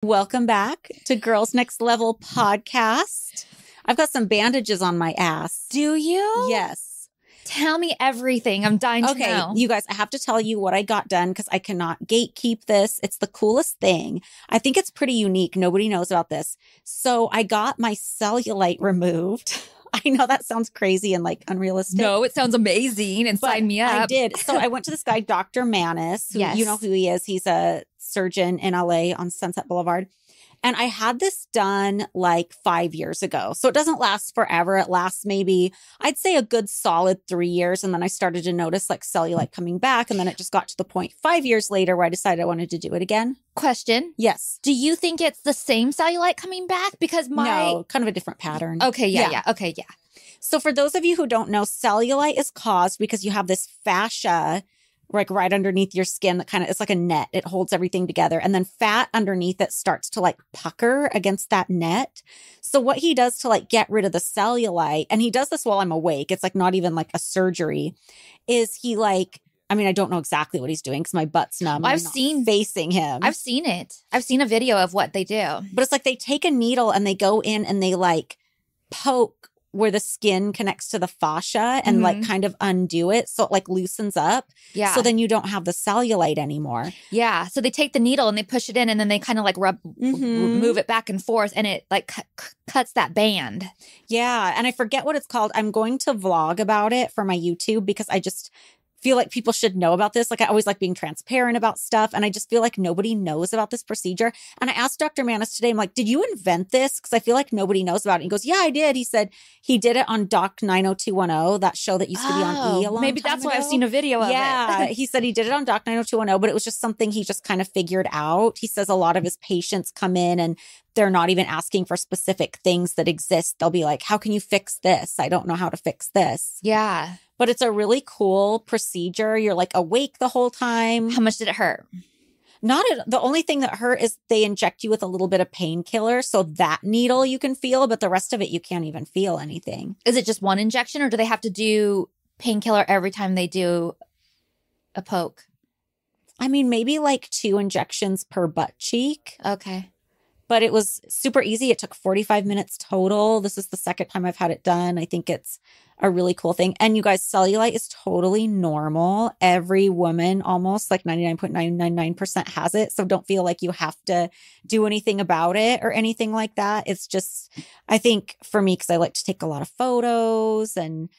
Welcome back to Girls Next Level podcast. I've got some bandages on my ass. Do you? Yes. Tell me everything. I'm dying to know. Okay, you guys, I have to tell you what I got done because I cannot gatekeep this. It's the coolest thing. I think it's pretty unique. Nobody knows about this. So I got my cellulite removed. I know that sounds crazy and like unrealistic. No, it sounds amazing and sign me up. I did. So I went to this guy, Dr. Manis, who Yes. you know who he is. He's a surgeon in LA on Sunset Boulevard. And I had this done like 5 years ago. So it doesn't last forever. It lasts maybe, I'd say a good solid 3 years. And then I started to notice like cellulite coming back. And then it just got to the point 5 years later where I decided I wanted to do it again. Question. Yes. Do you think it's the same cellulite coming back? Because No, kind of a different pattern. Okay, yeah. Okay, yeah. So for those of you who don't know, cellulite is caused because you have this fascia like right underneath your skin that kind of, it's like a net. It holds everything together. And then fat underneath it starts to like pucker against that net. So what he does to like get rid of the cellulite, and he does this while I'm awake, it's like not even like a surgery, is he like, I mean, I don't know exactly what he's doing because my butt's numb. I've I'm not seen- facing him. I've seen it. I've seen a video of what they do. But it's like they take a needle and they go in and they like poke where the skin connects to the fascia and like kind of undo it. So it like loosens up. Yeah. So then you don't have the cellulite anymore. Yeah. So they take the needle and they push it in and then they kind of like move it back and forth and it like cuts that band. Yeah. And I forget what it's called. I'm going to vlog about it for my YouTube because I just feel like people should know about this. Like I always like being transparent about stuff. And I just feel like nobody knows about this procedure. And I asked Dr. Manis today, I'm like, did you invent this? Because I feel like nobody knows about it. He goes, yeah, I did. He said he did it on Doc 90210, that show that used to be on E a long Maybe time that's why ago. I've seen a video of it. Yeah. He said he did it on Doc 90210, but it was just something he just kind of figured out. He says a lot of his patients come in and they're not even asking for specific things that exist. They'll be like, how can you fix this? I don't know how to fix this. Yeah. But it's a really cool procedure. You're like awake the whole time. How much did it hurt? The only thing that hurt is they inject you with a little bit of painkiller. So that needle you can feel, but the rest of it, you can't even feel anything. Is it just one injection or do they have to do painkiller every time they do a poke? I mean, maybe like 2 injections per butt cheek. Okay. But it was super easy. It took 45 minutes total. This is the second time I've had it done. I think it's a really cool thing. And you guys, cellulite is totally normal. Every woman, almost like 99.999% has it. So don't feel like you have to do anything about it or anything like that. It's just, I think for me, because I like to take a lot of photos and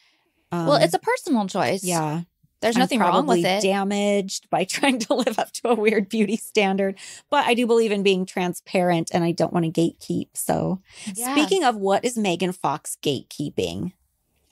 Well, it's a personal choice. yeah. There's nothing wrong with it. Damaged by trying to live up to a weird beauty standard. But I do believe in being transparent and I don't want to gatekeep. So Yeah. speaking of, what is Megan Fox gatekeeping?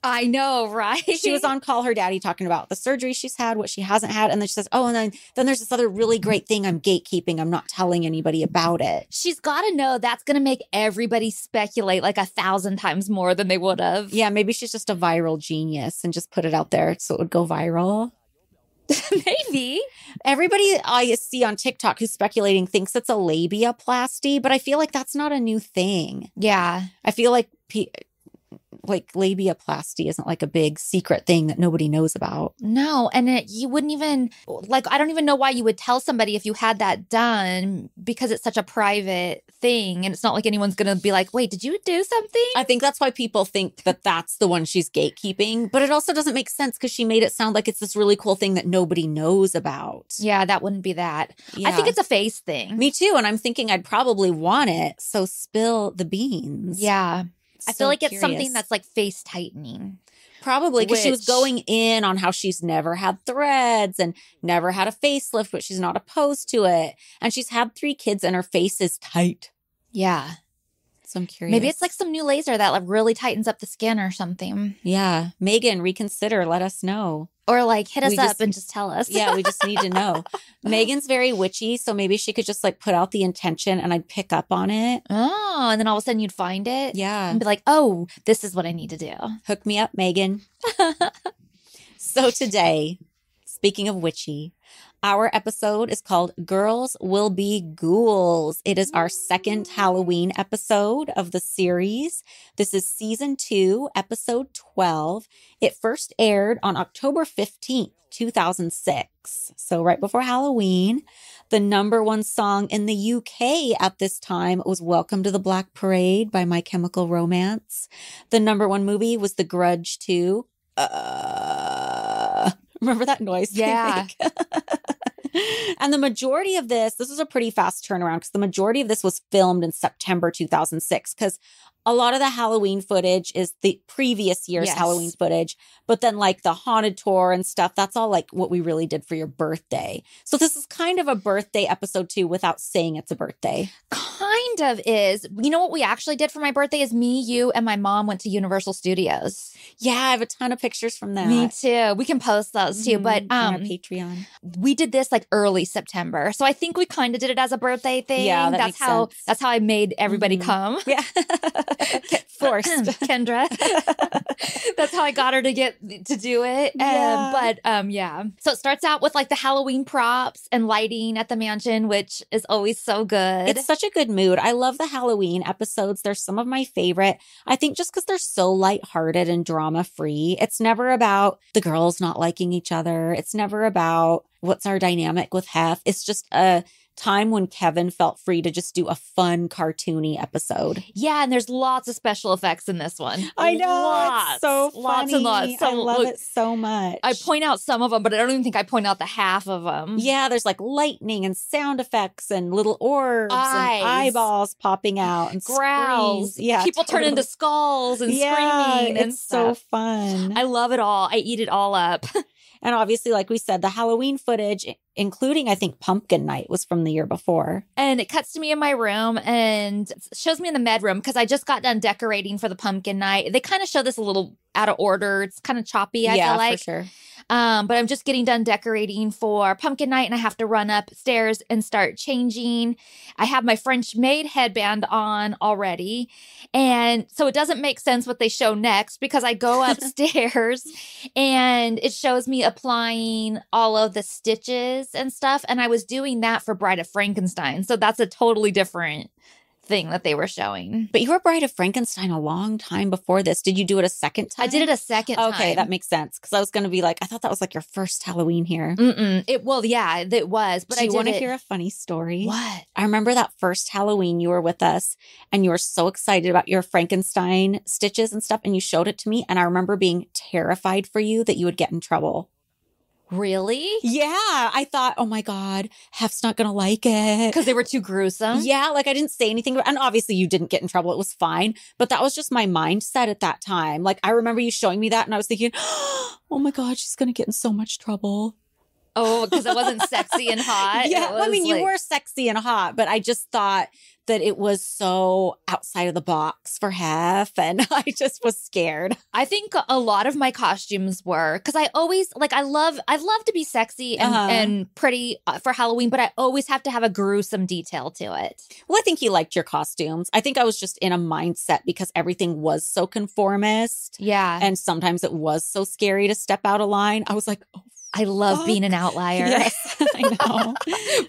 I know, right? She was on Call Her Daddy talking about the surgery she's had, what she hasn't had. And then she says, oh, and then there's this other really great thing I'm gatekeeping. I'm not telling anybody about it. She's got to know that's going to make everybody speculate like 1,000 times more than they would have. Yeah, maybe she's just a viral genius and just put it out there so it would go viral. Maybe. Everybody I see on TikTok who's speculating thinks it's a labiaplasty, but I feel like that's not a new thing. Yeah. I feel like labiaplasty isn't like a big secret thing that nobody knows about. No. And you wouldn't even, like, I don't even know why you would tell somebody if you had that done because it's such a private thing. And it's not like anyone's going to be like, wait, did you do something? I think that's why people think that that's the one she's gatekeeping, but it also doesn't make sense because she made it sound like it's this really cool thing that nobody knows about. Yeah, that wouldn't be that. Yeah. I think it's a face thing. Me too. And I'm thinking I'd probably want it. So spill the beans. Yeah. I So feel like it's curious. something that's like face tightening. Probably because she was Which- going in on how she's never had threads and never had a facelift, but she's not opposed to it. And she's had 3 kids and her face is tight. Yeah. So I'm curious. Maybe it's like some new laser that like really tightens up the skin or something. Yeah. Megan, reconsider. Let us know. Or like hit us We up just- and just tell us. Yeah, we just need to know. Megan's very witchy, so maybe she could just like put out the intention and I'd pick up on it. Oh, and then all of a sudden you'd find it. Yeah. And be like, oh, this is what I need to do. Hook me up, Megan. So today, speaking of witchy, Our episode is called Girls Will Be Ghouls. It is our second Halloween episode of the series. This is season 2, episode 12. It first aired on October 15th, 2006. So right before Halloween. The number one song in the UK at this time was Welcome to the Black Parade by My Chemical Romance. The number one movie was The Grudge 2. Remember that noise? Yeah. And the majority of this was a pretty fast turnaround because the majority of this was filmed in September 2006 because a lot of the Halloween footage is the previous year's Halloween footage. But then like the haunted tour and stuff, that's all like what we really did for your birthday. So this is kind of a birthday episode too without saying it's a birthday. Kind of is. You know what we actually did for my birthday is me, you, and my mom went to Universal Studios. Yeah, I have a ton of pictures from that. Me too. We can post those too. But on our Patreon. We did this like early September. So I think we kind of did it as a birthday thing. Yeah, that makes sense. That's how I made everybody come. Yeah. Forced. Kendra. That's how I got her to do it. Yeah. So it starts out with like the Halloween props and lighting at the mansion, which is always so good. It's such a good mood. I love the Halloween episodes. They're some of my favorite. I think just because they're so lighthearted and drama free. It's never about the girls not liking each other. It's never about what's our dynamic with Hef. It's just a time when Kevin felt free to just do a fun, cartoony episode. Yeah, and there's lots of special effects in this one. I know. Lots. It's so funny. Lots and lots. So, I love it so much. I point out some of them, but I don't even think I point out the half of them. Yeah, there's like lightning and sound effects and little orbs and eyeballs popping out and growls. Screams. Yeah, people turn into skulls and screaming. And it's so fun. I love it all. I eat it all up. And obviously, like we said, the Halloween footage, including, I think, Pumpkin Night, was from the year before. And it cuts to me in my room and shows me in the med room because I just got done decorating for the Pumpkin Night. They kind of show this a little out of order. It's kind of choppy, I feel like. Yeah, for sure. But I'm just getting done decorating for Pumpkin Night and I have to run upstairs and start changing. I have my French maid headband on already. And so it doesn't make sense what they show next because I go upstairs and it shows me applying all of the stitches and stuff. And I was doing that for Bride of Frankenstein. So that's a totally different thing that they were showing. But you were Bride of Frankenstein a long time before this. Did you do it a second time? I did it a second time. Okay, that makes sense. Because I was going to be like, I thought that was like your first Halloween here. It was. But do you want to hear a funny story? What? I remember that first Halloween you were with us and you were so excited about your Frankenstein stitches and stuff. And you showed it to me. And I remember being terrified for you that you would get in trouble. Really? Yeah. I thought, oh my God, Hef's not going to like it. Because they were too gruesome? Yeah. Like I didn't say anything. And obviously you didn't get in trouble. It was fine. But that was just my mindset at that time. Like I remember you showing me that and I was thinking, oh my God, she's going to get in so much trouble. Oh, because it wasn't sexy and hot? Yeah. Well, I mean, you were sexy and hot, but I just thought that it was so outside of the box for Hef. And I just was scared. I think a lot of my costumes were, because I always, like, I love to be sexy and pretty for Halloween, but I always have to have a gruesome detail to it. Well, I think you liked your costumes. I think I was just in a mindset because everything was so conformist. Yeah. And sometimes it was so scary to step out of line. I was like, oh, I love being an outlier. Yes, I know.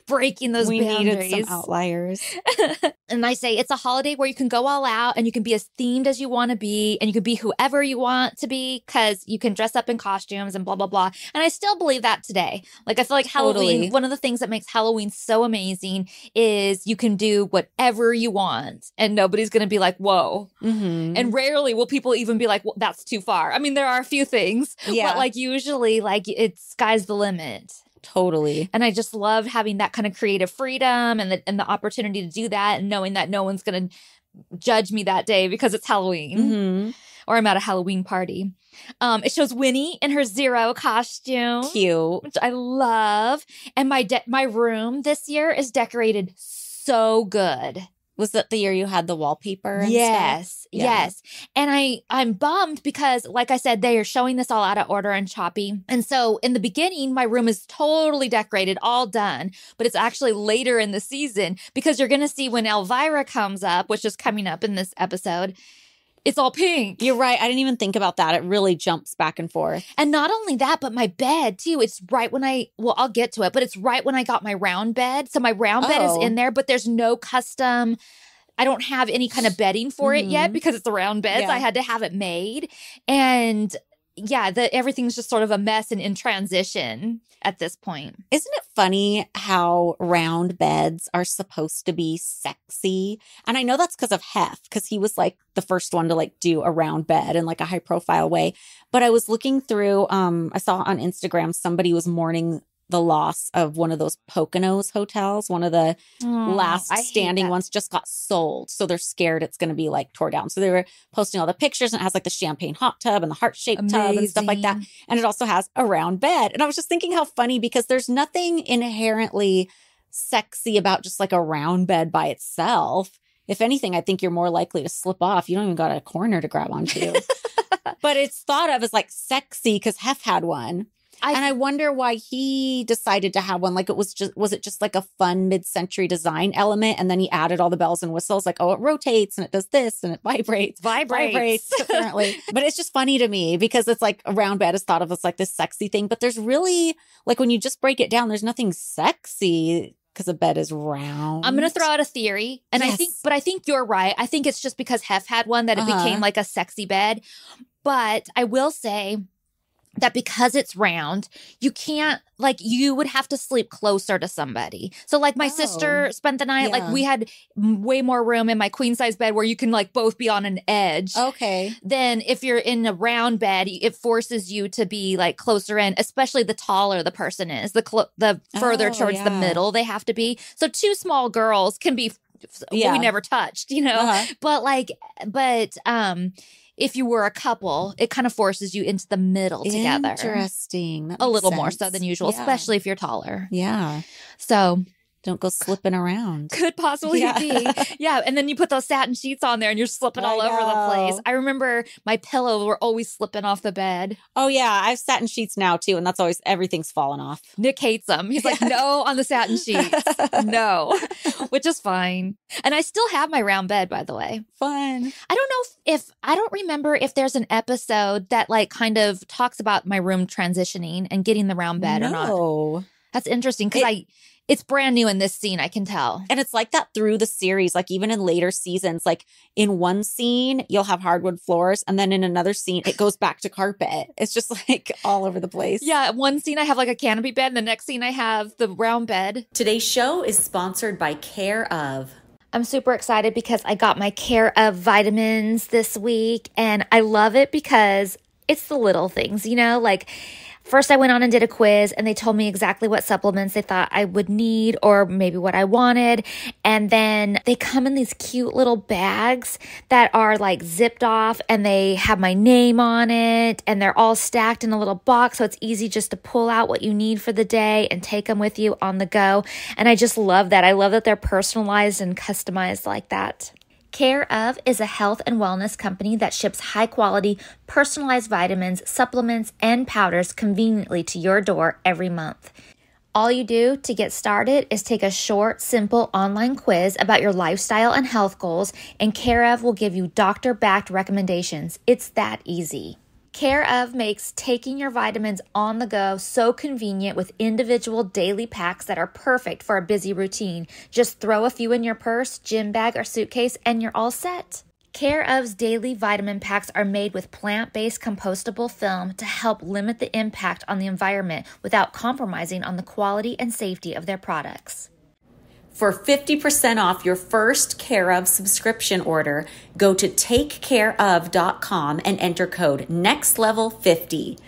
Breaking those boundaries. We needed some outliers. And I say it's a holiday where you can go all out and you can be as themed as you want to be and you can be whoever you want to be because you can dress up in costumes and blah, blah, blah. And I still believe that today. Like, I feel like Halloween, one of the things that makes Halloween so amazing is you can do whatever you want and nobody's going to be like, whoa. Mm-hmm. And rarely will people even be like, well, that's too far. I mean, there are a few things, but like usually like it's sky's the limit. Totally. And I just loved having that kind of creative freedom and the opportunity to do that and knowing that no one's going to judge me that day because it's Halloween or I'm at a Halloween party. It shows Winnie in her Zero costume. Cute. Which I love. And my room this year is decorated so good. Was that the year you had the wallpaper and yes, stuff? Yes. And I'm bummed because, like I said, they are showing this all out of order and choppy. And so in the beginning, my room is totally decorated, all done. But it's actually later in the season because you're going to see when Elvira comes up, which is coming up in this episode, it's all pink. You're right. I didn't even think about that. It really jumps back and forth. And not only that, but my bed too. It's right when I'll get to it, but it's right when I got my round bed. So my round bed is in there, but there's no custom. I don't have any kind of bedding for it yet because it's a round bed. So I had to have it made. And yeah, everything's just sort of a mess and in transition at this point. Isn't it funny how round beds are supposed to be sexy? And I know that's because of Hef, because he was like the first one to like do a round bed in like a high profile way. But I was looking through, I saw on Instagram, somebody was mourning the loss of one of those Poconos hotels. One of the last standing ones just got sold. So they're scared it's going to be like tore down. So they were posting all the pictures, and it has like the champagne hot tub and the heart-shaped tub and stuff like that. And it also has a round bed. And I was just thinking how funny, because there's nothing inherently sexy about just like a round bed by itself. If anything, I think you're more likely to slip off. You don't even got a corner to grab onto. But it's thought of as like sexy because Hef had one. And I wonder why he decided to have one. Like, was it just like a fun mid-century design element? And then he added all the bells and whistles, like, oh, it rotates and it does this and it vibrates, apparently. But it's just funny to me because it's like a round bed is thought of as like this sexy thing. But there's really, like, when you just break it down, there's nothing sexy because a bed is round. I'm going to throw out a theory. And I think you're right. I think it's just because Hef had one that it became like a sexy bed. But I will say that because it's round, you can't, like, you would have to sleep closer to somebody. So like my sister spent the night, like we had way more room in my queen size bed where you can like both be on an edge. Okay. Then if you're in a round bed, it forces you to be like closer in, especially the taller the person is, the further towards the middle they have to be. So two small girls can be, we never touched, you know, but if you were a couple, it kind of forces you into the middle together. Interesting. That a little sense. More so than usual, especially if you're taller. Yeah. So don't go slipping around. Could possibly be. Yeah. And then you put those satin sheets on there and you're slipping all over the place. I remember my pillows were always slipping off the bed. Oh, yeah. I have satin sheets now, too. And that's always, everything's falling off. Nick hates them. He's like, no on the satin sheets. No. Which is fine. And I still have my round bed, by the way. Fun. I don't know I don't remember if there's an episode that like kind of talks about my room transitioning and getting the round bed or not. That's interesting because it's brand new in this scene, I can tell. And it's like that through the series, like even in later seasons, like in one scene, you'll have hardwood floors. And then in another scene, it goes back to carpet. It's just like all over the place. Yeah. One scene, I have like a canopy bed. And the next scene, I have the round bed. Today's show is sponsored by Care of. I'm super excited because I got my Care of vitamins this week. And I love it because it's the little things, you know, like first I went on and did a quiz and they told me exactly what supplements they thought I would need or maybe what I wanted. And then they come in these cute little bags that are like zipped off and they have my name on it and they're all stacked in a little box. So it's easy just to pull out what you need for the day and take them with you on the go. And I just love that. I love that they're personalized and customized like that. Care of is a health and wellness company that ships high-quality, personalized vitamins, supplements, and powders conveniently to your door every month. All you do to get started is take a short, simple online quiz about your lifestyle and health goals, and Care of will give you doctor-backed recommendations. It's that easy. Care of makes taking your vitamins on the go so convenient with individual daily packs that are perfect for a busy routine. Just throw a few in your purse, gym bag, or suitcase, and you're all set. Care of's daily vitamin packs are made with plant-based compostable film to help limit the impact on the environment without compromising on the quality and safety of their products. For 50% off your first Care of subscription order, go to takecareof.com and enter code NEXTLEVEL50.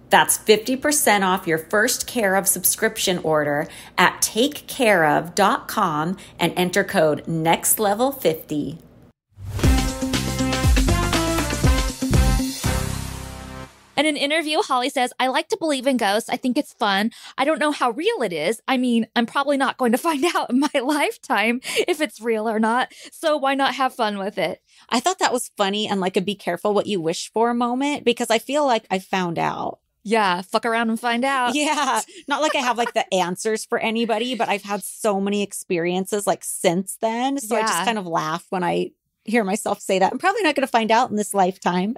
That's 50% off your first Care of subscription order at takecareof.com and enter code NEXTLEVEL50. In an interview, Holly says, I like to believe in ghosts. I think it's fun. I don't know how real it is. I mean, I'm probably not going to find out in my lifetime if it's real or not. So why not have fun with it? I thought that was funny and like a be careful what you wish for moment because I feel like I found out. Yeah, fuck around and find out. Yeah, not like I have like the answers for anybody, but I've had so many experiences like since then. So I just kind of laugh when I hear myself say that. I'm probably not going to find out in this lifetime.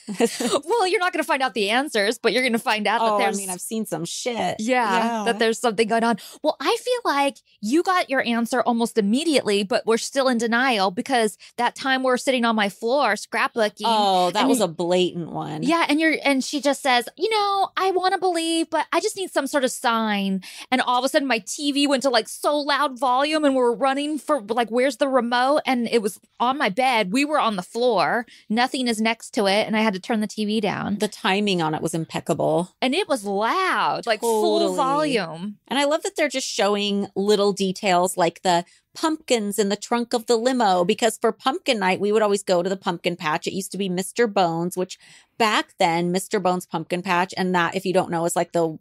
Well, you're not going to find out the answers, but you're going to find out that there's... I mean, I've seen some shit. Yeah, that there's something going on. Well, I feel like you got your answer almost immediately, but we're still in denial because that time we're sitting on my floor scrapbooking. Oh, that was a blatant one. Yeah, and she just says, I want to believe, but I just need some sort of sign. And all of a sudden my TV went to like so loud volume and we're running for like, where's the remote? And it was on my bed. We were on the floor. Nothing is next to it. And I had to turn the TV down. The timing on it was impeccable. And it was loud, like full volume. And I love that they're just showing little details like the pumpkins in the trunk of the limo, because for pumpkin night, we would always go to the pumpkin patch. It used to be Mr. Bones, which back then, Mr. Bones Pumpkin Patch, and that, if you don't know, is like the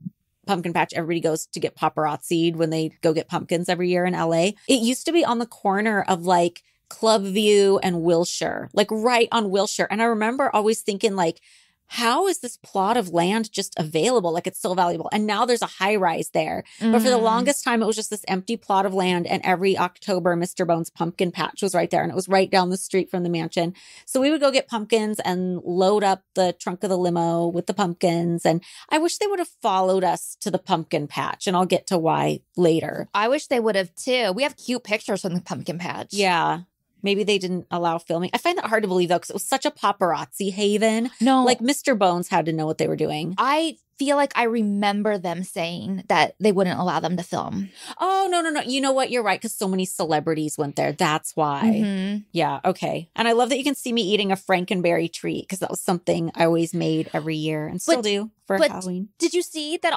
pumpkin patch everybody goes to get paparazzi'd when they go get pumpkins every year in LA. It used to be on the corner of like Clubview and Wilshire, like right on Wilshire. And I remember always thinking like, how is this plot of land just available? Like it's so valuable. And now there's a high rise there. But for the longest time, it was just this empty plot of land. And every October, Mr. Bones Pumpkin Patch was right there. And it was right down the street from the mansion. So we would go get pumpkins and load up the trunk of the limo with the pumpkins. And I wish they would have followed us to the pumpkin patch. And I'll get to why later. I wish they would have too. We have cute pictures from the pumpkin patch. Yeah. Maybe they didn't allow filming. I find that hard to believe, though, because it was such a paparazzi haven. No. Like, Mr. Bones had to know what they were doing. I feel like I remember them saying that they wouldn't allow them to film. Oh, no. You know what? You're right, because so many celebrities went there. That's why. Mm-hmm. Yeah, okay. And I love that you can see me eating a Frankenberry treat, because that was something I always made every year and still do for Halloween. Did you see that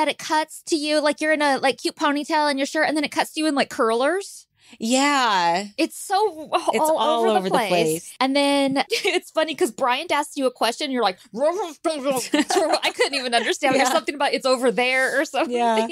it cuts to you, like you're in a like cute ponytail in your shirt, and then it cuts to you in like curlers? Yeah. It's all over the place. And then it's funny because Brian asked you a question and you're like, I couldn't even understand. There's something about it's over there or something. Yeah.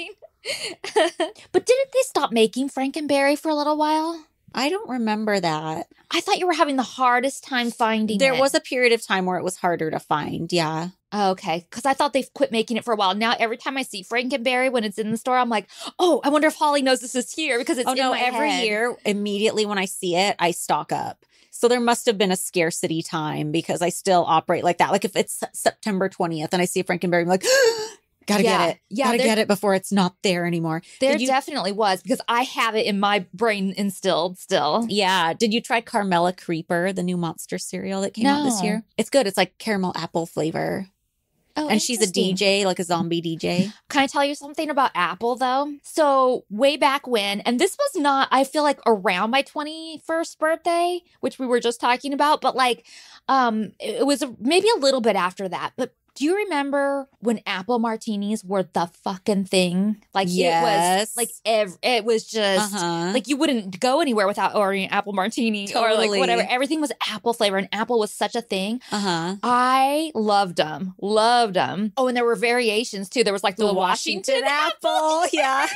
But didn't they stop making Frankenberry for a little while? I don't remember that. I thought you were having the hardest time finding it. There was a period of time where it was harder to find. Yeah. Okay, because I thought they've quit making it for a while. Now, every time I see Frankenberry when it's in the store, I'm like, oh, I wonder if Holly knows this is here because it's every year, immediately when I see it, I stock up. So there must have been a scarcity time because I still operate like that. Like if it's September 20th and I see a Frankenberry, I'm like, gotta get it. Yeah, gotta get it before it's not there anymore. There definitely was because I have it in my brain instilled still. Yeah. Did you try Carmela Creeper, the new monster cereal that came out this year? It's good. It's like caramel apple flavor. Oh, and she's a DJ, like a zombie DJ. Can I tell you something about Apple, though? So way back when, and this was not, I feel like around my 21st birthday, which we were just talking about, but like, it was maybe a little bit after that. But do you remember when apple martinis were the fucking thing? Like, yes. It was like, it was just like you wouldn't go anywhere without ordering an apple martini or like whatever. Everything was apple flavor and apple was such a thing. I loved them. Oh, and there were variations too. There was like the Washington apple. Yeah.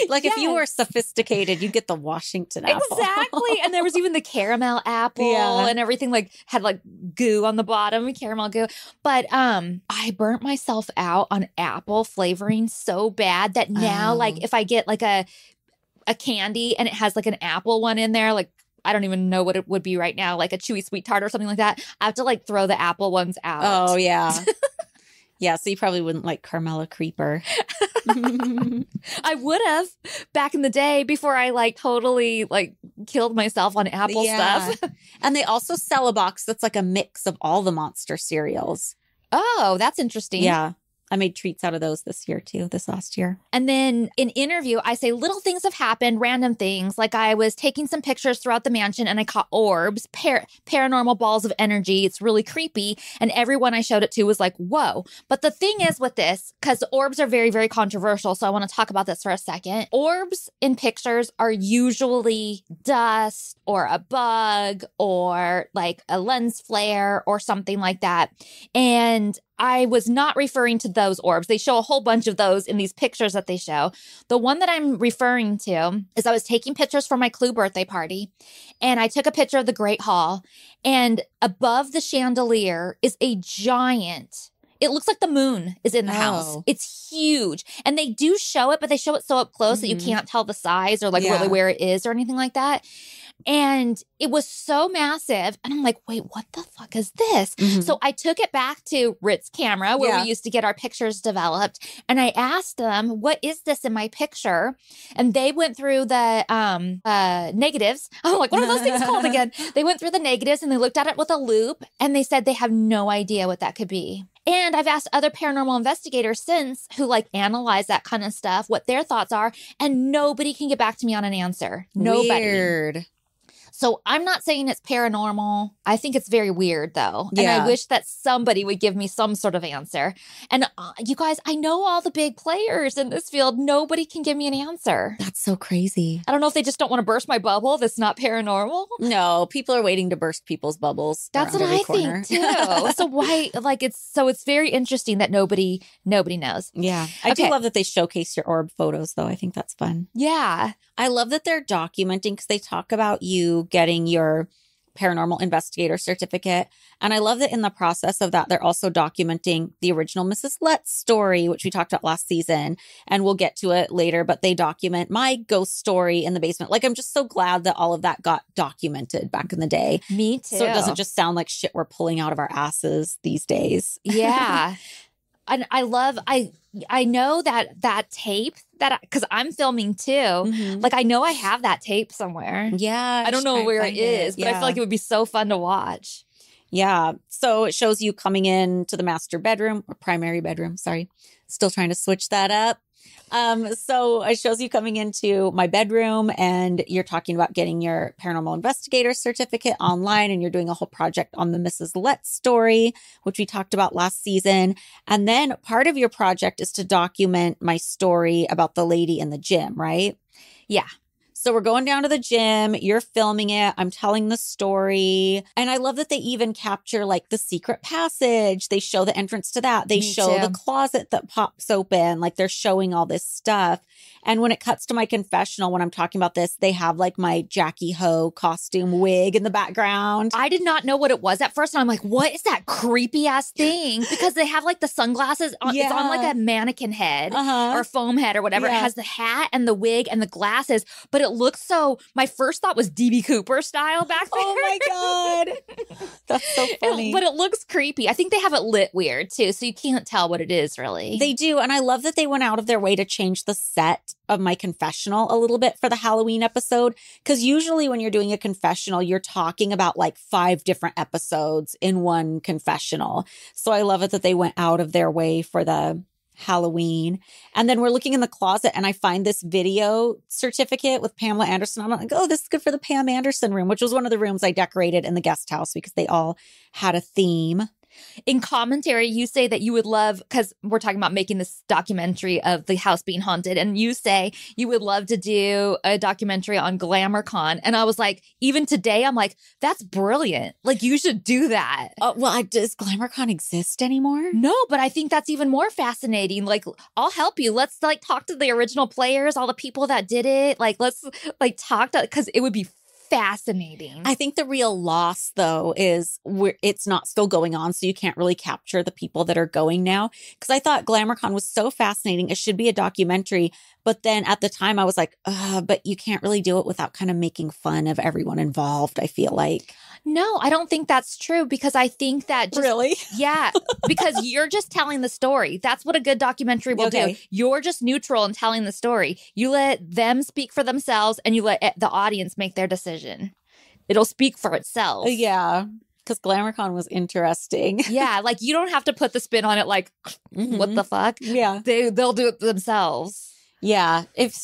Like if you were sophisticated, you get the Washington apple. Exactly. And there was even the caramel apple and everything like had like goo on the bottom, caramel goo. But I burnt myself out on apple flavoring so bad that now like if I get like a candy and it has like an apple one in there, like I don't even know what it would be right now, like a chewy sweet tart or something like that. I have to like throw the apple ones out. Oh, yeah. Yeah, so you probably wouldn't like Carmela Creeper. I would have back in the day before I like totally like killed myself on apple stuff. And they also sell a box that's like a mix of all the monster cereals. Oh, that's interesting. Yeah. I made treats out of those this last year. And then in interview, I say little things have happened, random things. Like I was taking some pictures throughout the mansion and I caught orbs, paranormal balls of energy. It's really creepy. And everyone I showed it to was like, whoa. But the thing is with this, because orbs are very, very controversial. So I want to talk about this for a second. Orbs in pictures are usually dust or a bug or like a lens flare or something like that. And I was not referring to those orbs. They show a whole bunch of those in these pictures that they show. The one that I'm referring to is I was taking pictures for my Clue birthday party, and I took a picture of the Great Hall, and above the chandelier is a giant. It looks like the moon is in the house. It's huge. And they do show it, but they show it so up close that you can't tell the size or like really where it is or anything like that. And it was so massive. And I'm like, wait, what the fuck is this? Mhm. So I took it back to Rit's camera where Yeah. we used to get our pictures developed. And I asked them, what is this in my picture? And they went through the negatives. I'm like, what are those things called again? They went through the negatives and they looked at it with a loop and they said they have no idea what that could be. And I've asked other paranormal investigators since who like analyze that kind of stuff, what their thoughts are, and nobody can get back to me on an answer. Nobody. Weird. So I'm not saying it's paranormal. I think it's very weird though. And Yeah. I wish that somebody would give me some sort of answer. And you guys, I know all the big players in this field. Nobody can give me an answer. That's so crazy. I don't know if they just don't want to burst my bubble. That's not paranormal. No, people are waiting to burst people's bubbles. That's around what every I corner. think too. So why, like, it's very interesting that nobody knows. Yeah. I do Okay. love that they showcase your orb photos, though. I think that's fun. Yeah. I love that they're documenting because they talk about you getting your paranormal investigator certificate. And I love that in the process of that, they're also documenting the original Mrs. Letts story, which we talked about last season. And we'll get to it later, but they document my ghost story in the basement. Like, I'm just so glad that all of that got documented back in the day. Me too. So it doesn't just sound like shit we're pulling out of our asses these days. Yeah. And I know that tape because I'm filming too. Mhm. Like I know I have that tape somewhere. Yeah. I don't know where it is, but I feel like it would be so fun to watch. Yeah. So it shows you coming in to the master bedroom or primary bedroom. Sorry. Still trying to switch that up. So it shows you coming into my bedroom and you're talking about getting your paranormal investigator certificate online and you're doing a whole project on the Mrs. Letts story, which we talked about last season. And then part of your project is to document my story about the lady in the gym, right? Yeah. So we're going down to the gym. You're filming it. I'm telling the story. And I love that they even capture like the secret passage. They show the entrance to that. They Me show too. the closet that pops open. Like they're showing all this stuff. And when it cuts to my confessional, when I'm talking about this, they have like my Jackie Ho costume wig in the background. I did not know what it was at first. And I'm like, what is that creepy ass thing? Because they have like the sunglasses. It's on Yeah. like a mannequin head Uh-huh. or foam head or whatever. It Yeah. has the hat and the wig and the glasses, but it looks so, my first thought was DB Cooper style back there. Oh my God. That's so funny. But it looks creepy. I think they have it lit weird too. So you can't tell what it is really. They do. And I love that they went out of their way to change the set of my confessional a little bit for the Halloween episode. Because usually when you're doing a confessional, you're talking about like 5 different episodes in one confessional. So I love it that they went out of their way for the Halloween. And then we're looking in the closet and I find this video certificate with Pamela Anderson. I'm like, oh, this is good for the Pam Anderson room, which was one of the rooms I decorated in the guest house because they all had a theme. In commentary, you say that you would love, because we're talking about making this documentary of the house being haunted, and you say you would love to do a documentary on GlamourCon. And I was like, even today, I'm like, that's brilliant. Like, you should do that. Does GlamourCon exist anymore? No, but I think that's even more fascinating. Like, I'll help you. Let's like talk to the original players, all the people that did it. Like, let's like talk to, because it would be fascinating. I think the real loss, though, is it's not still going on. So you can't really capture the people that are going now. Because I thought GlamourCon was so fascinating. It should be a documentary. But then at the time I was like, but you can't really do it without kind of making fun of everyone involved, I feel like. No, I don't think that's true because I think that just, Really? yeah, because you're just telling the story. That's what a good documentary will do. Okay. You're just neutral in telling the story. You let them speak for themselves and you let the audience make their decision. It'll speak for itself. Yeah. Because GlamourCon was interesting. Yeah, like you don't have to put the spin on it like, what the fuck? Yeah. They'll do it themselves. Yeah. If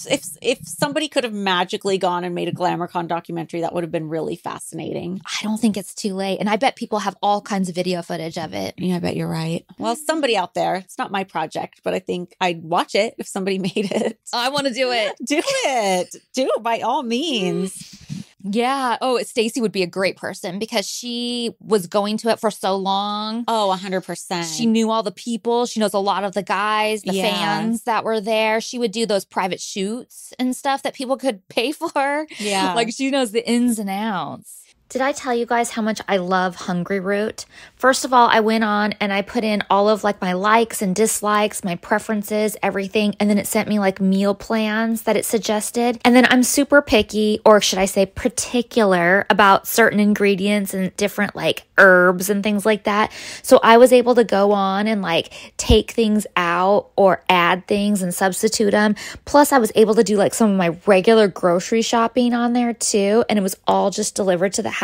somebody could have magically gone and made a GlamourCon documentary, that would have been really fascinating. I don't think it's too late. And I bet people have all kinds of video footage of it. Yeah, I bet you're right. Well, somebody out there, it's not my project, but I think I'd watch it if somebody made it. I want to do it. Do it. Do it by all means. Yeah. Oh, Stacey would be a great person because she was going to it for so long. Oh, 100%. She knew all the people. She knows a lot of the guys, the Yeah. fans that were there. She would do those private shoots and stuff that people could pay for. Yeah. Like she knows the ins and outs. Did I tell you guys how much I love Hungry Root? First of all, I went on and I put in all of like my likes and dislikes, my preferences, everything. And then it sent me like meal plans that it suggested. And then I'm super picky, or should I say particular, about certain ingredients and different like herbs and things like that. So I was able to go on and like take things out or add things and substitute them. Plus I was able to do like some of my regular grocery shopping on there too. And it was all just delivered to the house.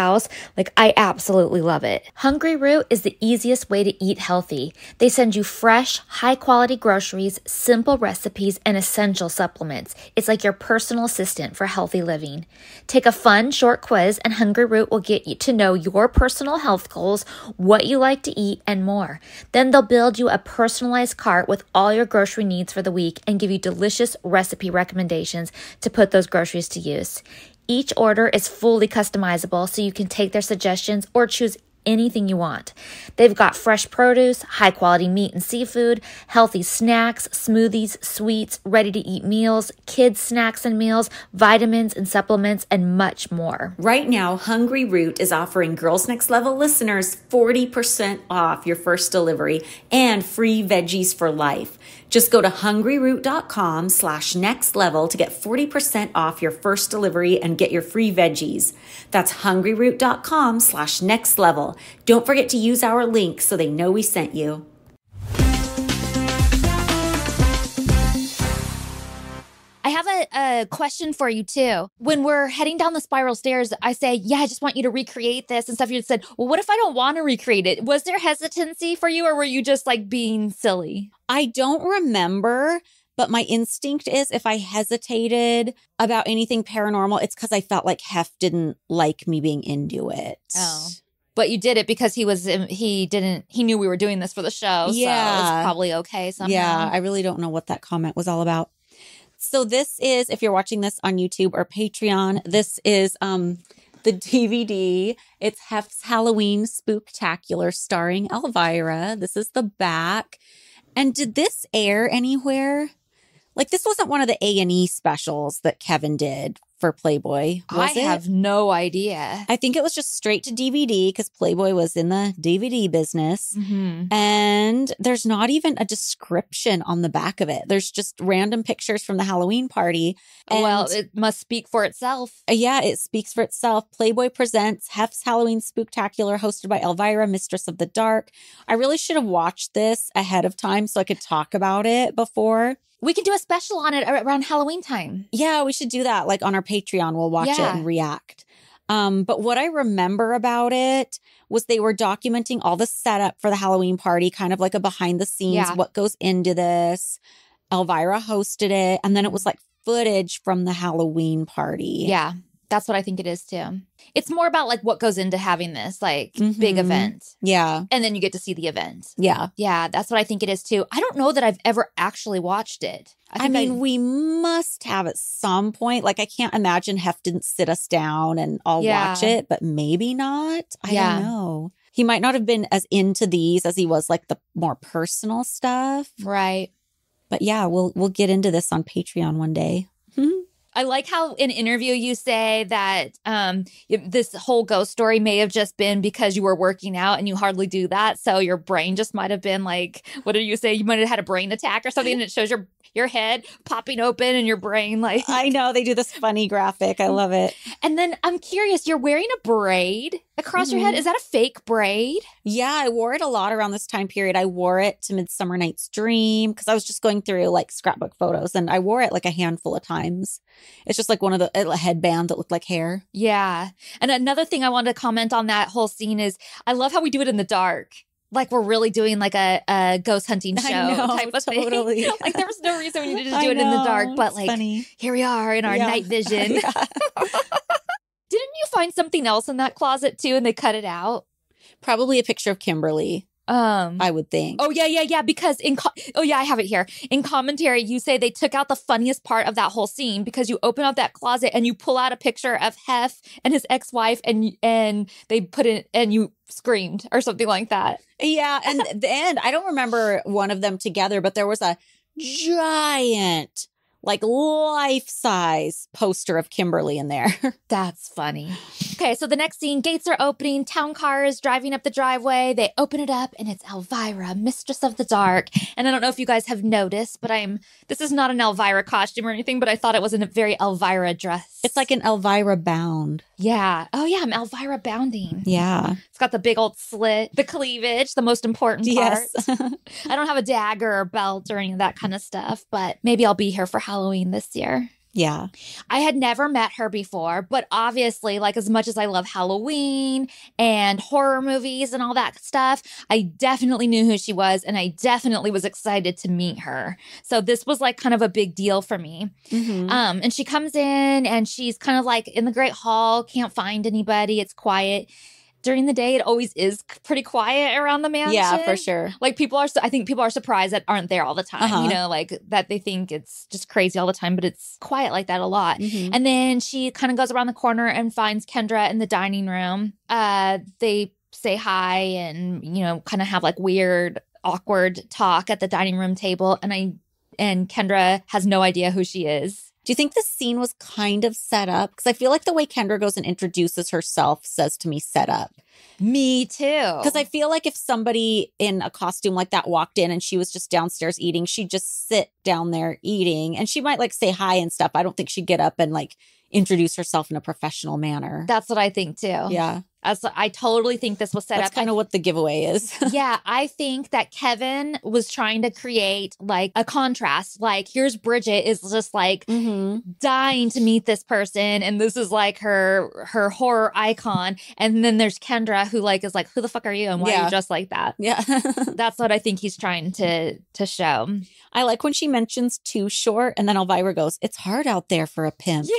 Like, I absolutely love it. Hungry Root is the easiest way to eat healthy. They send you fresh, high quality groceries, simple recipes, and essential supplements. It's like your personal assistant for healthy living. Take a fun, short quiz, and Hungry Root will get you to know your personal health goals, what you like to eat, and more. Then they'll build you a personalized cart with all your grocery needs for the week and give you delicious recipe recommendations to put those groceries to use. Each order is fully customizable, so you can take their suggestions or choose anything you want. They've got fresh produce, high quality meat and seafood, healthy snacks, smoothies, sweets, ready to eat meals, kids snacks and meals, vitamins and supplements, and much more. Right now, Hungry Root is offering Girls Next Level listeners 40% off your first delivery and free veggies for life. Just go to hungryroot.com/nextlevel to get 40% off your first delivery and get your free veggies. That's hungryroot.com/nextlevel. Don't forget to use our link so they know we sent you. I have a question for you too. When we're heading down the spiral stairs, I say, yeah, I just want you to recreate this and stuff. You said, well, what if I don't want to recreate it? Was there hesitancy for you, or were you just like being silly? I don't remember, but my instinct is if I hesitated about anything paranormal, it's because I felt like Hef didn't like me being into it. Oh. But you did it because he knew we were doing this for the show. Yeah. So it's probably okay somehow. Yeah, I really don't know what that comment was all about. So this is, if you're watching this on YouTube or Patreon, this is the DVD. It's Hef's Halloween Spooktacular starring Elvira. This is the back. And did this air anywhere? Like, this wasn't one of the A&E specials that Kevin did for Playboy, was it? I have no idea. I think it was just straight to DVD because Playboy was in the DVD business. Mm-hmm. And there's not even a description on the back of it. There's just random pictures from the Halloween party. And well, it must speak for itself. yeah, it speaks for itself. Playboy presents Hef's Halloween Spooktacular, hosted by Elvira, Mistress of the Dark. I really should have watched this ahead of time so I could talk about it before. We can do a special on it around Halloween time. Yeah, we should do that. Like on our Patreon, we'll watch it and react. But what I remember about it was they were documenting all the setup for the Halloween party, kind of like a behind the scenes, what goes into this. Elvira hosted it. And then it was like footage from the Halloween party. Yeah, that's what I think it is too. It's more about like what goes into having this like big event. Yeah. And then you get to see the event. Yeah. Yeah, that's what I think it is too. I don't know that I've ever actually watched it. I mean, we must have at some point. Like, I can't imagine Hef didn't sit us down and all watch it, but maybe not. I don't know. He might not have been as into these as he was like the more personal stuff. Right. But yeah, we'll get into this on Patreon one day. I like how in interview you say that this whole ghost story may have just been because you were working out and you hardly do that. So your brain just might have been like, what did you say? You might have had a brain attack or something, and it shows your head popping open and your brain like. I know, they do this funny graphic. I love it. And then I'm curious, you're wearing a braid across your head. Is that a fake braid? Yeah, I wore it a lot around this time period. I wore it to Midsummer Night's Dream because I was just going through like scrapbook photos, and I wore it like a handful of times. It's just like one of the a headband that looked like hair. Yeah. And another thing I wanted to comment on that whole scene is I love how we do it in the dark. Like we're really doing like a ghost hunting show type of totally. thing. Like there was no reason we needed to do it in the dark, but like funny. Here we are in our night vision. Didn't you find something else in that closet too and they cut it out? Probably a picture of Kimberly. I would think. Oh, yeah. Because I have it here. In commentary, you say they took out the funniest part of that whole scene because you open up that closet and you pull out a picture of Hef and his ex-wife and they put it and you screamed or something like that. Yeah. And I don't remember one of them together, but there was a giant like life-size poster of Kimberly in there. That's funny. Okay, so the next scene, gates are opening, town car is driving up the driveway. They open it up and it's Elvira, Mistress of the Dark. And I don't know if you guys have noticed, but this is not an Elvira costume or anything, but I thought it was a very Elvira dress. It's like an Elvira bound. Yeah. Oh yeah, I'm Elvira bounding. Yeah. It's got the big old slit, the cleavage, the most important part. Yes. I don't have a dagger or belt or any of that kind of stuff, but maybe I'll be here for Halloween this year. Yeah. I had never met her before, but obviously, like, as much as I love Halloween and horror movies and all that stuff, I definitely knew who she was and I definitely was excited to meet her. So this was like kind of a big deal for me. Mm-hmm. And she comes in and she's kind of like in the Great Hall, can't find anybody. It's quiet. During the day, it always is pretty quiet around the mansion. Yeah, for sure. Like I think people are surprised that aren't there all the time, you know, like that they think it's just crazy all the time, but it's quiet like that a lot. Mm-hmm. And then she kind of goes around the corner and finds Kendra in the dining room. They say hi and, you know, kind of have like weird, awkward talk at the dining room table. And Kendra has no idea who she is. Do you think this scene was kind of set up? Because I feel like the way Kendra goes and introduces herself says to me set up. Me too. Because I feel like if somebody in a costume like that walked in and she was just downstairs eating, she'd just sit down there eating. And she might like say hi and stuff. I don't think she'd get up and like introduce herself in a professional manner. That's what I think too. Yeah. I totally think this was set up. That's kind of what the giveaway is. Yeah, I think that Kevin was trying to create like a contrast. Like, here's Bridget is just like dying to meet this person, and this is like her horror icon. And then there's Kendra who like is like, who the fuck are you and why are you dressed like that? Yeah. That's what I think he's trying to show. I like when she mentions too short, and then Elvira goes, "It's hard out there for a pimp." Yeah.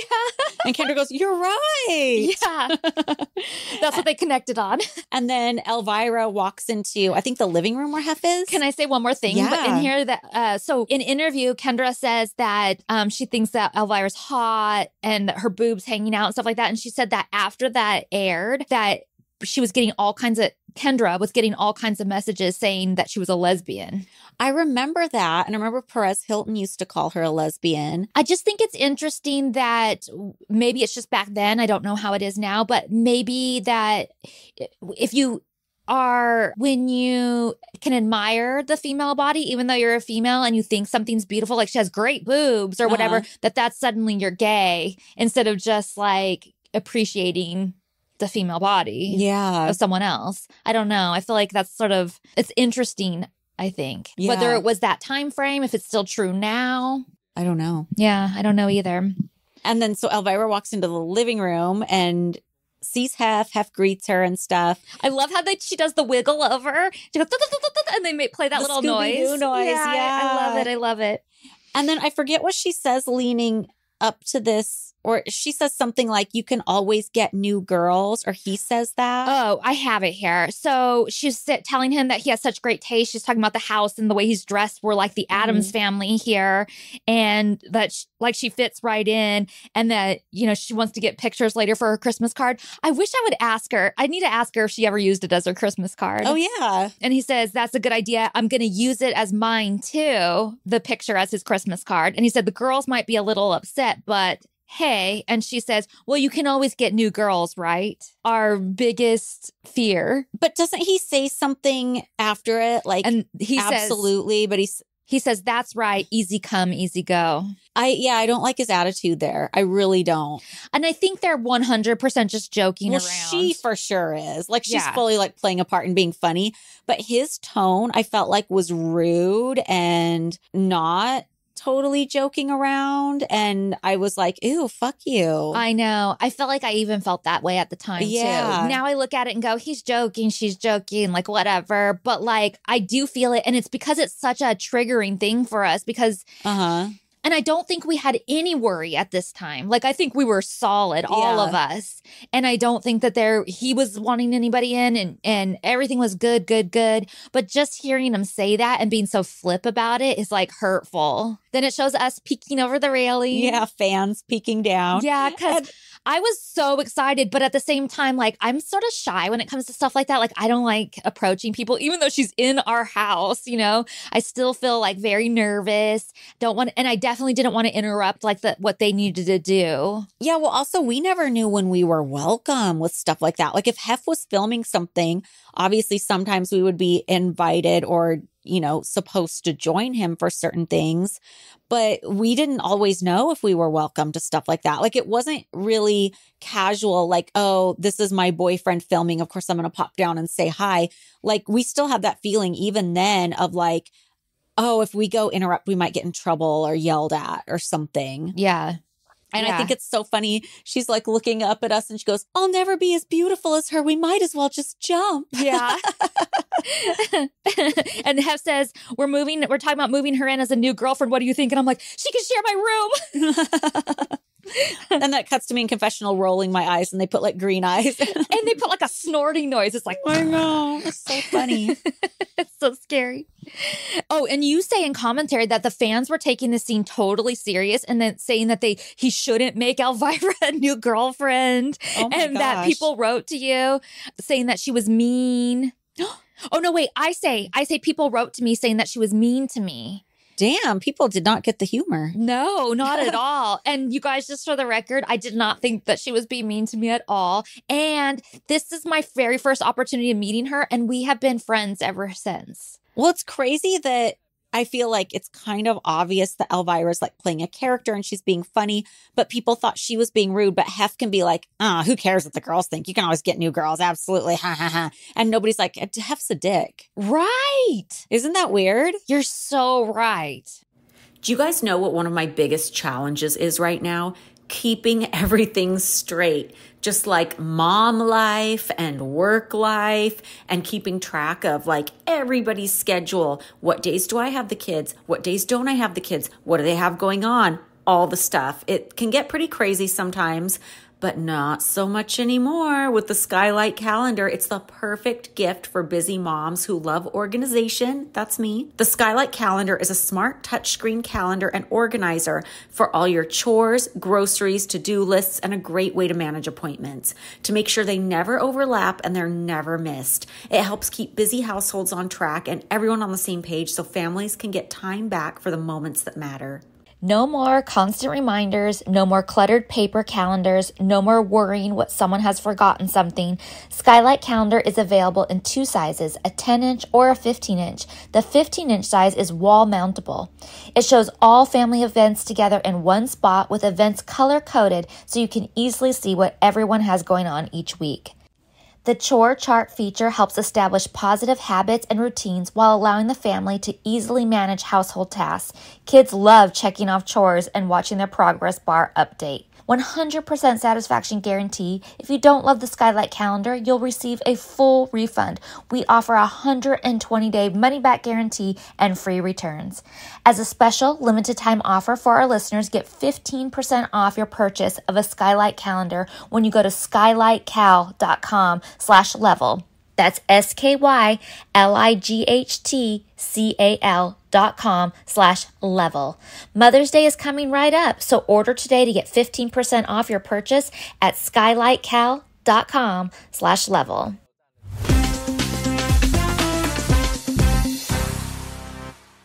And Kendra goes, "You're right." Yeah. That's what they connected on. And then Elvira walks into, I think, the living room where Hef is. Can I say one more thing? Yeah. But in here, that so in interview, Kendra says that she thinks that Elvira's hot and her boobs hanging out and stuff like that. And she said that after that aired, that Kendra was getting all kinds of messages saying that she was a lesbian. I remember that. And I remember Perez Hilton used to call her a lesbian. I just think it's interesting that maybe it's just back then. I don't know how it is now, but maybe that when you can admire the female body, even though you're a female and you think something's beautiful, like she has great boobs or whatever, that's suddenly you're gay instead of just like appreciating the female body of someone else. I don't know. I feel like that's it's interesting, I think. Yeah. Whether it was that time frame, if it's still true now. I don't know. Yeah, I don't know either. And then so Elvira walks into the living room and sees Hef. Hef greets her and stuff. I love how she does the wiggle over. She goes, and they play that little Scooby-Doo noise. Yeah. I love it. And then I forget what she says leaning up to this, or she says something like, "You can always get new girls," or he says that. Oh, I have it here. So she's telling him that he has such great taste. She's talking about the house and the way he's dressed. We're like the Addams family here, and that she fits right in, and that, you know, she wants to get pictures later for her Christmas card. I wish I would ask her. I need to ask her if she ever used it as her Christmas card. Oh, yeah. And he says, "That's a good idea. I'm going to use it as mine too," the picture as his Christmas card. And he said, "The girls might be a little upset, but hey," and she says, "Well, you can always get new girls, right? Our biggest fear." But doesn't he say something after it? Like, and he absolutely, but he says, "That's right. Easy come, easy go." I don't like his attitude there. I really don't. And I think they're 100% just joking around. She for sure is. Like, she's fully like playing a part and being funny. But his tone, I felt like, was rude and not totally joking around, and I was like, ew, fuck you. I know. I felt like I even felt that way at the time too. Now I look at it and go, he's joking, she's joking, like whatever. But like, I do feel it, and it's because it's such a triggering thing for us because and I don't think we had any worry at this time. Like, I think we were solid, all of us. And I don't think that he was wanting anybody in, and everything was good. But just hearing him say that and being so flip about it is like hurtful. Then it shows us peeking over the railing. Yeah, fans peeking down. Yeah, because I was so excited, but at the same time, like, I'm sort of shy when it comes to stuff like that. Like, I don't like approaching people, even though she's in our house, you know, I still feel like very nervous. And I definitely didn't want to interrupt like what they needed to do. Yeah, well, also, we never knew when we were welcome with stuff like that. Like, if Hef was filming something, obviously, sometimes we would be invited or, you know, supposed to join him for certain things. But we didn't always know if we were welcome to stuff like that. Like, it wasn't really casual, like, oh, this is my boyfriend filming. Of course, I'm going to pop down and say hi. Like, we still had that feeling even then of like, oh, if we go interrupt, we might get in trouble or yelled at or something. Yeah. And I think it's so funny. She's like looking up at us and she goes, I'll never be as beautiful as her. We might as well just jump. Yeah. And Hef says, we're talking about moving her in as a new girlfriend. What do you think? And I'm like, she can share my room. And that cuts to me in confessional rolling my eyes and they put like green eyes. And they put like a snorting noise. It's like, I know. It's so funny. It's so scary. Oh, and you say in commentary that the fans were taking this scene totally serious and then saying that he shouldn't make Elvira a new girlfriend. Oh my and gosh. that people wrote to you saying that she was mean. Oh, no, wait. I say people wrote to me saying that she was mean to me. Damn, people did not get the humor. No, not at all. And you guys, just for the record, I did not think that she was being mean to me at all. And this is my very first opportunity of meeting her, and we have been friends ever since. Well, it's crazy that I feel like it's kind of obvious that Elvira's like playing a character and she's being funny, but people thought she was being rude. But Hef can be like, who cares what the girls think? You can always get new girls. Absolutely. Ha ha ha. And nobody's like, Hef's a dick. Right. Isn't that weird? You're so right. Do you guys know what one of my biggest challenges is right now? Keeping everything straight, just like mom life and work life and keeping track of like everybody's schedule. What days do I have the kids? What days don't I have the kids? What do they have going on? All the stuff. It can get pretty crazy sometimes, but not so much anymore with the Skylight calendar. It's the perfect gift for busy moms who love organization. That's me. The Skylight calendar is a smart touchscreen calendar and organizer for all your chores, groceries, to-do lists, and a great way to manage appointments to make sure they never overlap and they're never missed. It helps keep busy households on track and everyone on the same page so families can get time back for the moments that matter. No more constant reminders, no more cluttered paper calendars, no more worrying what someone has forgotten something. Skylight Calendar is available in 2 sizes, a 10-inch or a 15-inch. The 15-inch size is wall mountable. It shows all family events together in one spot with events color-coded so you can easily see what everyone has going on each week. The chore chart feature helps establish positive habits and routines while allowing the family to easily manage household tasks. Kids love checking off chores and watching their progress bar update. 100% satisfaction guarantee. If you don't love the Skylight calendar, you'll receive a full refund. We offer a 120-day money-back guarantee and free returns. As a special limited time offer for our listeners, get 15% off your purchase of a Skylight calendar when you go to skylightcal.com/level. That's SKYLIGHTCAL.com/level. Mother's Day is coming right up, so order today to get 15% off your purchase at skylightcal.com/level.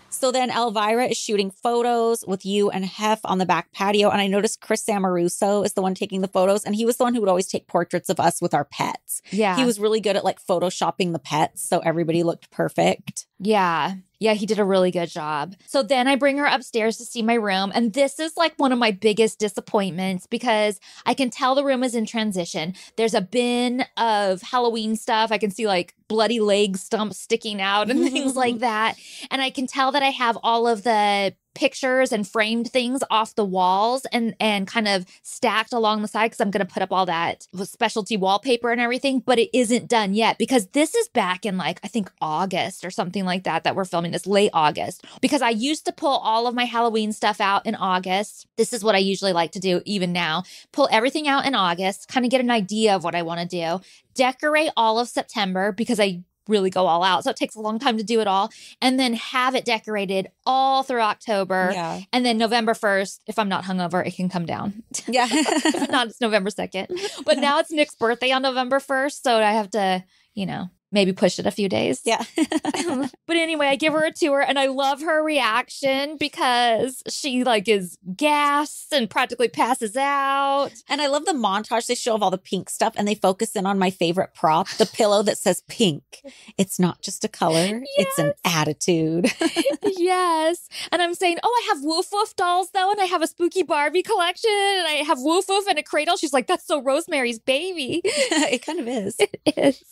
So then Elvira is shooting photos with you and Hef on the back patio. And I noticed Chris Samaruso is the one taking the photos. And he was the one who would always take portraits of us with our pets. Yeah. He was really good at like photoshopping the pets. So everybody looked perfect. Yeah, he did a really good job. So then I bring her upstairs to see my room. And this is like one of my biggest disappointments because I can tell the room is in transition. There's a bin of Halloween stuff. I can see like bloody leg stumps sticking out and things like that. And I can tell that I have all of the pictures and framed things off the walls and kind of stacked along the side because I'm going to put up all that specialty wallpaper and everything, but it isn't done yet because this is back in like, I think August or something like that we're filming this, late August, because I used to pull all of my Halloween stuff out in August. This is what I usually like to do even now, pull everything out in August, kind of get an idea of what I want to do, decorate all of September because I really go all out. So it takes a long time to do it all. And then have it decorated all through October. Yeah. And then November 1st, if I'm not hungover, it can come down. Yeah. If not, it's November 2nd. But now it's Nick's birthday on November 1st. So I have to, maybe push it a few days. Yeah. But anyway, I give her a tour and I love her reaction because she is gassed and practically passes out. And I love the montage they show of all the pink stuff and they focus in on my favorite prop, the pillow that says pink. It's not just a color, it's an attitude. Yes. And I'm saying, I have Woof Woof dolls though, and I have a spooky Barbie collection, and I have Woof Woof and a cradle. She's like, that's so Rosemary's Baby. It kind of is. It is.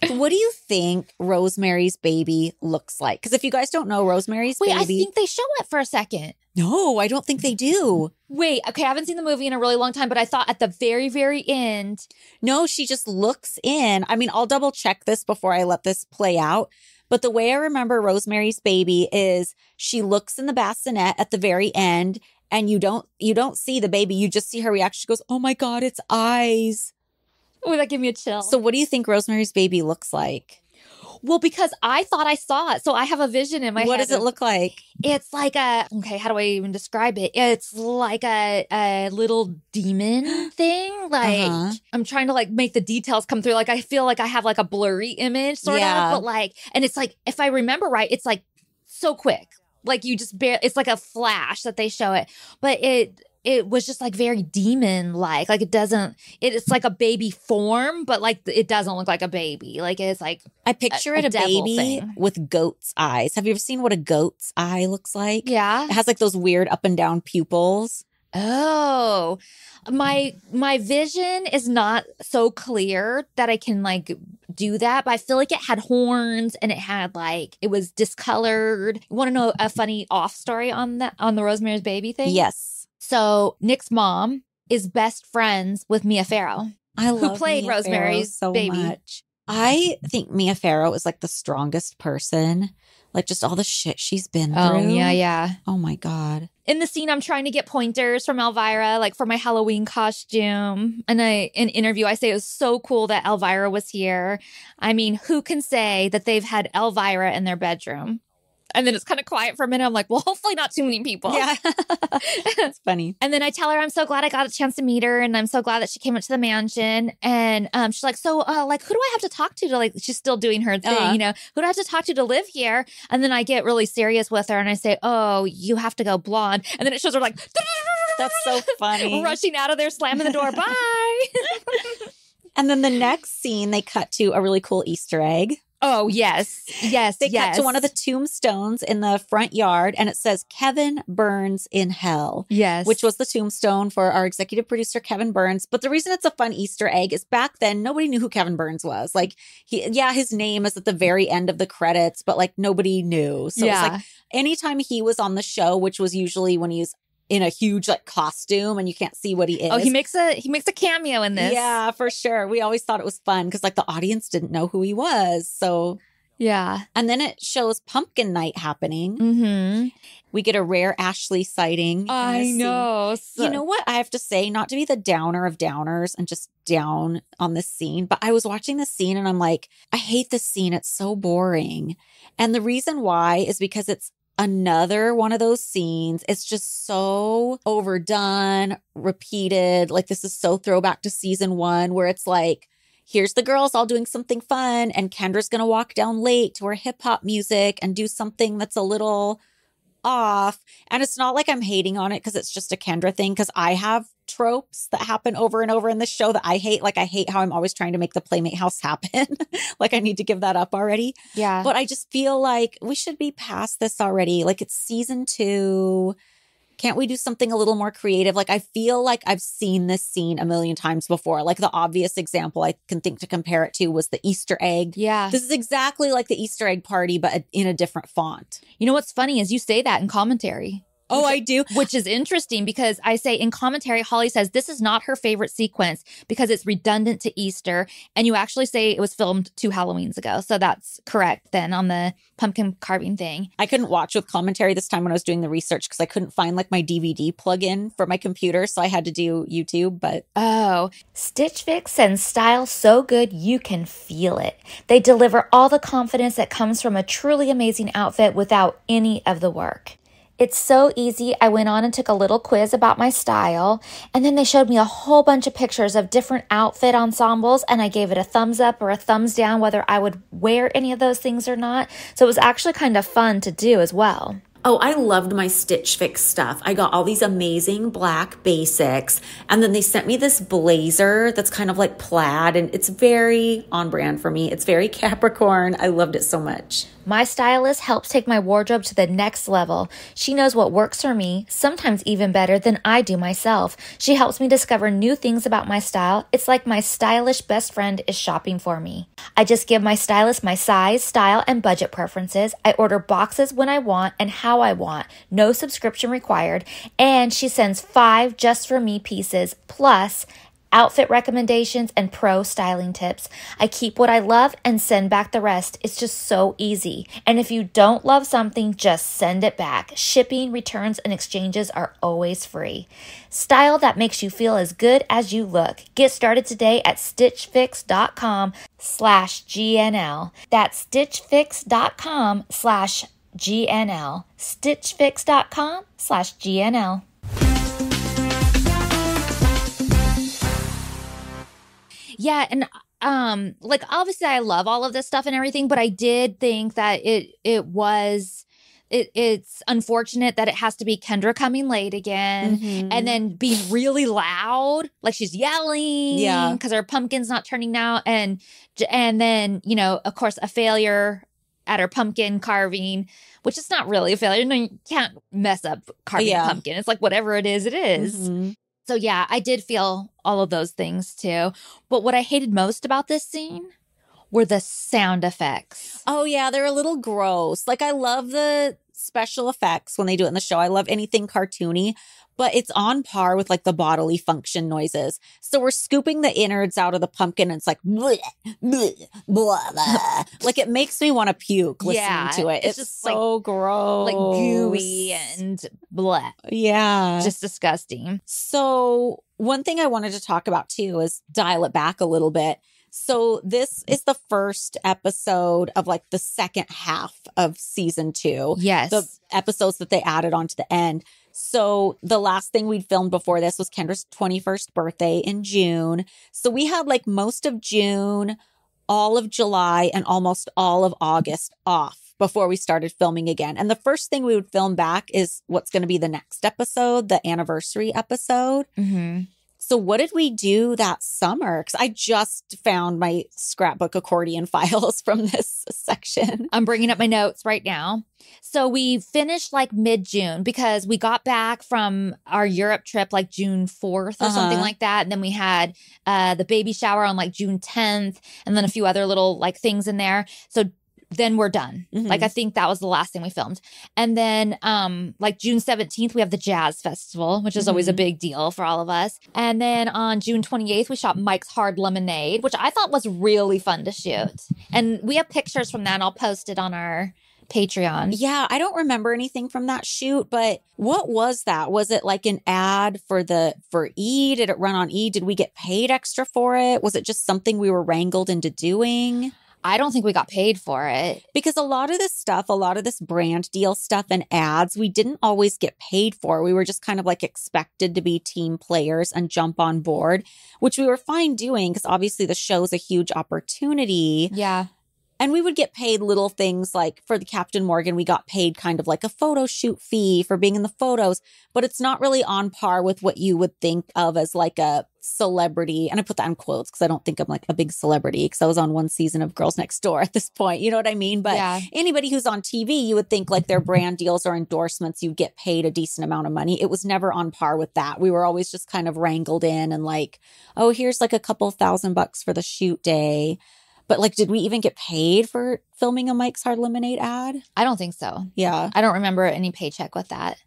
What do you think Rosemary's Baby looks like? Because if you guys don't know Rosemary's Baby... Wait, I think they show it for a second. No, I don't think they do. Wait, okay, I haven't seen the movie in a really long time, but I thought at the very, very end... No, she just looks in. I mean, I'll double check this before I let this play out. But the way I remember Rosemary's Baby is she looks in the bassinet at the very end and you don't see the baby. You just see her reaction. She goes, oh my God, it's eyes. Oh, that gave me a chill. So what do you think Rosemary's Baby looks like? Well, because I thought I saw it. So I have a vision in my head. What does it look like? It's like okay, how do I even describe it? It's like a little demon thing. I'm trying to make the details come through. I feel like I have a blurry image sort of, but and it's if I remember right, it's so quick. You just it's like a flash that they show it. But it was just very demon-like. It's like a baby form, but it doesn't look like a baby. It's I picture it a baby thing with goat's eyes. Have you ever seen what a goat's eye looks like? Yeah. It has those weird up and down pupils. Oh, my vision is not so clear that I can do that, but I feel like it had horns and it had it was discolored. Want to know a funny off story on the Rosemary's Baby thing? Yes. So Nick's mom is best friends with Mia Farrow. I love who played Mia Rosemary's Farrow so Baby. much. I think Mia Farrow is the strongest person. Just all the shit she's been through. Oh, yeah. Oh my God. In the scene, I'm trying to get pointers from Elvira, for my Halloween costume. And in interview, I say it was so cool that Elvira was here. I mean, who can say that they've had Elvira in their bedroom? And then it's kind of quiet for a minute. I'm like, well, hopefully not too many people. Yeah. That's funny. And then I tell her I'm so glad I got a chance to meet her. And I'm so glad that she came up to the mansion. And she's like, so who do I have to talk to she's still doing her thing, who do I have to talk to live here? And then I get really serious with her and I say, oh, you have to go blonde. And then it shows her that's so funny. Rushing out of there, slamming the door. Bye. And then the next scene, they cut to a really cool Easter egg. Oh, yes. Yes, They cut to one of the tombstones in the front yard, and it says, Kevin Burns in Hell. Yes. Which was the tombstone for our executive producer, Kevin Burns. But the reason it's a fun Easter egg is back then, nobody knew who Kevin Burns was. His name is at the very end of the credits, but nobody knew. So it's anytime he was on the show, which was usually when he was in a huge costume and you can't see what he is. Oh, he makes a cameo in this. Yeah, for sure. We always thought it was fun because the audience didn't know who he was. So yeah. And then it shows pumpkin night happening. Mm-hmm. We get a rare Ashley sighting. I know. So, you know what I have to say? Not to be the downer of downers and just down on this scene, but I was watching this scene and I'm like, I hate this scene. It's so boring. And the reason why is because it's another one of those scenes. It's just so overdone, repeated. This is so throwback to season 1 where it's here's the girls all doing something fun and Kendra's going to walk down late to her hip hop music and do something that's a little off. And it's not I'm hating on it because it's just a Kendra thing, because I have tropes that happen over and over in this show that I hate. I hate how I'm always trying to make the Playmate house happen. I need to give that up already. Yeah. But I just feel we should be past this already. It's season 2. Can't we do something a little more creative? I feel I've seen this scene a million times before. The obvious example I can think to compare it to was the Easter egg. Yeah. This is exactly like the Easter egg party, but in a different font. You know what's funny is you say that in commentary. Oh, I do. Which is interesting because I say in commentary, Holly says this is not her favorite sequence because it's redundant to Easter. And you actually say it was filmed 2 Halloweens ago. So that's correct then on the pumpkin carving thing. I couldn't watch with commentary this time when I was doing the research because I couldn't find like my DVD plug-in for my computer. So I had to do YouTube, but... Oh, Stitch Fix sends style so good you can feel it. They deliver all the confidence that comes from a truly amazing outfit without any of the work. It's so easy. I went on and took a little quiz about my style, and then they showed me a whole bunch of pictures of different outfit ensembles, and I gave it a thumbs up or a thumbs down whether I would wear any of those things or not. So it was actually kind of fun to do as well. Oh, I loved my Stitch Fix stuff. I got all these amazing black basics, and then they sent me this blazer that's kind of like plaid, and it's very on brand for me. It's very Capricorn. I loved it so much. My stylist helps take my wardrobe to the next level. She knows what works for me, sometimes even better than I do myself. She helps me discover new things about my style. It's like my stylish best friend is shopping for me. I just give my stylist my size, style, and budget preferences. I order boxes when I want and how I want. No subscription required. And she sends 5 just for me pieces, plus outfit recommendations and pro styling tips. I keep what I love and send back the rest. It's just so easy. And if you don't love something, just send it back. Shipping, returns, and exchanges are always free. Style that makes you feel as good as you look. Get started today at stitchfix.com/GNL. That's stitchfix.com/GNL. stitchfix.com/GNL. Yeah, and like obviously I love all of this stuff and everything, but I did think that it's unfortunate that it has to be Kendra coming late again and then being really loud, like she's yelling because her pumpkin's not turning out, and then, you know, of course, a failure at her pumpkin carving, which is not really a failure. No, you can't mess up carving a pumpkin. It's like whatever it is, it is. So yeah, I did feel all of those things too. But what I hated most about this scene were the sound effects. Oh yeah, they're a little gross. Like I love the special effects when they do it in the show. I love anything cartoony, but it's on par with like the bodily function noises. So we're scooping the innards out of the pumpkin and it's like bleh, bleh, blah, blah. Like it makes me want to puke listening to it. It's just so like, gross. Like gooey and blah. Yeah. Just disgusting. So one thing I wanted to talk about too is dial it back a little bit. So this is the first episode of like the second half of season 2. Yes. The episodes that they added on to the end. So the last thing we'd filmed before this was Kendra's 21st birthday in June. So we had like most of June, all of July, and almost all of August off before we started filming again. And the first thing we would film back is what's going to be the next episode, the anniversary episode. So what did we do that summer? Because I just found my scrapbook accordion files from this section. I'm bringing up my notes right now. So we finished like mid-June because we got back from our Europe trip like June 4th or something like that. And then we had the baby shower on like June 10th and then a few other little like things in there. So then we're done. Like, I think that was the last thing we filmed. And then like June 17th, we have the Jazz Festival, which is always a big deal for all of us. And then on June 28th, we shot Mike's Hard Lemonade, which I thought was really fun to shoot. And we have pictures from that, and I'll post it on our Patreon. Yeah, I don't remember anything from that shoot, but what was that? Was it like an ad for E? Did it run on E? Did we get paid extra for it? Was it just something we were wrangled into doing? I don't think we got paid for it. Because a lot of this stuff, a lot of this brand deal stuff and ads, we didn't always get paid for. We were just kind of like expected to be team players and jump on board, which we were fine doing because obviously the show's a huge opportunity. Yeah. And we would get paid little things like for the Captain Morgan, we got paid kind of like a photo shoot fee for being in the photos, but it's not really on par with what you would think of as like a celebrity. And I put that in quotes because I don't think I'm like a big celebrity because I was on one season of Girls Next Door at this point. You know what I mean? But anybody who's on TV, you would think like their brand deals or endorsements, you get paid a decent amount of money. It was never on par with that. We were always just kind of wrangled in and like, oh, here's like a couple $1,000 for the shoot day. But like, did we even get paid for filming a Mike's Hard Lemonade ad? I don't think so. Yeah. I don't remember any paycheck with that.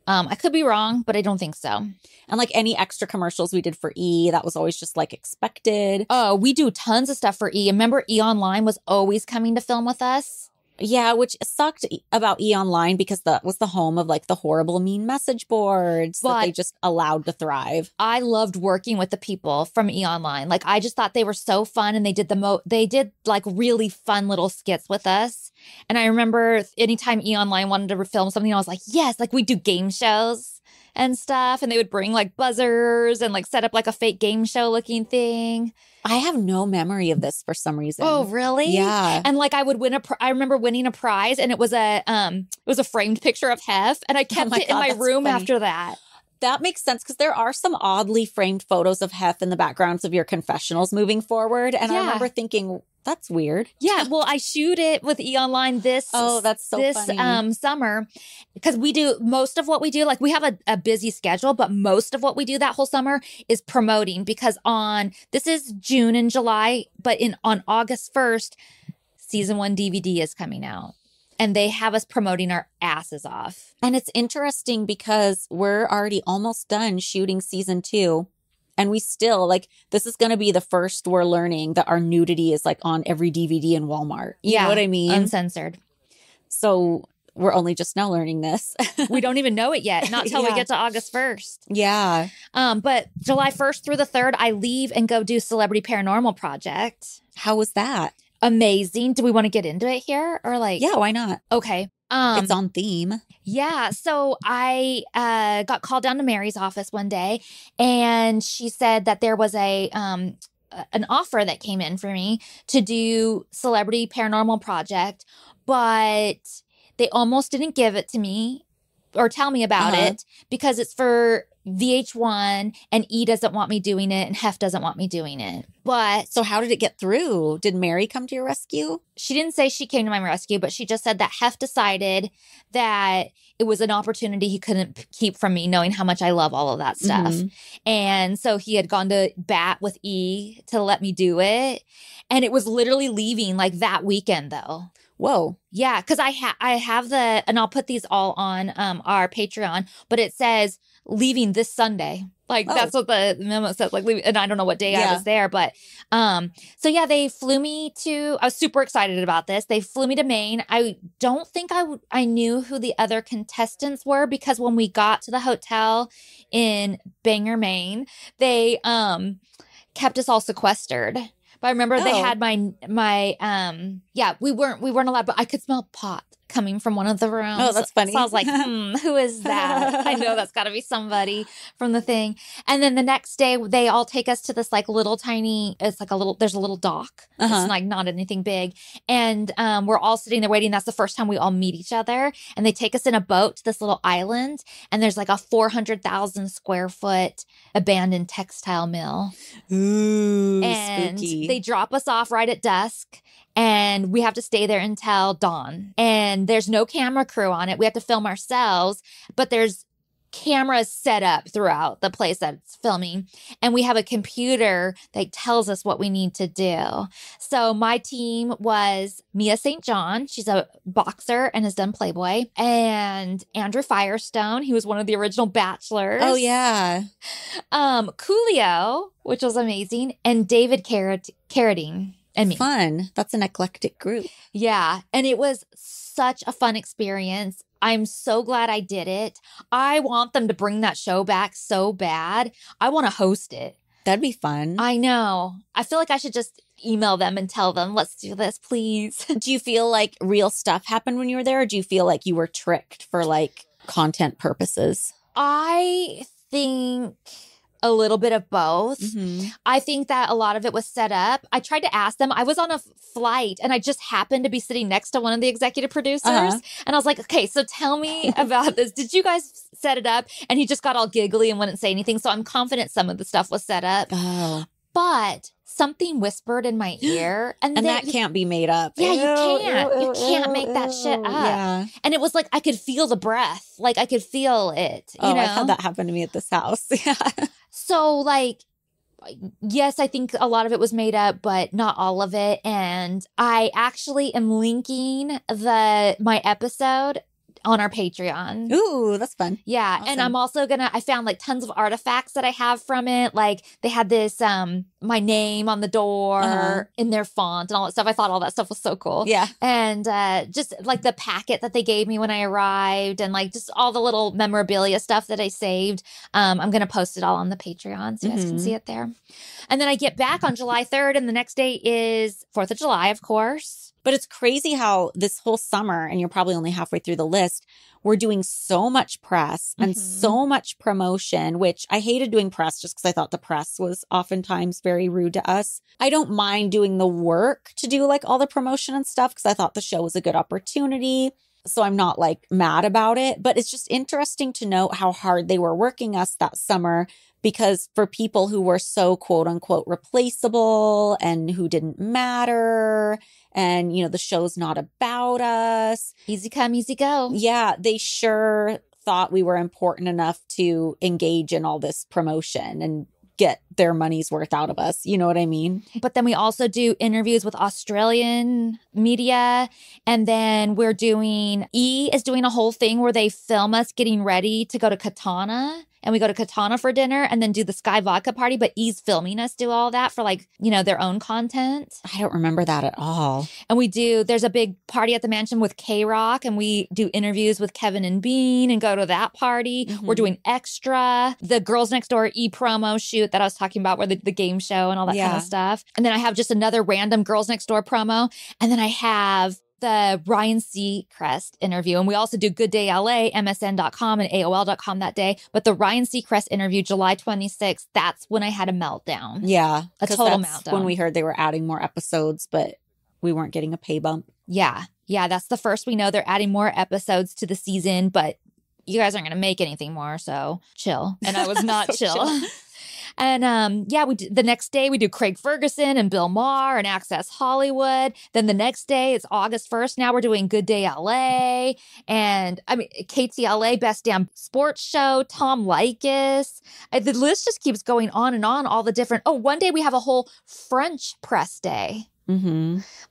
I could be wrong, but I don't think so. And like any extra commercials we did for E, that was always just like expected. Oh, we do tons of stuff for E. Remember E Online was always coming to film with us? Yeah, which sucked about E Online because that was the home of like the horrible mean message boards that they just allowed to thrive. I loved working with the people from E Online. Like I just thought they were so fun, and they did like really fun little skits with us. And I remember anytime E Online wanted to film something, I was like, yes, like we do game shows and stuff, and they would bring like buzzers and like set up like a fake game show looking thing. I have no memory of this for some reason. Oh, really? Yeah. And like I would win I remember winning a prize, and it was a framed picture of Hef, and I kept it in my room after that. That makes sense because there are some oddly framed photos of Hef in the backgrounds of your confessionals moving forward. And I remember thinking, that's weird. Yeah. Well, I shoot it with E Online this summer because we do most of what we do. Like we have a busy schedule, but most of what we do that whole summer is promoting because this is June and July, but on August 1st, season 1 DVD is coming out. And they have us promoting our asses off. And it's interesting because we're already almost done shooting season 2. And we still, like, this is going to be the first we're learning that our nudity is, like, on every DVD in Walmart. You know what I mean? Uncensored. So we're only just now learning this. We don't even know it yet. Not till we get to August 1st. Yeah. But July 1st through the 3rd, I leave and go do Celebrity Paranormal Project. How was that? Amazing. Do we want to get into it here or like? Yeah, why not? Okay. It's on theme. Yeah. So I got called down to Mary's office one day, and she said that there was an offer that came in for me to do Celebrity Paranormal Project, but they almost didn't give it to me or tell me about it because it's for VH1 and E doesn't want me doing it and Hef doesn't want me doing it. But so how did it get through? Did Mary come to your rescue? She didn't say she came to my rescue, but she just said that Hef decided that it was an opportunity he couldn't keep from me, knowing how much I love all of that stuff. Mm-hmm. And so he had gone to bat with E to let me do it. And it was literally leaving like that weekend though. Whoa. Yeah, because I have and I'll put these all on our Patreon, but it says leaving this Sunday. Like that's what the memo says, like leaving, and I don't know what day I was there, but so yeah, they flew me I was super excited about this. They flew me to Maine. I don't think I knew who the other contestants were because when we got to the hotel in Bangor, Maine, they kept us all sequestered. But I remember they had we weren't allowed, but I could smell pot coming from one of the rooms. Oh, that's funny. So I was like, who is that? I know that's got to be somebody from the thing. And then the next day they all take us to this like little tiny, there's a little dock. It's like not anything big. And we're all sitting there waiting. That's the first time we all meet each other. And they take us in a boat to this little island. And there's like a 400,000 square foot abandoned textile mill. Ooh, and spooky. They drop us off right at dusk. And we have to stay there until dawn. And there's no camera crew on it. We have to film ourselves, but there's cameras set up throughout the place that it's filming. And we have a computer that tells us what we need to do. So my team was Mia St. John. She's a boxer and has done Playboy. And Andrew Firestone. He was one of the original Bachelors. Oh, yeah. Coolio, which was amazing. And David Carradine. And me. Fun. That's an eclectic group. Yeah. And it was such a fun experience. I'm so glad I did it. I want them to bring that show back so bad. I want to host it. That'd be fun. I know. I feel like I should just email them and tell them, let's do this, please. Do you feel like real stuff happened when you were there? Or do you feel like you were tricked for like content purposes? I think a little bit of both. Mm-hmm. I think that a lot of it was set up. I tried to ask them. I was on a flight and I just happened to be sitting next to one of the executive producers. And I was like, okay, so tell me about this. Did you guys set it up? And he just got all giggly and wouldn't say anything. So I'm confident some of the stuff was set up. Oh. But something whispered in my ear. And that can't be made up. Yeah, you can't. You can't make that shit up. Yeah. And it was like, I could feel the breath. Like I could feel it. You know? I had that happen to me at this house. Yeah. So like, yes, I think a lot of it was made up, but not all of it. And I actually am linking my episode on our Patreon. Ooh, that's fun. Yeah. Awesome. And I'm also I found like tons of artifacts that I have from it. Like they had this, my name on the door in their font and all that stuff. I thought all that stuff was so cool. Yeah. And just like the packet that they gave me when I arrived and like just all the little memorabilia stuff that I saved. I'm going to post it all on the Patreon so you guys can see it there. And then I get back on July 3rd and the next day is 4th of July, of course. But it's crazy how this whole summer, and you're probably only halfway through the list, we're doing so much press and so much promotion, which I hated doing press just because I thought the press was oftentimes very rude to us. I don't mind doing the work to do like all the promotion and stuff because I thought the show was a good opportunity. So I'm not like mad about it, but it's just interesting to note how hard they were working us that summer. Because for people who were so quote unquote replaceable and who didn't matter and, you know, the show's not about us. Easy come, easy go. Yeah, they sure thought we were important enough to engage in all this promotion and get their money's worth out of us. You know what I mean? But then we also do interviews with Australian media. And then E is doing a whole thing where they film us getting ready to go to Katana. And we go to Katana for dinner and then do the Sky Vodka party. But E's filming us do all that for like, you know, their own content. I don't remember that at all. And there's a big party at the mansion with K-Rock. And we do interviews with Kevin and Bean and go to that party. We're doing Extra, the Girls Next Door E-promo shoot that I was talking about where the game show and all that kind of stuff. And then I have just another random Girls Next Door promo. And then I have the Ryan Seacrest interview. And we also do Good Day LA, MSN.com and AOL.com that day. But the Ryan Seacrest interview, July 26th, that's when I had a meltdown. Yeah. A total meltdown. When we heard they were adding more episodes, but we weren't getting a pay bump. Yeah. Yeah. That's the first we know they're adding more episodes to the season, but you guys aren't going to make anything more. So chill. And I was not So chill. And the next day we do Craig Ferguson and Bill Maher and Access Hollywood. Then the next day it's August 1st. Now we're doing Good Day LA and KTLA Best Damn Sports Show, Tom Likas. The list just keeps going on and on. All the different. Oh, one day we have a whole French press day.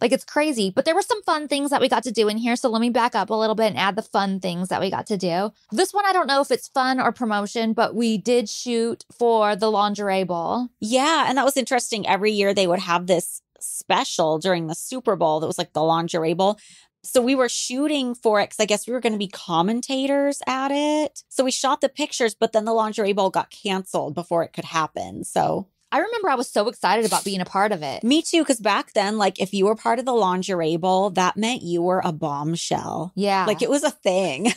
Like it's crazy, but there were some fun things that we got to do in here. So let me back up a little bit and add the fun things that we got to do. This one, I don't know if it's fun or promotion, but we did shoot for the Lingerie Bowl. Yeah. And that was interesting. Every year they would have this special during the Super Bowl that was like the Lingerie Bowl. So we were shooting for it because I guess we were going to be commentators at it. So we shot the pictures, but then the Lingerie Bowl got canceled before it could happen. So I remember I was so excited about being a part of it. Me too, because back then, like, if you were part of the Lingerie Bowl, that meant you were a bombshell. Yeah. Like, it was a thing.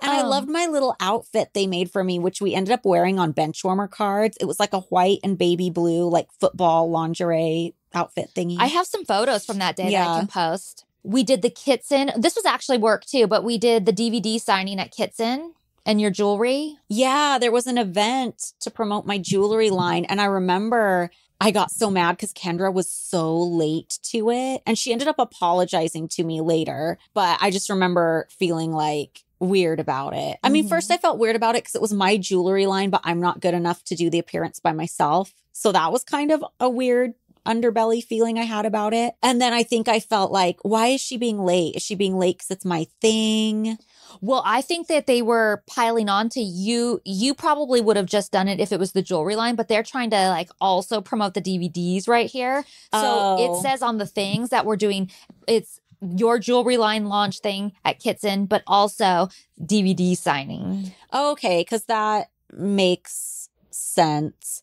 And I loved my little outfit they made for me, which we ended up wearing on benchwarmer cards. It was like a white and baby blue, like, football lingerie outfit thingy. I have some photos from that day that I can post. We did the Kitson. This was actually work, too, but we did the DVD signing at Kitson. And your jewelry? Yeah, there was an event to promote my jewelry line. And I remember I got so mad because Kendra was so late to it. And she ended up apologizing to me later. But I just remember feeling like weird about it. I mean, first I felt weird about it because it was my jewelry line, but I'm not good enough to do the appearance by myself. So that was kind of a weird underbelly feeling I had about it. And then I think I felt like, why is she being late? Is she being late because it's my thing? Well, I think that they were piling on to you. You probably would have just done it if it was the jewelry line, but they're trying to like also promote the DVDs right here. So it says on the things that we're doing, it's your jewelry line launch thing at Kitson, but also DVD signing. Okay, because that makes sense.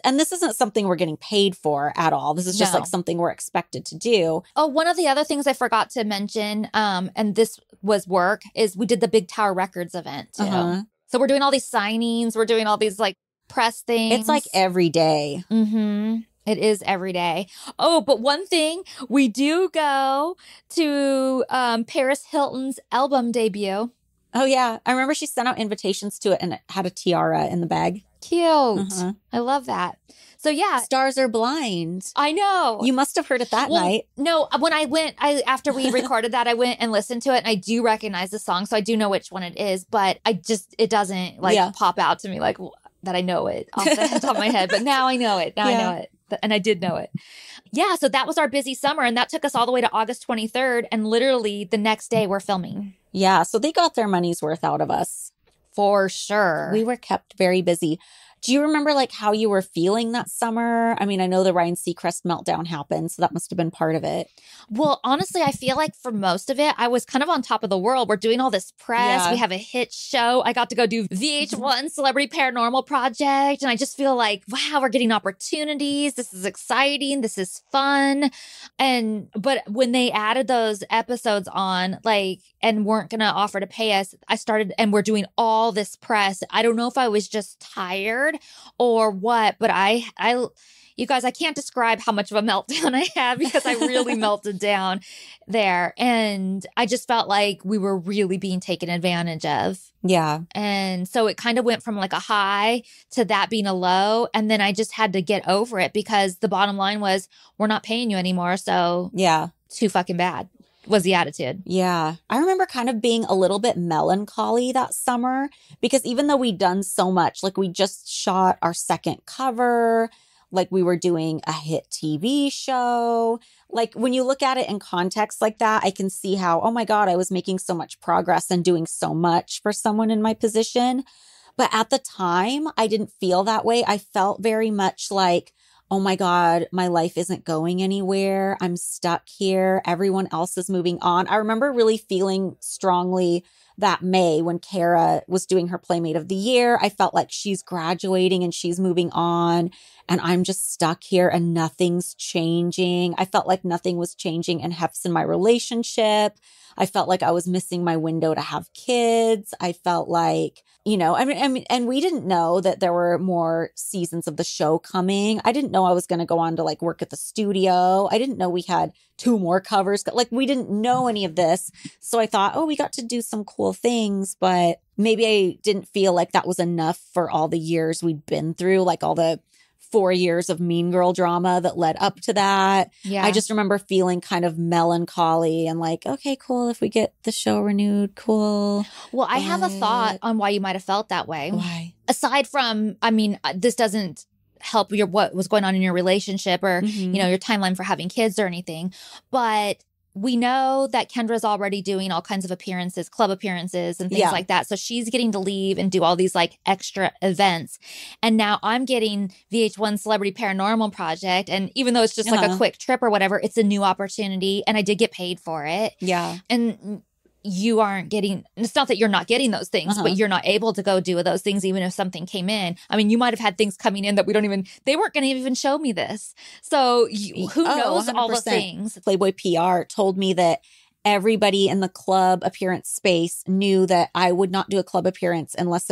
And this isn't something we're getting paid for at all. This is just like something we're expected to do. Oh, one of the other things I forgot to mention, and this was work, is we did the Big Tower Records event too. So we're doing all these signings. We're doing all these like press things. It's like every day. It is every day. Oh, but one thing, we do go to Paris Hilton's album debut. Oh, yeah. I remember she sent out invitations to it and it had a tiara in the bag. Cute. I love that. So yeah. Stars Are Blind. I know. You must have heard it that night. No, when I went, after we recorded that, I went and listened to it and I do recognize the song. So I do know which one it is, but it doesn't like pop out to me like that I know it off the top of my head. But now I know it. I know it. And I did know it. Yeah. So that was our busy summer. And that took us all the way to August 23rd. And literally the next day we're filming. Yeah. So they got their money's worth out of us. For sure. We were kept very busy. Do you remember like how you were feeling that summer? I mean, I know the Ryan Seacrest meltdown happened, so that must have been part of it. Well, honestly, I feel like for most of it, I was kind of on top of the world. We're doing all this press. We have a hit show. I got to go do VH1 Celebrity Paranormal Project. And I just feel like, wow, we're getting opportunities. This is exciting. This is fun. But when they added those episodes on, like, and weren't going to offer to pay us, I started, and we're doing all this press. I don't know if I was just tired or what, but you guys, I can't describe how much of a meltdown I had because I really melted down there. And I just felt like we were really being taken advantage of. Yeah. And so it kind of went from like a high to that being a low. And then I just had to get over it because the bottom line was, we're not paying you anymore. So yeah, too fucking bad was the attitude. Yeah. I remember kind of being a little bit melancholy that summer because even though we'd done so much, like we just shot our second cover, like we were doing a hit TV show. Like when you look at it in context like that, I can see how, oh my God, I was making so much progress and doing so much for someone in my position. But at the time, I didn't feel that way. I felt very much like, oh my God, my life isn't going anywhere. I'm stuck here. Everyone else is moving on. I remember really feeling strongly that May when Kara was doing her Playmate of the Year. I felt like she's graduating and she's moving on and I'm just stuck here and nothing's changing. I felt like nothing was changing in Hef's in my relationship. I felt like I was missing my window to have kids. I felt like, you know, I mean, and we didn't know that there were more seasons of the show coming. I didn't know I was going to go on to like work at the studio. I didn't know we had 2 more covers. Like we didn't know any of this. So I thought, oh, we got to do some cool things, but maybe I didn't feel like that was enough for all the years we'd been through, like all the 4 years of Mean Girl drama that led up to that. Yeah. I just remember feeling kind of melancholy and like, okay, cool. If we get the show renewed, cool. Well, I have a thought on why you might have felt that way. Why? Aside from, I mean, this doesn't help what was going on in your relationship or, you know, your timeline for having kids or anything. But we know that Kendra's already doing all kinds of appearances, club appearances and things like that. So she's getting to leave and do all these like extra events. And now I'm getting VH1 Celebrity Paranormal Project. And even though it's just like a quick trip or whatever, it's a new opportunity. And I did get paid for it. Yeah. And you aren't getting, it's not that you're not getting those things, but you're not able to go do those things even if something came in. I mean, you might have had things coming in that they weren't going to even show me this. So who knows 100%. All the things. Playboy PR told me that everybody in the club appearance space knew that I would not do a club appearance unless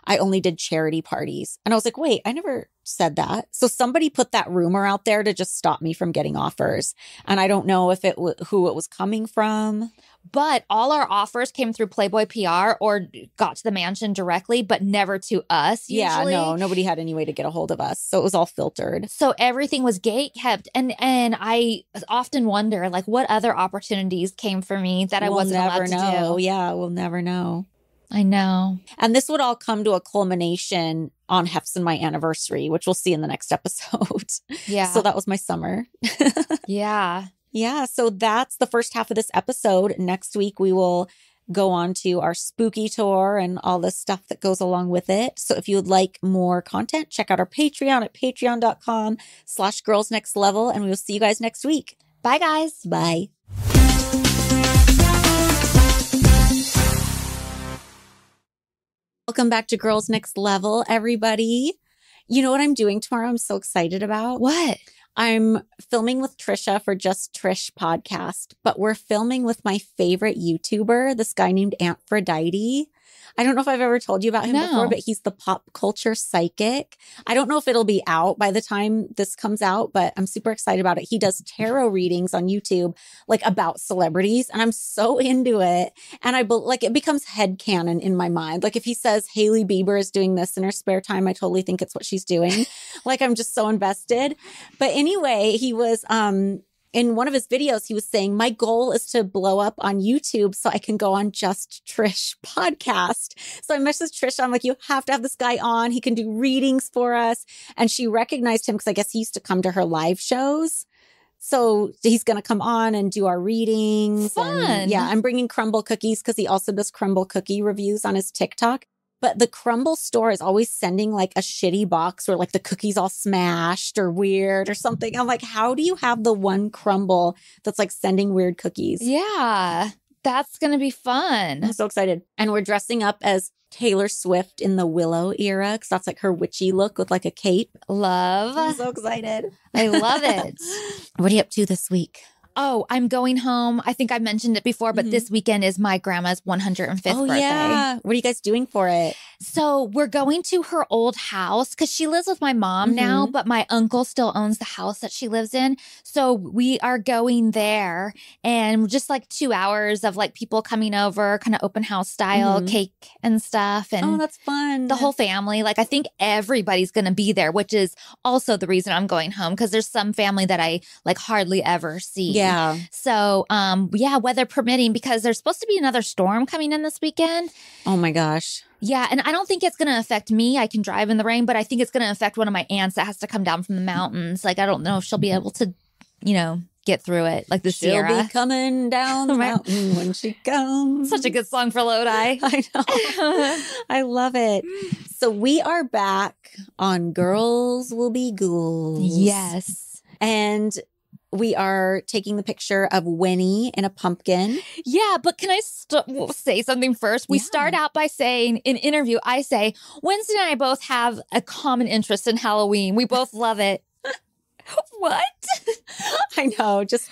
I only did charity parties. And I was like, wait, I never said that. So somebody put that rumor out there to just stop me from getting offers. And I don't know if who it was coming from. But all our offers came through Playboy PR or got to the mansion directly, but never to us usually. Yeah, no, nobody had any way to get a hold of us. So it was all filtered. So everything was gate kept. And I often wonder, like, what other opportunities came for me that I wasn't allowed to do? Yeah, we'll never know. I know. And this would all come to a culmination on Hef's and my anniversary, which we'll see in the next episode. Yeah. So that was my summer. Yeah. Yeah, so that's the first half of this episode. Next week, we will go on to our spooky tour and all the stuff that goes along with it. So if you would like more content, check out our Patreon at patreon.com/girlsnextlevel. And we will see you guys next week. Bye, guys. Bye. Welcome back to Girls Next Level, everybody. You know what I'm doing tomorrow? I'm so excited about. What? I'm filming with Trisha for Just Trish podcast, but we're filming with my favorite YouTuber, this guy named Aphrodite. I don't know if I've ever told you about him before, but he's the pop culture psychic. I don't know if it'll be out by the time this comes out, but I'm super excited about it. He does tarot readings on YouTube, like about celebrities, and I'm so into it. And it becomes headcanon in my mind. Like if he says Hailey Bieber is doing this in her spare time, I totally think it's what she's doing. Like I'm just so invested. But anyway, he was in one of his videos, he was saying, my goal is to blow up on YouTube so I can go on Just Trish podcast. So I messaged Trish. I'm like, you have to have this guy on. He can do readings for us. And she recognized him because I guess he used to come to her live shows. So he's going to come on and do our readings. Fun. And yeah, I'm bringing crumble cookies because he also does crumble cookie reviews on his TikTok. But the crumble store is always sending like a shitty box where like the cookie's all smashed or weird or something. I'm like, how do you have the one crumble that's like sending weird cookies? Yeah, that's going to be fun. I'm so excited. And we're dressing up as Taylor Swift in the Willow era because that's like her witchy look with like a cape. Love. I'm so excited. I love it. What are you up to this week? Oh, I'm going home. I think I mentioned it before, but this weekend is my grandma's 105th birthday. Yeah. What are you guys doing for it? So we're going to her old house because she lives with my mom now, but my uncle still owns the house that she lives in. So we are going there and just like 2 hours of like people coming over, kind of open house style, cake and stuff. And oh, that's fun. The whole family. Like I think everybody's going to be there, which is also the reason I'm going home because there's some family that I like hardly ever see. Yeah. So, yeah, weather permitting, because there's supposed to be another storm coming in this weekend. Oh my gosh. Yeah. And I don't think it's going to affect me. I can drive in the rain, but I think it's going to affect one of my aunts that has to come down from the mountains. Like, I don't know if she'll be able to, get through it. Like the Sierra. She'll be coming down the mountain when she comes. Such a good song for Lodi. I know. I love it. So we are back on Girls Will Be Ghouls. Yes. And we are taking the picture of Winnie in a pumpkin. Yeah, but can I say something first? We start out by saying, in interview, I say, Wednesday and I both have a common interest in Halloween. We both love it. What? I know, just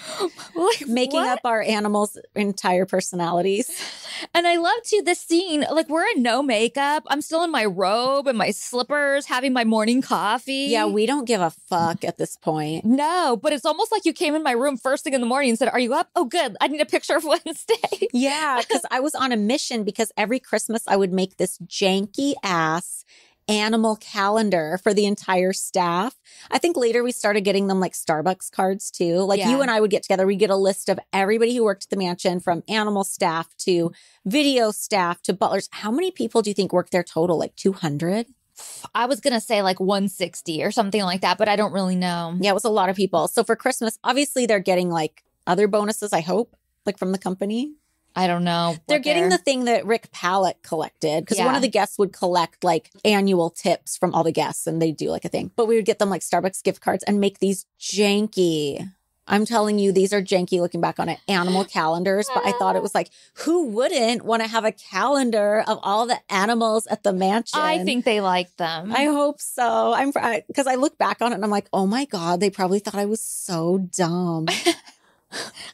like making up our animals' entire personalities. And I love too this scene, like we're in no makeup. I'm still in my robe and my slippers, having my morning coffee. Yeah, we don't give a fuck at this point. No, but it's almost like you came in my room first thing in the morning and said, are you up? Oh, good. I need a picture of Wednesday. Yeah, because I was on a mission because every Christmas I would make this janky ass animal calendar for the entire staff. I think later we started getting them like Starbucks cards too. Like you and I would get together. We'd get a list of everybody who worked at the mansion, from animal staff to video staff to butlers. How many people do you think worked there total? Like 200? I was going to say like 160 or something like that, but I don't really know. Yeah, it was a lot of people. So for Christmas, obviously they're getting like other bonuses, I hope, like from the company. I don't know. They're getting the thing that Rick Pallet collected because one of the guests would collect like annual tips from all the guests and they do like a thing. But we would get them like Starbucks gift cards and make these janky, I'm telling you, these are janky looking back on it, animal calendars. But I thought it was like, who wouldn't want to have a calendar of all the animals at the mansion? I think they like them. I hope so. Because I look back on it and I'm like, oh my God, they probably thought I was so dumb.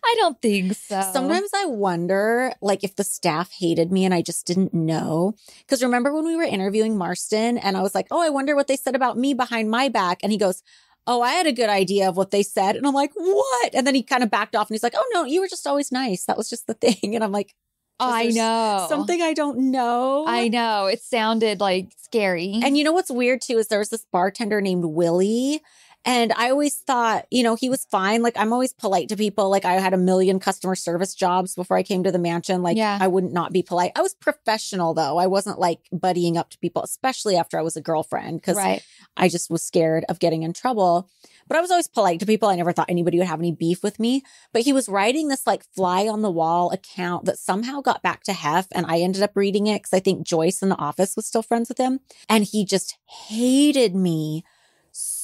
I don't think so. Sometimes I wonder, like, if the staff hated me and I just didn't know. Because remember when we were interviewing Marston and I was like, oh, I wonder what they said about me behind my back. And he goes, oh, I had a good idea of what they said. And I'm like, what? And then he kind of backed off and he's like, oh, no, you were just always nice. That was just the thing. And I'm like, I know. Something I don't know. I know. It sounded like scary. And you know what's weird too is there was this bartender named Willie. And I always thought, he was fine. Like, I'm always polite to people. Like, I had a million customer service jobs before I came to the mansion. Like, I wouldn't not be polite. I was professional, though. I wasn't like buddying up to people, especially after I was a girlfriend, because I just was scared of getting in trouble. But I was always polite to people. I never thought anybody would have any beef with me. But he was writing this like fly on the wall account that somehow got back to Hef. And I ended up reading it because I think Joyce in the office was still friends with him. And he just hated me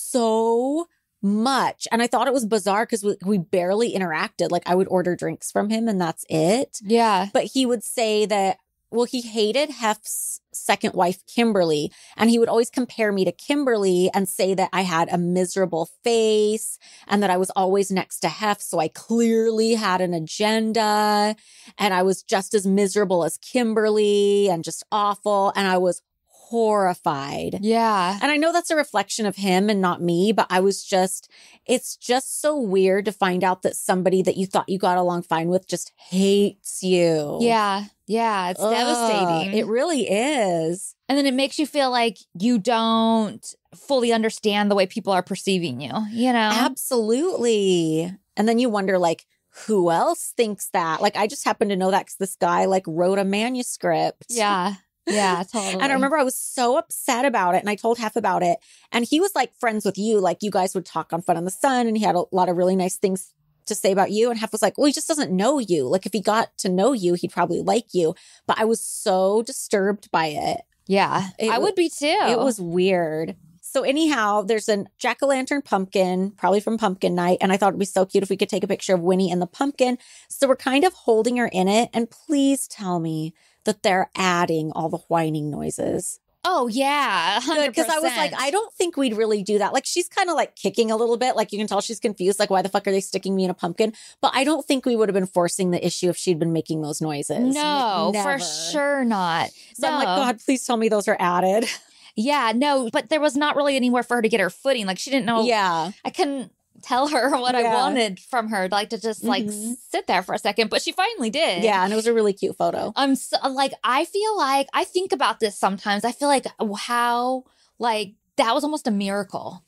so much. And I thought it was bizarre because we barely interacted. Like, I would order drinks from him and that's it. Yeah. But he would say that, well, he hated Hef's second wife, Kimberly. And he would always compare me to Kimberly and say that I had a miserable face and that I was always next to Hef. So I clearly had an agenda and I was just as miserable as Kimberly and just awful. And I was horrified. Yeah. And I know that's a reflection of him and not me, but it's just so weird to find out that somebody that you thought you got along fine with just hates you. Yeah. Yeah. It's devastating. It really is. And then it makes you feel like you don't fully understand the way people are perceiving you, you know? Absolutely. And then you wonder, like, who else thinks that? Like, I just happen to know that because this guy, like, wrote a manuscript. Yeah. Yeah, totally. And I remember I was so upset about it, and I told Hef about it. And he was, like, friends with you. Like, you guys would talk on Fun on the Sun, and he had a lot of really nice things to say about you. And Hef was like, well, he just doesn't know you. Like, if he got to know you, he'd probably like you. But I was so disturbed by it. Yeah, I would be too. It was weird. So anyhow, there's a jack-o'-lantern pumpkin, probably from pumpkin night. And I thought it'd be so cute if we could take a picture of Winnie and the pumpkin. So we're kind of holding her in it. And please tell me that they're adding all the whining noises. Oh, yeah. 100%. Because I was like, I don't think we'd really do that. Like, she's kind of like kicking a little bit. Like, you can tell she's confused. Like, why the fuck are they sticking me in a pumpkin? But I don't think we would have been forcing the issue if she'd been making those noises. No, Never. For sure not. So I'm like, God, please tell me those are added. Yeah, no, but there was not really anywhere for her to get her footing. Like, she didn't know. Yeah. I couldn't tell her what I wanted from her, like to just like sit there for a second, but she finally did. Yeah, and it was a really cute photo. I'm so, like, I feel like I think about this sometimes. I feel like how like that was almost a miracle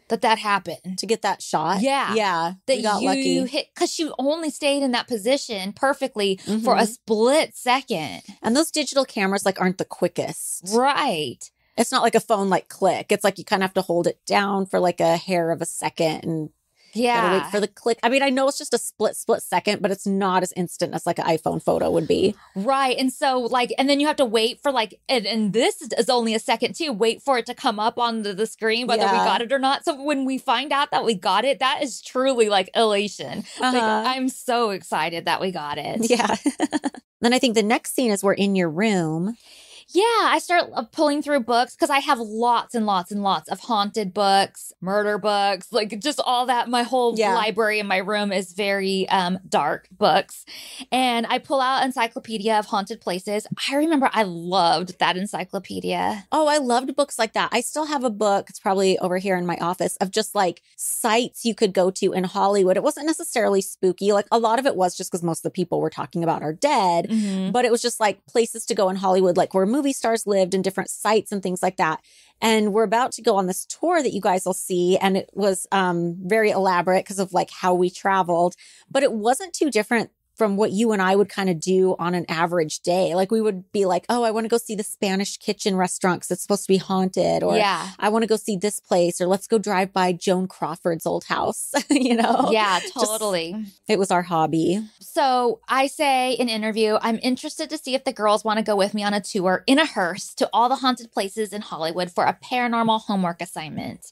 that happened to get that shot. Yeah, that we got lucky. Hit because she only stayed in that position perfectly for a split second. And those digital cameras like aren't the quickest, right? It's not like a phone like click. It's like you kind of have to hold it down for like a hair of a second and gotta wait for the click. I mean, I know it's just a split second, but it's not as instant as like an iPhone photo would be. Right. And so like, and then you have to wait for like, and this is only a second too, wait for it to come up on the screen, whether we got it or not. So when we find out that we got it, that is truly like elation. Like, I'm so excited that we got it. Yeah. Then I think the next scene is we're in your room. Yeah, I start pulling through books because I have lots and lots and lots of haunted books, murder books, like just all that. My whole library in my room is very dark books. And I pull out Encyclopedia of Haunted Places. I remember I loved that encyclopedia. Oh, I loved books like that. I still have a book, it's probably over here in my office, of just like sites you could go to in Hollywood. It wasn't necessarily spooky. Like a lot of it was just because most of the people we're talking about are dead. But it was just like places to go in Hollywood, like where movie stars lived and different sites and things like that. And we're about to go on this tour that you guys will see. And it was very elaborate because of like how we traveled, but it wasn't too different from what you and I would kind of do on an average day. Like we would be like, oh, I want to go see the Spanish Kitchen restaurant because it's supposed to be haunted. Or I want to go see this place. Or let's go drive by Joan Crawford's old house, you know? Yeah, totally. It was our hobby. So I say in interview, I'm interested to see if the girls want to go with me on a tour in a hearse to all the haunted places in Hollywood for a paranormal homework assignment.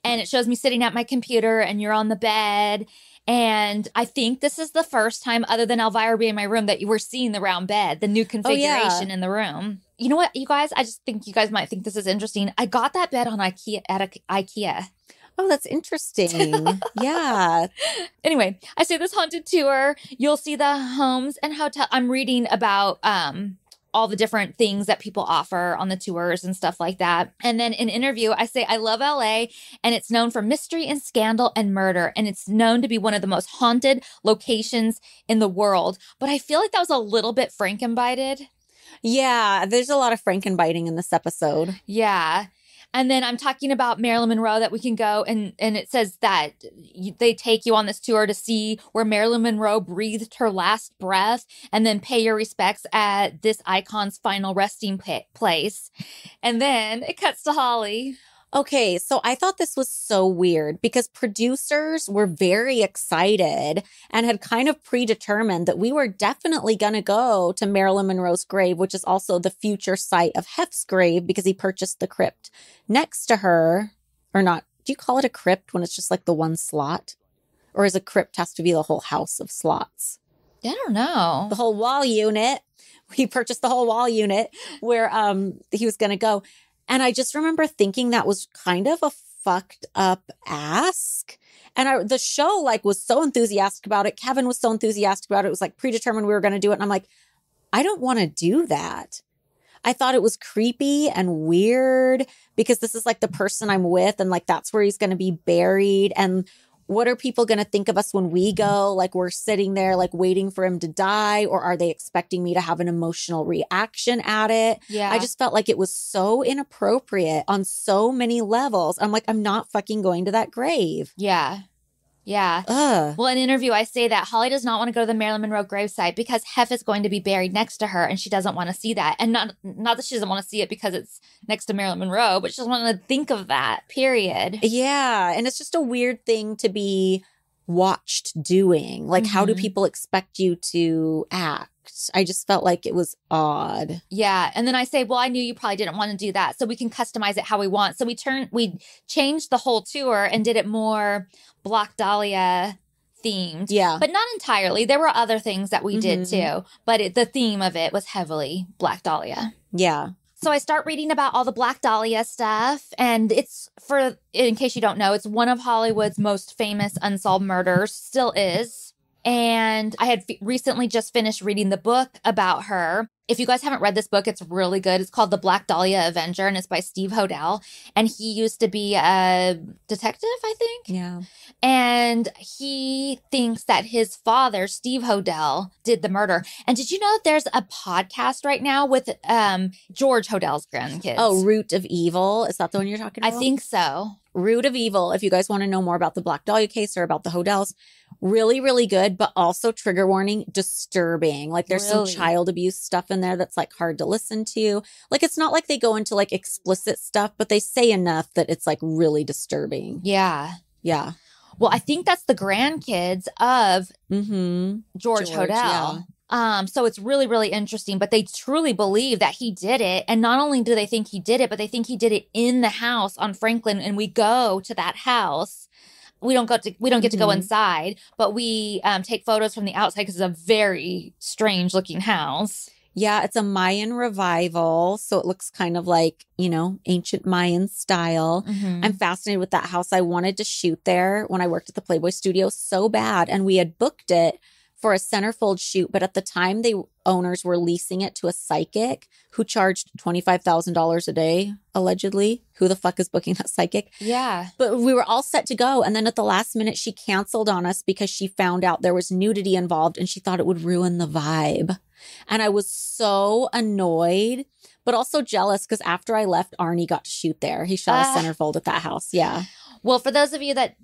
And it shows me sitting at my computer and you're on the bed. And I think this is the first time, other than Elvira being in my room, that you were seeing the round bed, the new configuration in the room. You know what, you guys? I just think you guys might think this is interesting. I got that bed on IKEA. Oh, that's interesting. Yeah. Anyway, I say this haunted tour. You'll see the homes and hotel. I'm reading about all the different things that people offer on the tours and stuff like that. And then in interview, I say, I love LA and it's known for mystery and scandal and murder. And it's known to be one of the most haunted locations in the world. But I feel like that was a little bit Frankenbited. Yeah, there's a lot of Frankenbiting in this episode. Yeah. And then I'm talking about Marilyn Monroe, that we can go and it says that they take you on this tour to see where Marilyn Monroe breathed her last breath and then pay your respects at this icon's final resting place. And then it cuts to Holly. Okay, so I thought this was so weird because producers were very excited and had kind of predetermined that we were definitely going to go to Marilyn Monroe's grave, which is also the future site of Hef's grave because he purchased the crypt next to her. Or not, do you call it a crypt when it's just like the one slot? Or is a crypt has to be the whole house of slots? I don't know. The whole wall unit. He purchased the whole wall unit where he was going to go. And I just remember thinking that was kind of a fucked up ask. And the show like was so enthusiastic about it. Kevin was so enthusiastic about it. It was like predetermined we were going to do it. And I'm like, I don't want to do that. I thought it was creepy and weird because this is like the person I'm with and like that's where he's going to be buried. And what are people going to think of us when we go? Like we're sitting there like waiting for him to die, or are they expecting me to have an emotional reaction at it? Yeah. I just felt like it was so inappropriate on so many levels. I'm like, I'm not fucking going to that grave. Yeah. Yeah. Ugh. Well, in an interview, I say that Holly does not want to go to the Marilyn Monroe gravesite because Hef is going to be buried next to her and she doesn't want to see that. And not that she doesn't want to see it because it's next to Marilyn Monroe, but she doesn't want to think of that, period. Yeah. And it's just a weird thing to be watched doing. Like, how do people expect you to act? I just felt like it was odd. Yeah. And then I say, well, I knew you probably didn't want to do that. So we can customize it how we want. So we changed the whole tour and did it more Black Dahlia themed. Yeah. But not entirely. There were other things that we did too. But the theme of it was heavily Black Dahlia. Yeah. So I start reading about all the Black Dahlia stuff. And it's, in case you don't know, it's one of Hollywood's most famous unsolved murders. Still is. And I had recently just finished reading the book about her. If you guys haven't read this book, it's really good. It's called The Black Dahlia Avenger, and it's by Steve Hodel. And he used to be a detective, I think. Yeah. And he thinks that his father, Steve Hodel, did the murder. And did you know that there's a podcast right now with George Hodel's grandkids? Oh, Root of Evil. Is that the one you're talking about? I think so. Root of Evil, if you guys want to know more about the Black Dahlia case or about the Hodels, really, really good, but also trigger warning, disturbing. Like there's some child abuse stuff in there that's like hard to listen to. Like it's not like they go into like explicit stuff, but they say enough that it's like really disturbing. Yeah. Yeah. Well, I think that's the grandkids of George Hodel. Yeah. So it's really, really interesting, but they truly believe that he did it. And not only do they think he did it, but they think he did it in the house on Franklin. And we go to that house. We don't get to go inside, but we take photos from the outside because it's a very strange looking house. Yeah, it's a Mayan revival. So it looks kind of like, ancient Mayan style. I'm fascinated with that house. I wanted to shoot there when I worked at the Playboy Studio so bad. And we had booked it for a centerfold shoot. But at the time, the owners were leasing it to a psychic who charged $25,000 a day, allegedly. Who the fuck is booking that psychic? Yeah. But we were all set to go. And then at the last minute, she canceled on us because she found out there was nudity involved and she thought it would ruin the vibe. And I was so annoyed, but also jealous because after I left, Arnie got to shoot there. He shot a centerfold at that house. Yeah. Well, for those of you that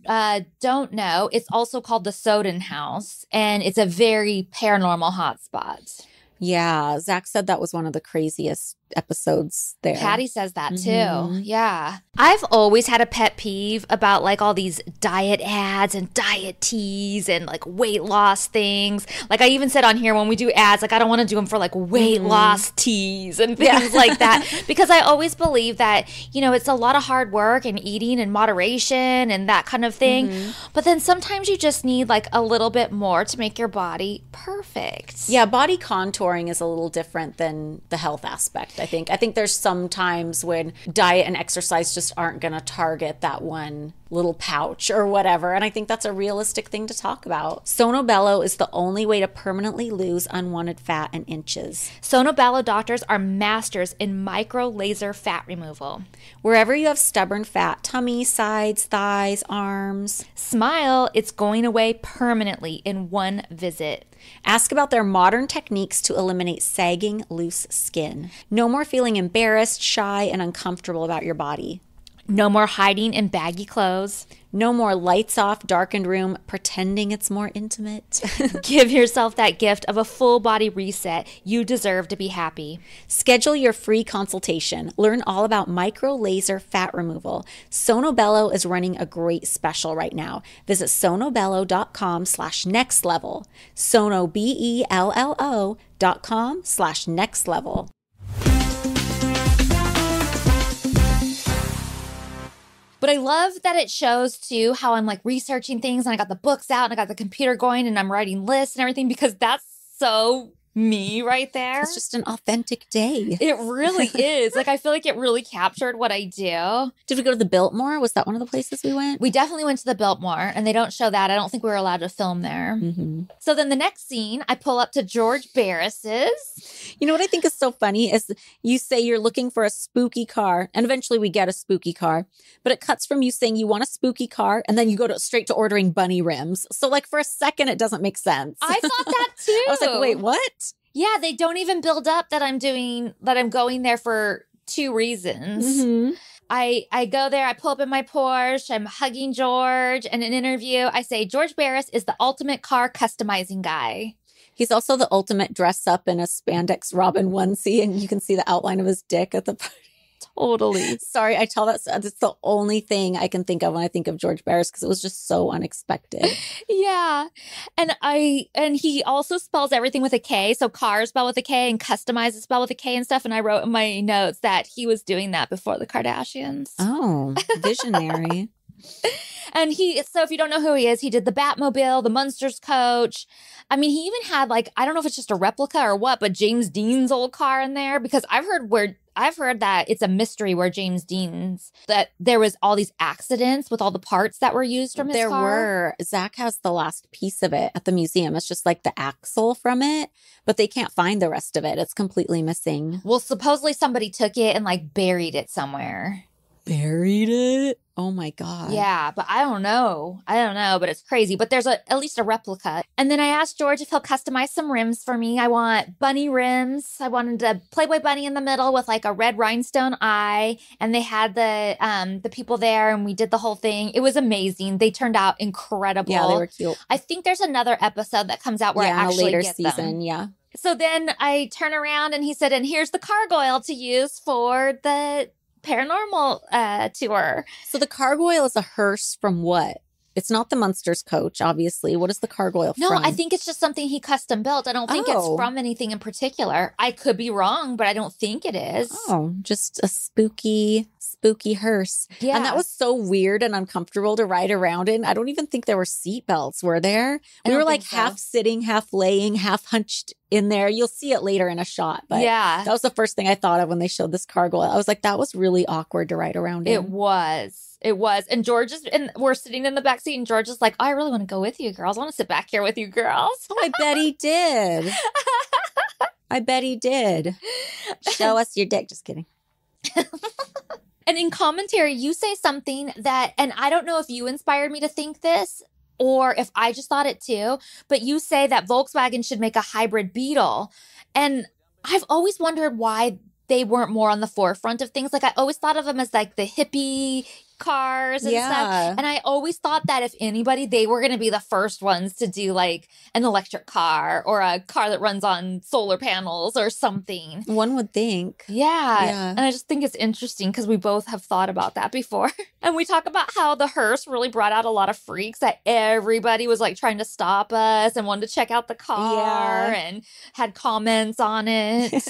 don't know, it's also called the Soden House, and it's a very paranormal hotspot. Yeah. Zach said that was one of the craziest episodes there. Patty says that too. Yeah. I've always had a pet peeve about like all these diet ads and diet teas and like weight loss things. Like I even said on here when we do ads, like I don't want to do them for like weight loss teas and things like that. Because I always believe that, it's a lot of hard work and eating in moderation and that kind of thing. But then sometimes you just need like a little bit more to make your body perfect. Yeah. Body contouring is a little different than the health aspect. I think there's some times when diet and exercise just aren't going to target that one little pouch or whatever. And I think that's a realistic thing to talk about. Sonobello is the only way to permanently lose unwanted fat in inches. Sonobello doctors are masters in micro laser fat removal. Wherever you have stubborn fat, tummy, sides, thighs, arms, smile, it's going away permanently in one visit. Ask about their modern techniques to eliminate sagging, loose skin. No more feeling embarrassed, shy, and uncomfortable about your body. No more hiding in baggy clothes. No more lights off, darkened room, pretending it's more intimate. Give yourself that gift of a full body reset. You deserve to be happy. Schedule your free consultation. Learn all about micro laser fat removal. Sonobello is running a great special right now. Visit sonobello.com/nextlevel. sonobello.com/nextlevel. But I love that it shows too how I'm like researching things and I got the books out and I got the computer going and I'm writing lists and everything because that's so me right there. It's just an authentic day. It really is. Like, I feel like it really captured what I do. Did we go to the Biltmore? Was that one of the places we went? We definitely went to the Biltmore, and they don't show that. I don't think we were allowed to film there. Mm-hmm. So then the next scene, I pull up to George Barris's. You know what I think is so funny is you say you're looking for a spooky car, and eventually we get a spooky car, but it cuts from you saying you want a spooky car, and then you go straight to ordering bunny rims. So like for a second, it doesn't make sense. I thought that too. I was like, wait, what? Yeah, they don't even build up that I'm going there for 2 reasons. Mm-hmm. I go there, I pull up in my Porsche, I'm hugging George, and in an interview, I say, George Barris is the ultimate car customizing guy. He's also the ultimate dress up in a spandex Robin onesie, and you can see the outline of his dick at the party. Totally. Sorry, I tell that. It's the only thing I can think of when I think of George Barris because it was just so unexpected. Yeah. And he also spells everything with a K. So car is spelled with a K and customize is spelled with a K and stuff. And I wrote in my notes that he was doing that before the Kardashians. Oh, visionary. And so if you don't know who he is, he did the Batmobile, the Munsters coach. I mean, he even had I don't know if it's just a replica or what, but James Dean's old car in there because I've heard that it's a mystery where that there was all these accidents with all the parts that were used from his car. There were. Zach has the last piece of it at the museum. It's just like the axle from it, but they can't find the rest of it. It's completely missing. Well, supposedly somebody took it and buried it somewhere. Buried it? Oh my God. Yeah, but I don't know, but it's crazy. But there's at least a replica. And then I asked George if he'll customize some rims for me. I want bunny rims. I wanted a Playboy bunny in the middle with a red rhinestone eye. And they had the people there and we did the whole thing. It was amazing. They turned out incredible. Yeah, they were cute. I think there's another episode that comes out where I actually later get season, them. yeah. So then I turn around and he said, and here's the cargoil to use for the paranormal tour. So the cargoil is a hearse from what? It's not the Munsters coach, obviously. What is the cargoil from? No, I think it's just something he custom built. I don't think it's from anything in particular. I could be wrong, but I don't think it is. Oh, just a spooky hearse. Yeah. And that was so weird and uncomfortable to ride around in. I don't even think there were seat belts, were there? We were half sitting, half laying, half hunched in there. You'll see it later in a shot. But yeah, that was the first thing I thought of when they showed this cargoil. I was like, that was really awkward to ride around in. It was. And we're sitting in the back seat and George is like, oh, I really want to go with you girls. I want to sit back here with you girls. Oh, I bet he did. I bet he did. Show us your dick. Just kidding. And in commentary, you say something that, and I don't know if you inspired me to think this or if I just thought it too, but you say that Volkswagen should make a hybrid Beetle. And I've always wondered why they weren't more on the forefront of things. I always thought of them as the hippie cars and stuff. And I always thought that if anybody, they were going to be the first ones to do an electric car or a car that runs on solar panels or something. One would think. Yeah. And I just think it's interesting because we both have thought about that before. And we talk about how the hearse really brought out a lot of freaks that everybody was trying to stop us and wanted to check out the car and had comments on it.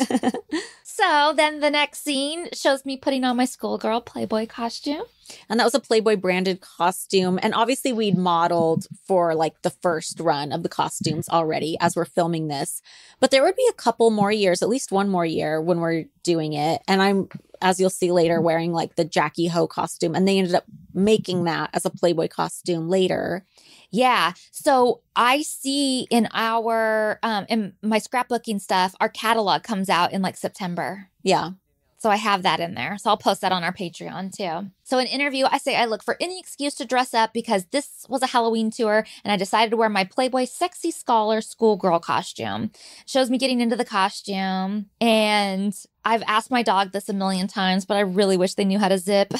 So then the next scene shows me putting on my schoolgirl Playboy costume. And that was a Playboy branded costume. And obviously we'd modeled for the first run of the costumes already as we're filming this. But there would be a couple more years, at least one more year when we're doing it. And I'm, as you'll see later, wearing the Jackie Ho costume. And they ended up making that as a Playboy costume later. Yeah. So I see in in my scrapbooking stuff, our catalog comes out in September. Yeah. So I have that in there. So I'll post that on our Patreon too. So in interview, I say I look for any excuse to dress up because this was a Halloween tour and I decided to wear my Playboy Sexy Scholar schoolgirl costume. Shows me getting into the costume. And I've asked my dog this a million times, but I really wish they knew how to zip.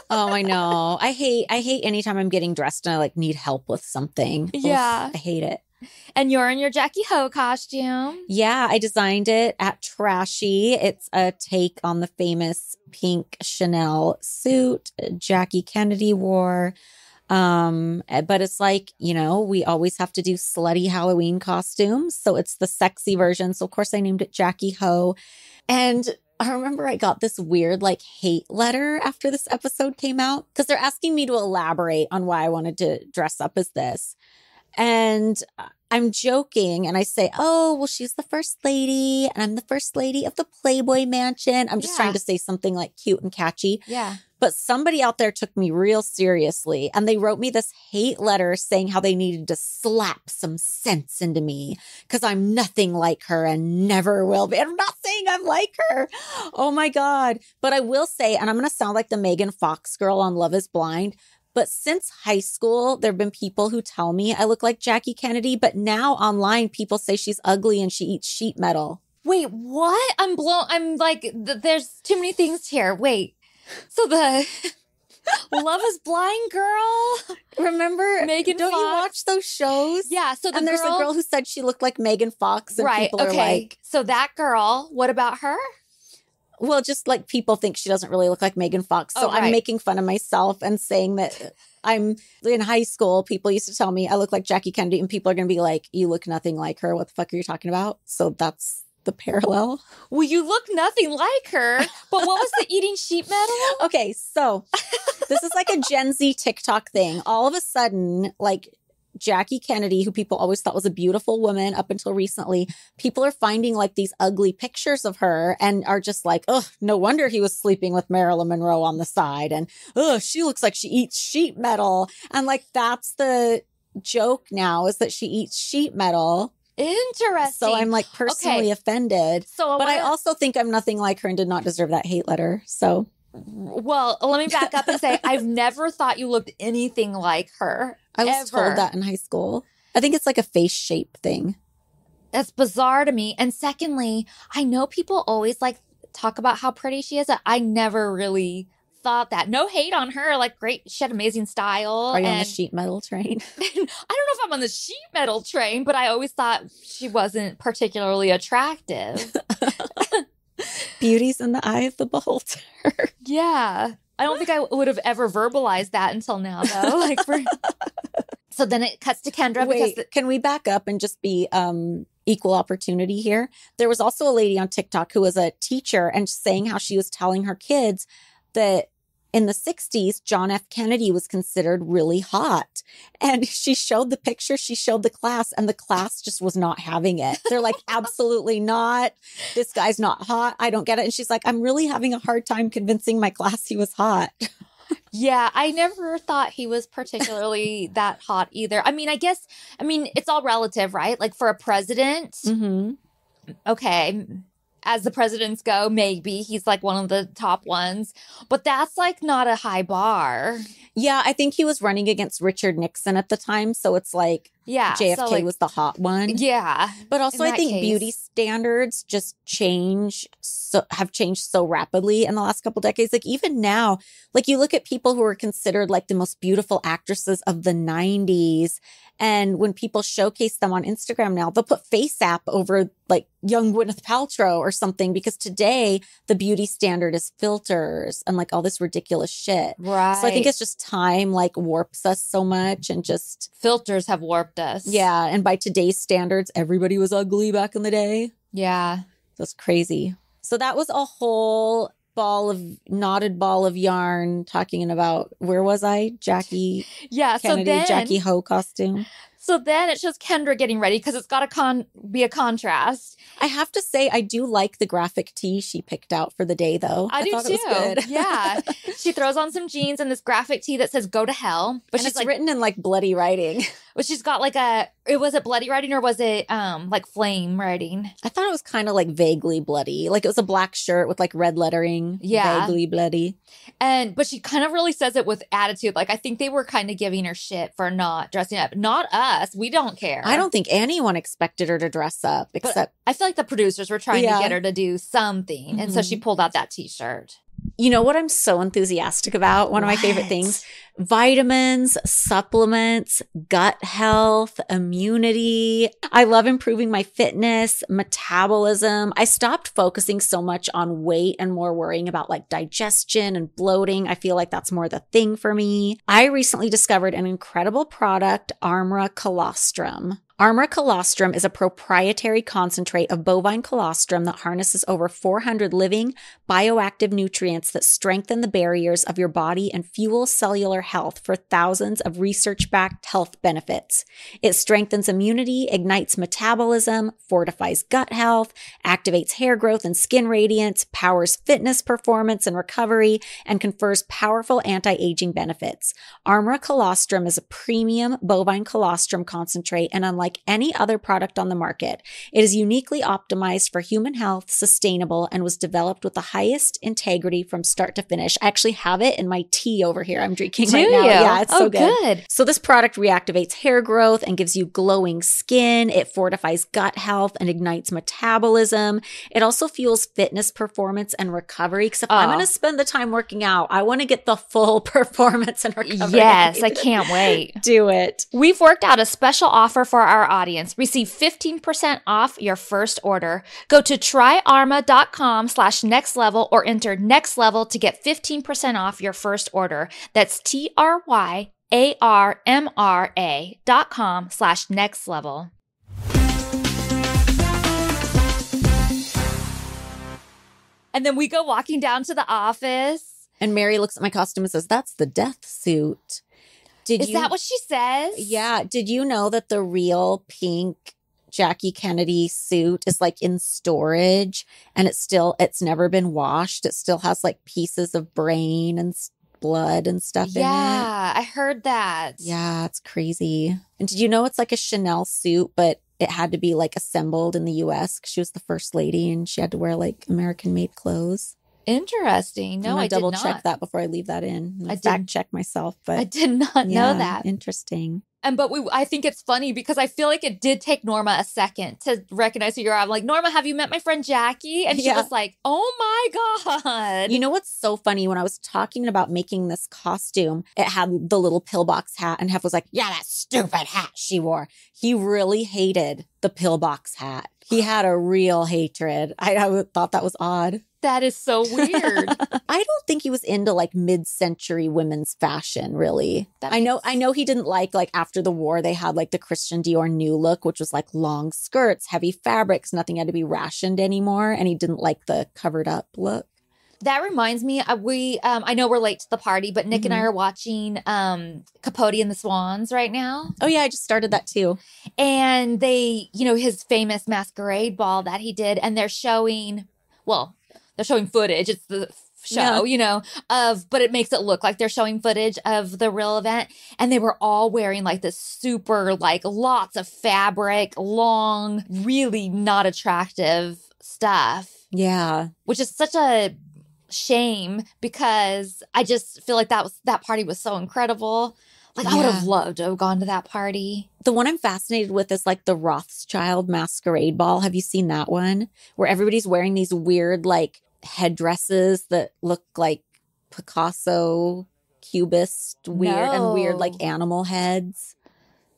Oh, I know. I hate anytime I'm getting dressed and I need help with something. Yeah. Oof, I hate it. And you're in your Jackie Ho costume. Yeah, I designed it at Trashy. It's a take on the famous pink Chanel suit Jackie Kennedy wore. But it's we always have to do slutty Halloween costumes. So it's the sexy version. So of course I named it Jackie Ho. And I remember I got this weird hate letter after this episode came out because they're asking me to elaborate on why I wanted to dress up as this. And I'm joking and I say, oh, well, she's the first lady and I'm the first lady of the Playboy Mansion. I'm just trying to say something like cute and catchy. Yeah. But somebody out there took me real seriously and they wrote me this hate letter saying how they needed to slap some sense into me because I'm nothing like her and never will be. I'm not saying I'm like her. Oh my God. But I will say, and I'm going to sound like the Megan Fox girl on Love is Blind, but since high school, there have been people who tell me I look like Jackie Kennedy, but now online people say she's ugly and she eats sheet metal. Wait, what? I'm blown. I'm like, there's too many things here. Wait. So the Love is Blind girl? Remember? Megan Don't Fox? you watch those shows? Yeah. So there's a girl who said she looked like Megan Fox and right, people are like. So that girl, what about her? Well, just like people think she doesn't really look like Megan Fox. So I'm making fun of myself and saying that I'm in high school. People used to tell me I look like Jackie Kennedy and people are going to be like, you look nothing like her. What the fuck are you talking about? So that's the parallel. Well, you look nothing like her. But what was the eating sheet metal? Okay, so this is like a Gen Z TikTok thing. All of a sudden, like Jackie Kennedy, who people always thought was a beautiful woman up until recently, people are finding like these ugly pictures of her and are just like, oh, no wonder he was sleeping with Marilyn Monroe on the side. And, oh, she looks like she eats sheet metal. And like, that's the joke now is that she eats sheet metal. Interesting. So I'm like personally offended. But I also think I'm nothing like her and did not deserve that hate letter. So. Well, let me back up and say I've never thought you looked anything like her. I was told that in high school. I think it's like a face shape thing. That's bizarre to me. And secondly, I know people always like talk about how pretty she is. I never really thought that. No hate on her. Like, great. She had amazing style. Are you on the sheet metal train? I don't know if I'm on the sheet metal train, but I always thought she wasn't particularly attractive. Beauty's in the eye of the beholder. Yeah. I don't think I would have ever verbalized that until now, though. So then it cuts to Kendra. Wait, can we back up and just be equal opportunity here? There was also a lady on TikTok who was a teacher and saying how she was telling her kids that in the 60s, John F. Kennedy was considered really hot. And she showed the picture, she showed the class, and the class just was not having it. They're like, absolutely not. This guy's not hot. I don't get it. And she's like, I'm really having a hard time convincing my class he was hot. Yeah, I never thought he was particularly that hot either. I mean, it's all relative, right? Like for a president, okay, as the presidents go, maybe he's like one of the top ones, but that's like not a high bar. Yeah, I think he was running against Richard Nixon at the time. So it's like JFK was the hot one. Yeah. But also I think beauty standards just have changed so rapidly in the last couple decades. Like even now, like you look at people who are considered like the most beautiful actresses of the 90s. And when people showcase them on Instagram now, they'll put face app over like young Gwyneth Paltrow or something because today the beauty standard is filters and like all this ridiculous shit. Right. So I think it's just time like warps us so much and just filters have warped us. Yeah. And by today's standards, everybody was ugly back in the day. Yeah. That's crazy. So that was a whole knotted ball of yarn talking about, where was I? Jackie Kennedy, Jackie Ho costume. So then it shows Kendra getting ready because it's got to be a contrast. I have to say, I do like the graphic tee she picked out for the day, though. I do thought too. It was good. Yeah. She throws on some jeans and this graphic tee that says "Go to Hell," but she's like, written in like bloody writing. But she's got like was it bloody writing or was it like flame writing? I thought it was kind of like vaguely bloody. Like it was a black shirt with like red lettering. Yeah. Vaguely bloody. But she kind of really says it with attitude. Like I think they were kind of giving her shit for not dressing up. Not us. We don't care. I don't think anyone expected her to dress up except. I feel like the producers were trying to get her to do something. Mm-hmm. And so she pulled out that t-shirt. You know what I'm so enthusiastic about? One of my favorite things. Vitamins, supplements, gut health, immunity. I love improving my fitness, metabolism. I stopped focusing so much on weight and more worrying about like digestion and bloating. I feel like that's more the thing for me. I recently discovered an incredible product, Armra Colostrum. Armra colostrum is a proprietary concentrate of bovine colostrum that harnesses over 400 living bioactive nutrients that strengthen the barriers of your body and fuel cellular health for thousands of research-backed health benefits. It strengthens immunity, ignites metabolism, fortifies gut health, activates hair growth and skin radiance, powers fitness performance and recovery, and confers powerful anti-aging benefits. Armra colostrum is a premium bovine colostrum concentrate, and unlike any other product on the market, it is uniquely optimized for human health, sustainable, and was developed with the highest integrity from start to finish. I actually have it in my tea over here I'm drinking right now. Yeah, it's so good. So this product reactivates hair growth and gives you glowing skin. It fortifies gut health and ignites metabolism. It also fuels fitness performance and recovery. Because if I'm going to spend the time working out, I want to get the full performance and recovery. Yes, I can't wait. Do it. We've worked out a special offer for our audience. Receive 15% off your first order. Go to tryarma.com/nextlevel or enter next level to get 15% off your first order. That's TRYARMRA.com/nextlevel. And then we go walking down to the office. And Mary looks at my costume and says, "That's the death suit." Is that what she says? Yeah. Did you know that the real pink Jackie Kennedy suit is like in storage and it's never been washed? It still has like pieces of brain and blood and stuff in it. Yeah, I heard that. Yeah, it's crazy. And did you know it's like a Chanel suit, but it had to be like assembled in the US because she was the first lady and she had to wear like American made clothes. Interesting. No, I did not. Double check that before I leave that in. I fact check myself, but I did not know that. Interesting. But I think it's funny because I feel like it did take Norma a second to recognize who you are. I'm like, "Norma, have you met my friend Jackie?" And she was like, "Oh my God." You know what's so funny? When I was talking about making this costume, it had the little pillbox hat and Hef was like, "Yeah, that stupid hat she wore." He really hated the pillbox hat. He had a real hatred. I thought that was odd. That is so weird. I don't think he was into like mid-century women's fashion, really. I know he didn't like after the war, they had like the Christian Dior new look, which was like long skirts, heavy fabrics, nothing had to be rationed anymore. And he didn't like the covered up look. That reminds me, I know we're late to the party, but Nick and I are watching Capote and the Swans right now. Oh yeah, I just started that too. And they, his famous masquerade ball that he did, and they're showing footage. It's the show, but it makes it look like they're showing footage of the real event. And they were all wearing like this super, like lots of fabric, long, really not attractive stuff. Yeah. Which is such a shame because I just feel like that party was so incredible. Like I would have loved to have gone to that party. The one I'm fascinated with is like the Rothschild masquerade ball. Have you seen that one? Where everybody's wearing these weird like headdresses that look like Picasso, Cubist, weird like animal heads.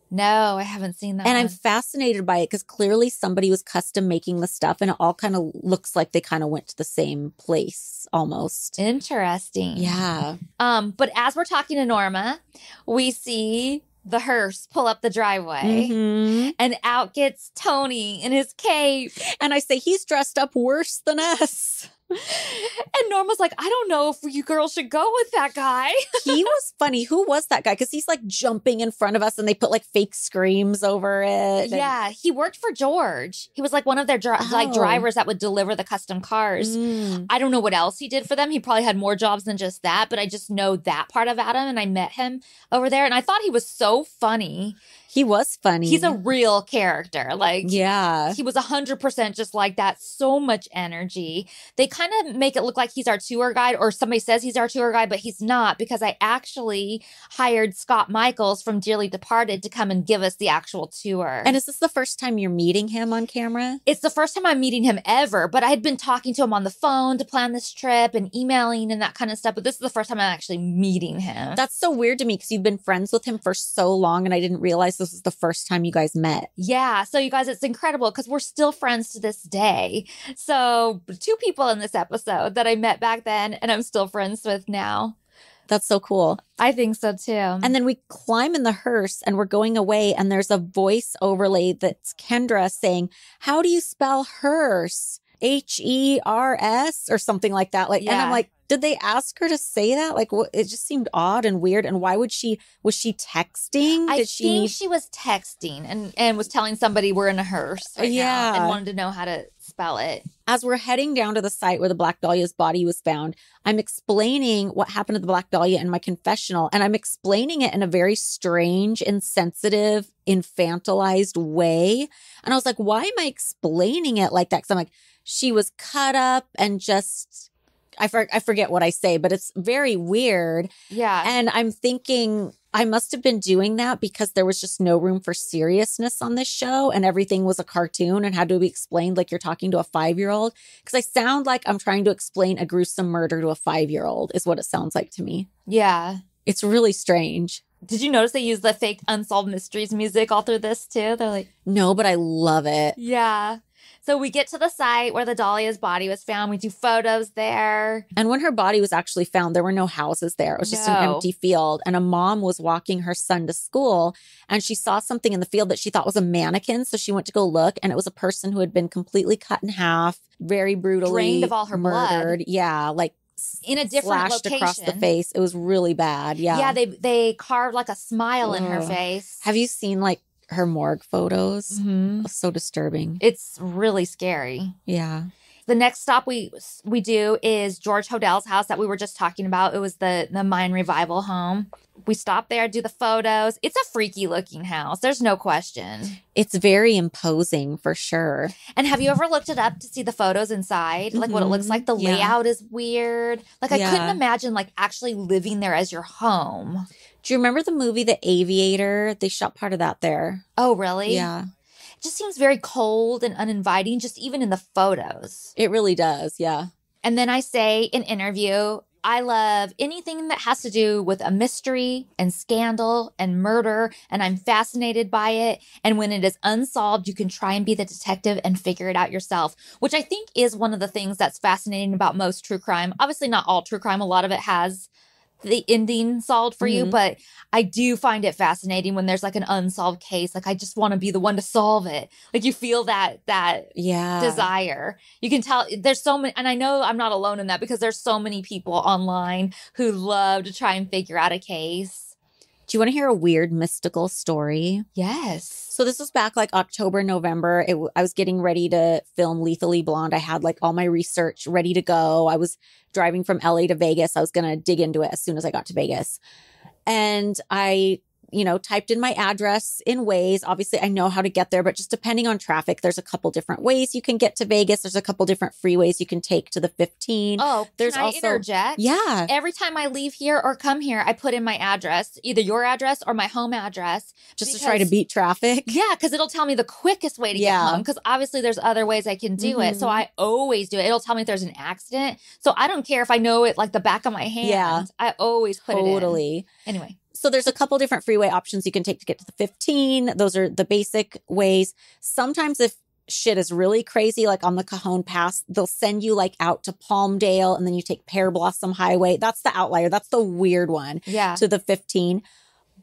No, I haven't seen that. And I'm fascinated by it because clearly somebody was custom making the stuff and it all kind of looks like they kind of went to the same place almost. Interesting. Yeah. But as we're talking to Norma, we see the hearse pull up the driveway and out gets Tony in his cape. And I say, he's dressed up worse than us. And Norma's like, "I don't know if you girls should go with that guy." He was funny. Who was that guy? Because he's like jumping in front of us and they put like fake screams over it. Yeah, he worked for George. He was like one of their drivers that would deliver the custom cars. I don't know what else he did for them. He probably had more jobs than just that, but I just know that part about him. And I met him over there and I thought he was so funny. He was funny. He's a real character. Like, yeah, he was 100% just like that. So much energy. They kind of make it look like he's our tour guide, or somebody says he's our tour guide, but he's not, because I actually hired Scott Michaels from Dearly Departed to come and give us the actual tour. And is this the first time you're meeting him on camera? It's the first time I'm meeting him ever, but I had been talking to him on the phone to plan this trip and emailing and that kind of stuff. But this is the first time I'm actually meeting him. That's so weird to me because you've been friends with him for so long and I didn't realize this was the first time you guys met. Yeah. So you guys, it's incredible because we're still friends to this day. So 2 people in this episode that I met back then and I'm still friends with now. That's so cool. I think so too. And then we climb in the hearse and we're going away and there's a voice overlay that's Kendra saying, how do you spell hearse? Hers or something like that. Like, and I'm like, did they ask her to say that? Like, what? It just seemed odd and weird. And why would was she texting? I think she was texting and was telling somebody we're in a hearse right now and wanted to know how to spell it. As we're heading down to the site where the Black Dahlia's body was found, I'm explaining what happened to the Black Dahlia in my confessional. And I'm explaining it in a very strange, insensitive, infantilized way. And I was like, why am I explaining it like that? Because I'm like, she was cut up and just, I forget what I say, but it's very weird. Yeah. And I'm thinking I must have been doing that because there was just no room for seriousness on this show and everything was a cartoon and had to be explained like you're talking to a 5-year-old. Because I sound like I'm trying to explain a gruesome murder to a 5-year-old is what it sounds like to me. Yeah. It's really strange. Did you notice they use the fake Unsolved Mysteries music all through this too? They're like, no, but I love it. Yeah. So we get to the site where the Dahlia's body was found. We do photos there. And when her body was actually found, there were no houses there. It was just an empty field. And a mom was walking her son to school and she saw something in the field that she thought was a mannequin. So she went to go look and it was a person who had been completely cut in half, very brutally drained of all her murdered. blood. Yeah, like in a different slashed location across the face. It was really bad. Yeah. Yeah, they carved like a smile in her face. Have you seen like her morgue photos? Mm-hmm. So disturbing. It's really scary. Yeah. The next stop we do is George Hodell's house that we were just talking about. It was the Mine Revival home. We stop there, do the photos. It's a freaky looking house. There's no question. It's very imposing for sure. And have you ever looked it up to see the photos inside? Like what it looks like? The layout is weird. Like I couldn't imagine like actually living there as your home. Do you remember the movie The Aviator? They shot part of that there. Oh, really? Yeah. It just seems very cold and uninviting, just even in the photos. It really does, yeah. And then I say in interview, I love anything that has to do with a mystery and scandal and murder, and I'm fascinated by it. And when it is unsolved, you can try and be the detective and figure it out yourself, which I think is one of the things that's fascinating about most true crime. Obviously, not all true crime. A lot of it has the ending solved for you, but I do find it fascinating when there's like an unsolved case. Like I just want to be the one to solve it. Like you feel that desire. You can tell there's so many, and I know I'm not alone in that because there's so many people online who love to try and figure out a case. Do you want to hear a weird mystical story? Yes. So this was back like October, November. I was getting ready to film Lethally Blonde. I had like all my research ready to go. I was driving from LA to Vegas. I was going to dig into it as soon as I got to Vegas. And I, typed in my address in Waze. Obviously, I know how to get there, but just depending on traffic, there's a couple different ways you can get to Vegas. There's a couple different freeways you can take to the 15. Oh, there's can I interject? Yeah. Every time I leave here or come here, I put in my address, either your address or my home address. Just to try to beat traffic? Yeah, because it'll tell me the quickest way to get home. Because obviously there's other ways I can do it. So I always do it. It'll tell me if there's an accident. So I don't care if I know it like the back of my hand. Yeah. I always put it in. Totally. Anyway. So there's a couple different freeway options you can take to get to the 15. Those are the basic ways. Sometimes if shit is really crazy, like on the Cajon Pass, they'll send you like out to Palmdale and then you take Pear Blossom Highway. That's the outlier. That's the weird one. Yeah. To the 15.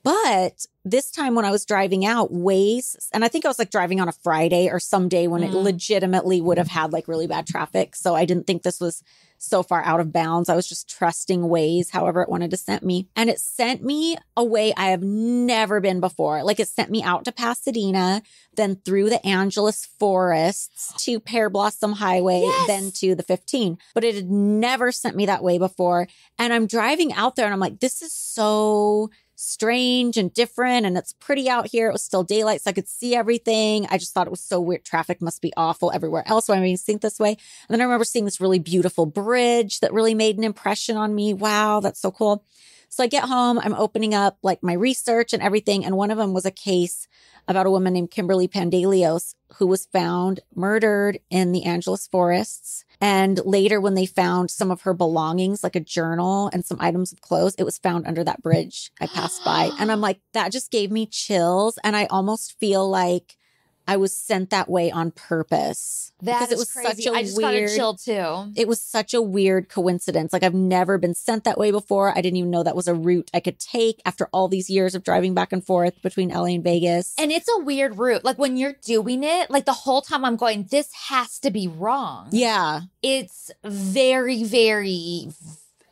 But this time when I was driving out, Waze, and I think I was like driving on a Friday or some day when it legitimately would have had like really bad traffic. So I didn't think this was so far out of bounds. I was just trusting Waze, however it wanted to send me. And it sent me a way I have never been before. Like it sent me out to Pasadena, then through the Angeles forests to Pear Blossom Highway, then to the 15. But it had never sent me that way before. And I'm driving out there and I'm like, this is so strange and different, and it's pretty out here. It was still daylight, so I could see everything. I just thought it was so weird. Traffic must be awful everywhere else. Why am I being synced this way? And then I remember seeing this really beautiful bridge that really made an impression on me. Wow, that's so cool. So I get home, I'm opening up like my research and everything, and one of them was a case about a woman named Kimberly Pandalios who was found murdered in the Angeles forests. And later when they found some of her belongings, like a journal and some items of clothes, it was found under that bridge I passed by. And I'm like, that just gave me chills. And I almost feel like I was sent that way on purpose. That is crazy. I just got a chill too. It was such a weird coincidence. Like I've never been sent that way before. I didn't even know that was a route I could take after all these years of driving back and forth between LA and Vegas. And it's a weird route. Like when you're doing it, like the whole time I'm going, this has to be wrong. Yeah. It's very, very,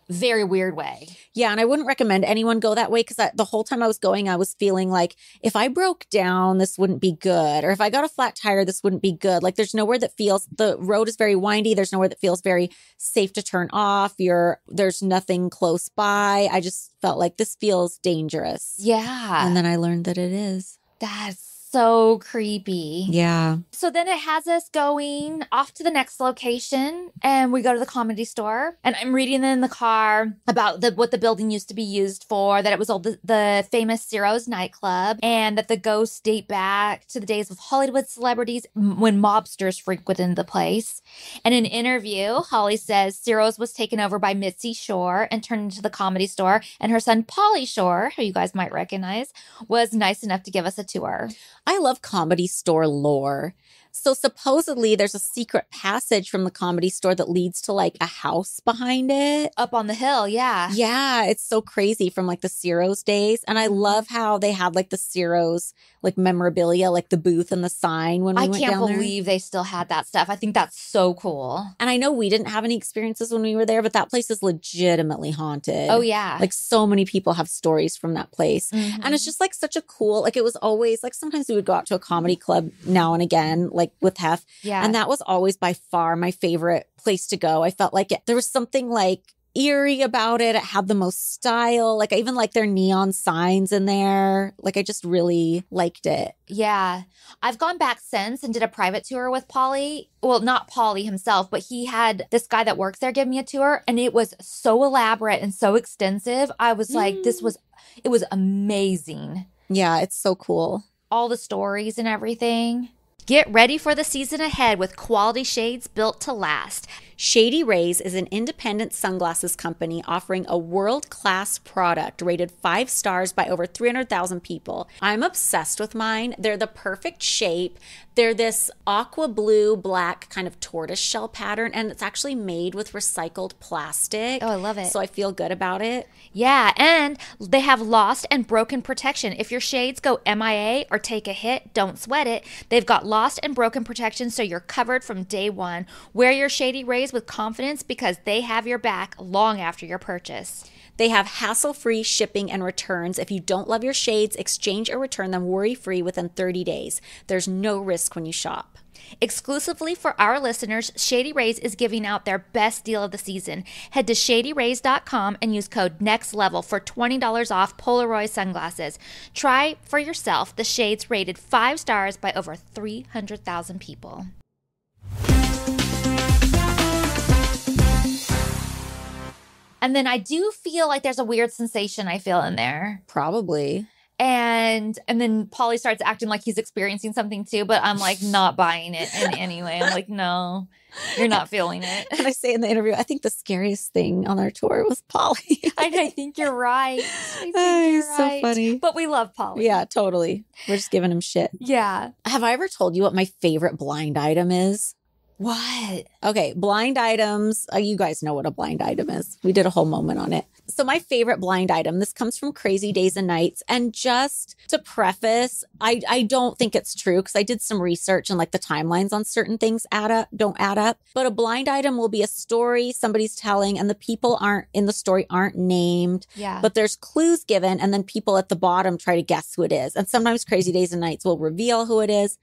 very weird way. Yeah. And I wouldn't recommend anyone go that way because the whole time I was going, I was feeling like if I broke down, this wouldn't be good. Or if I got a flat tire, this wouldn't be good. Like there's nowhere that feels, the road is very windy. There's nowhere that feels very safe to turn off. There's nothing close by. I just felt like this feels dangerous. Yeah. And then I learned that it is. That's so creepy. Yeah. So then it has us going off to the next location and we go to the Comedy Store and I'm reading in the car about what the building used to be used for, that it was all the famous Ciro's nightclub and that the ghosts date back to the days of Hollywood celebrities when mobsters frequented the place. In an interview, Holly says Ciro's was taken over by Mitzi Shore and turned into the Comedy Store, and her son Pauly Shore, who you guys might recognize, was nice enough to give us a tour. I love Comedy Store lore. So supposedly there's a secret passage from the Comedy Store that leads to like a house behind it. Up on the hill, yeah. Yeah, it's so crazy from like the Ciro's days. And I love how they had like the Ciro's like memorabilia, like the booth and the sign when we went down there. I can't believe they still had that stuff. I think that's so cool. And I know we didn't have any experiences when we were there, but that place is legitimately haunted. Oh, yeah. Like so many people have stories from that place. Mm-hmm. And it's just like such a cool, like it was always like sometimes we would go out to a comedy club now and again, like with Hef. Yeah. And that was always by far my favorite place to go. I felt like there was something like eerie about it. It had the most style. Like I even like their neon signs in there. Like I just really liked it. Yeah. I've gone back since and did a private tour with Pauly. Well, not Pauly himself, but he had this guy that works there give me a tour and it was so elaborate and so extensive. I was like, it was amazing. Yeah, it's so cool. All the stories and everything. Get ready for the season ahead with quality shades built to last. Shady Rays is an independent sunglasses company offering a world-class product rated 5 stars by over 300,000 people. I'm obsessed with mine. They're the perfect shape. They're this aqua blue, black kind of tortoise shell pattern, and it's actually made with recycled plastic. Oh, I love it. So I feel good about it. Yeah, and they have lost and broken protection. If your shades go MIA or take a hit, don't sweat it. They've got lost and broken protection so you're covered from day one. Wear your Shady Rays with confidence because they have your back long after your purchase. They have hassle-free shipping and returns. If you don't love your shades, exchange or return them worry-free within 30 days. There's no risk when you shop. Exclusively for our listeners, Shady Rays is giving out their best deal of the season. Head to shadyrays.com and use code NEXTLEVEL for $20 off Polaroid sunglasses. Try for yourself the shades rated 5 stars by over 300,000 people. And then I do feel like there's a weird sensation I feel in there. Probably. And then Pauly starts acting like he's experiencing something too, but I'm like not buying it in any way. I'm like, no, you're not feeling it. And I say in the interview, I think the scariest thing on our tour was Pauly. I think you're right. He's so funny. But we love Pauly. Yeah, totally. We're just giving him shit. Yeah. Have I ever told you what my favorite blind item is? What? Okay, blind items. You guys know what a blind item is. We did a whole moment on it. So my favorite blind item, this comes from Crazy Days and Nights. And just to preface, I don't think it's true because I did some research and like the timelines on certain things don't add up. But a blind item will be a story somebody's telling and the people aren't in the story aren't named. Yeah. But there's clues given and then people at the bottom try to guess who it is. And sometimes Crazy Days and Nights will reveal who it is.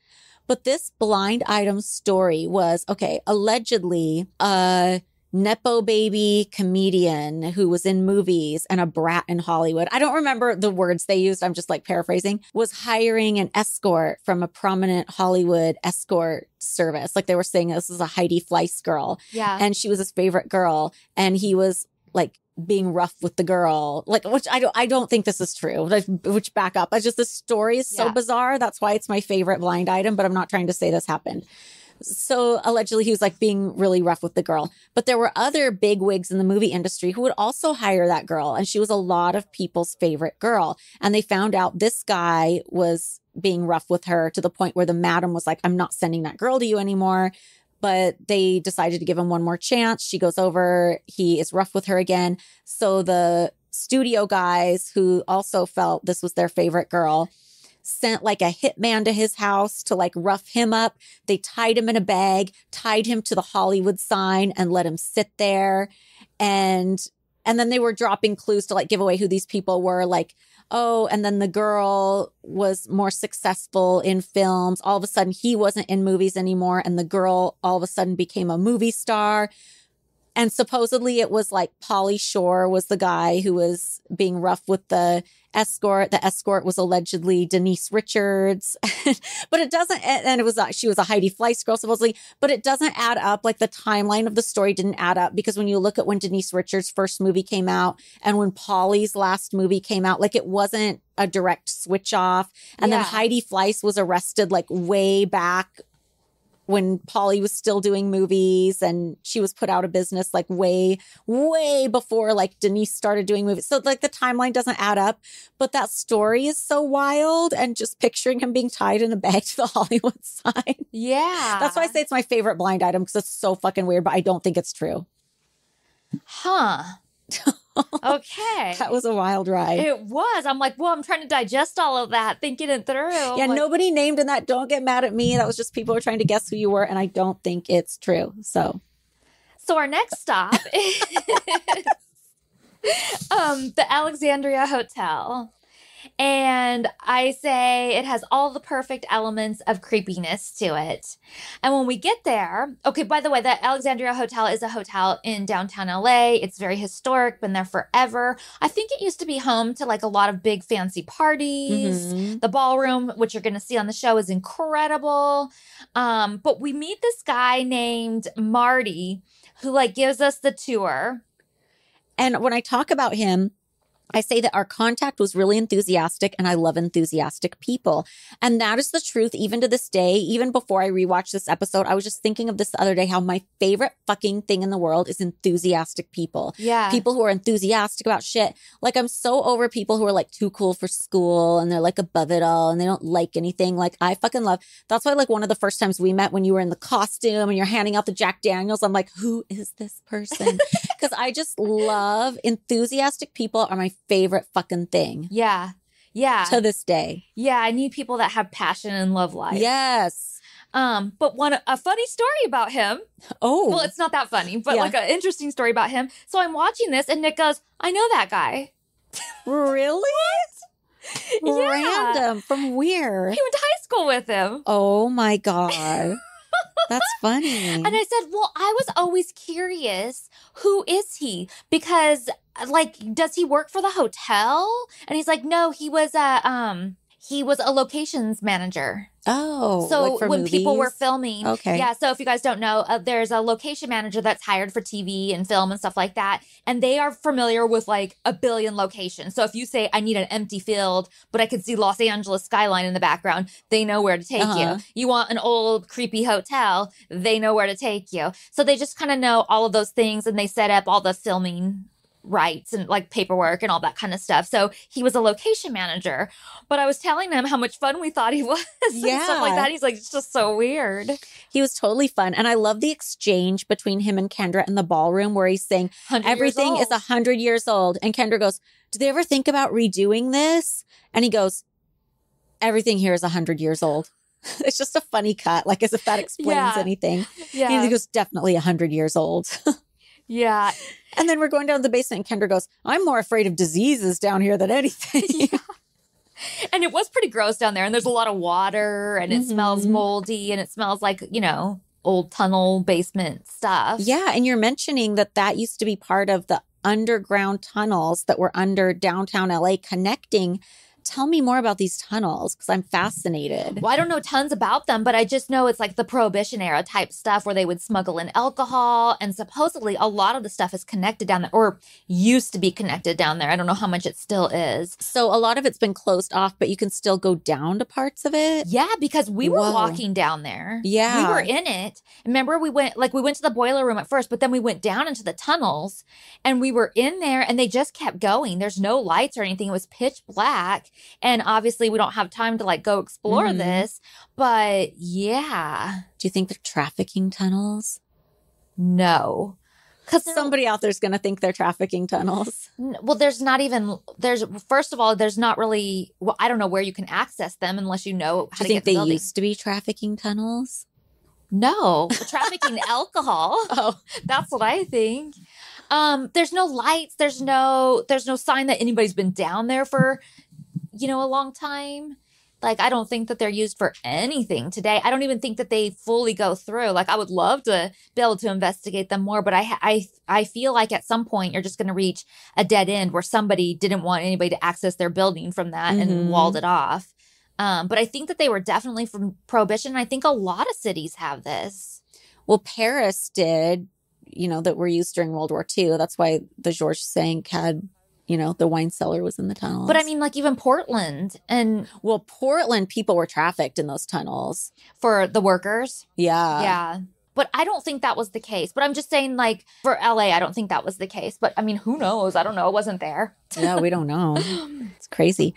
But this blind item story was, allegedly a Nepo baby comedian who was in movies and a brat in Hollywood. I don't remember the words they used. I'm just like paraphrasing. Was hiring an escort from a prominent Hollywood escort service. Like they were saying this is a Heidi Fleiss girl. Yeah. And she was his favorite girl. And he was like being rough with the girl, like, which I don't think this is true, which back up. It's just the story is so bizarre. That's why it's my favorite blind item, but I'm not trying to say this happened. So allegedly he was like being really rough with the girl. But there were other big wigs in the movie industry who would also hire that girl. And she was a lot of people's favorite girl. And they found out this guy was being rough with her to the point where the madam was like, I'm not sending that girl to you anymore. But they decided to give him one more chance. She goes over. He is rough with her again. So the studio guys who also felt this was their favorite girl sent like a hitman to his house to like rough him up. They tied him in a bag, tied him to the Hollywood sign and let him sit there. And then they were dropping clues to like give away who these people were. Like, oh, and then the girl was more successful in films. All of a sudden he wasn't in movies anymore. And the girl all of a sudden became a movie star. And supposedly it was like Pauly Shore was the guy who was being rough with the escort. The escort was allegedly Denise Richards, but it doesn't. And it was she was a Heidi Fleiss girl supposedly, but it doesn't add up. Like the timeline of the story didn't add up because when you look at when Denise Richards' first movie came out and when Pauly's last movie came out, like it wasn't a direct switch off. And then Heidi Fleiss was arrested like way back when Pauly was still doing movies and she was put out of business like way, way before like Denise started doing movies. So like the timeline doesn't add up, but that story is so wild and just picturing him being tied in a bag to the Hollywood sign. Yeah. That's why I say it's my favorite blind item because it's so fucking weird, but I don't think it's true. Huh. Okay. That was a wild ride. It was. I'm like, well, I'm trying to digest all of that, thinking it through. Yeah, like, nobody named in that. Don't get mad at me. That was just people were trying to guess who you were, and I don't think it's true. So our next stop is the Alexandria Hotel. And I say it has all the perfect elements of creepiness to it. And when we get there, okay, by the way, the Alexandria Hotel is a hotel in downtown LA. It's very historic, been there forever. I think it used to be home to like a lot of big fancy parties. Mm-hmm. The ballroom, which you're going to see on the show, is incredible. But we meet this guy named Marty who like gives us the tour. And when I talk about him, I say that our contact was really enthusiastic and I love enthusiastic people. And that is the truth even to this day. Even before I rewatched this episode, I was just thinking of this the other day, how my favorite fucking thing in the world is enthusiastic people. Yeah. People who are enthusiastic about shit. Like I'm so over people who are like too cool for school and they're like above it all and they don't like anything. Like I fucking love. That's why like one of the first times we met when you were in the costume and you're handing out the Jack Daniels, I'm like, who is this person? Because I just love enthusiastic people are my favorite fucking thing. Yeah. Yeah. To this day. Yeah. I need people that have passion and love life. Yes. But a funny story about him. Oh. Well, it's not that funny, but like an interesting story about him. So I'm watching this and Nick goes, I know that guy. Really? Yeah. Random. From where? He went to high school with him. Oh my God. That's funny. And I said, well, I was always curious, who is he? Because like, does he work for the hotel? And he's like, no, he was a locations manager. Oh, so like for when movies? people were filming, okay, yeah. So if you guys don't know, there's a location manager that's hired for TV and film and stuff like that, and they are familiar with like a billion locations. So if you say I need an empty field, but I can see Los Angeles skyline in the background, they know where to take you. You want an old creepy hotel, they know where to take you. So they just kind of know all of those things, and they set up all the filming rights and like paperwork and all that kind of stuff. So he was a location manager, but I was telling him how much fun we thought he was and stuff like that. He's like, it's just so weird. He was totally fun. And I love the exchange between him and Kendra in the ballroom where he's saying everything is 100 years old. And Kendra goes, do they ever think about redoing this? And he goes, everything here is 100 years old. It's just a funny cut, like as if that explains anything. Yeah. And he goes, definitely 100 years old. Yeah. And then we're going down to the basement and Kendra goes, I'm more afraid of diseases down here than anything. Yeah. And it was pretty gross down there. And there's a lot of water and it smells moldy and it smells like, you know, old tunnel basement stuff. Yeah. And you're mentioning that used to be part of the underground tunnels that were under downtown LA connecting tell me more about these tunnels because I'm fascinated. Well, I don't know tons about them, but I just know it's like the Prohibition era type stuff where they would smuggle in alcohol. And supposedly a lot of the stuff is connected down there or used to be connected down there. I don't know how much it still is. So a lot of it's been closed off, but you can still go down to parts of it? Yeah, because we were Whoa. walking down there. Yeah. We were in it. Remember, we went to the boiler room at first, but then we went down into the tunnels and we were in there and they just kept going. There's no lights or anything. It was pitch black. And obviously we don't have time to like go explore this. But yeah. Do you think they're trafficking tunnels? No. Because somebody out there's going to think they're trafficking tunnels. Well, first of all, there's not really, well, I don't know where you can access them unless you know how to get the building. Do you think they used to be trafficking tunnels? No, trafficking alcohol. Oh, that's what I think. There's no lights. There's no sign that anybody's been down there for, a long time. Like, I don't think that they're used for anything today. I don't even think that they fully go through. Like, I would love to be able to investigate them more, but I feel like at some point you're just going to reach a dead end where somebody didn't want anybody to access their building from that and walled it off. But I think that they were definitely from Prohibition. I think a lot of cities have this. Well, Paris did, that were used during World War II. That's why the Georges Cinq had, the wine cellar was in the tunnels. But I mean, like even Portland and... Well, Portland, people were trafficked in those tunnels. For the workers? Yeah. Yeah. But I don't think that was the case. But I'm just saying, like, for LA, I don't think that was the case. But I mean, who knows? I don't know. It wasn't there. Yeah, we don't know. It's crazy.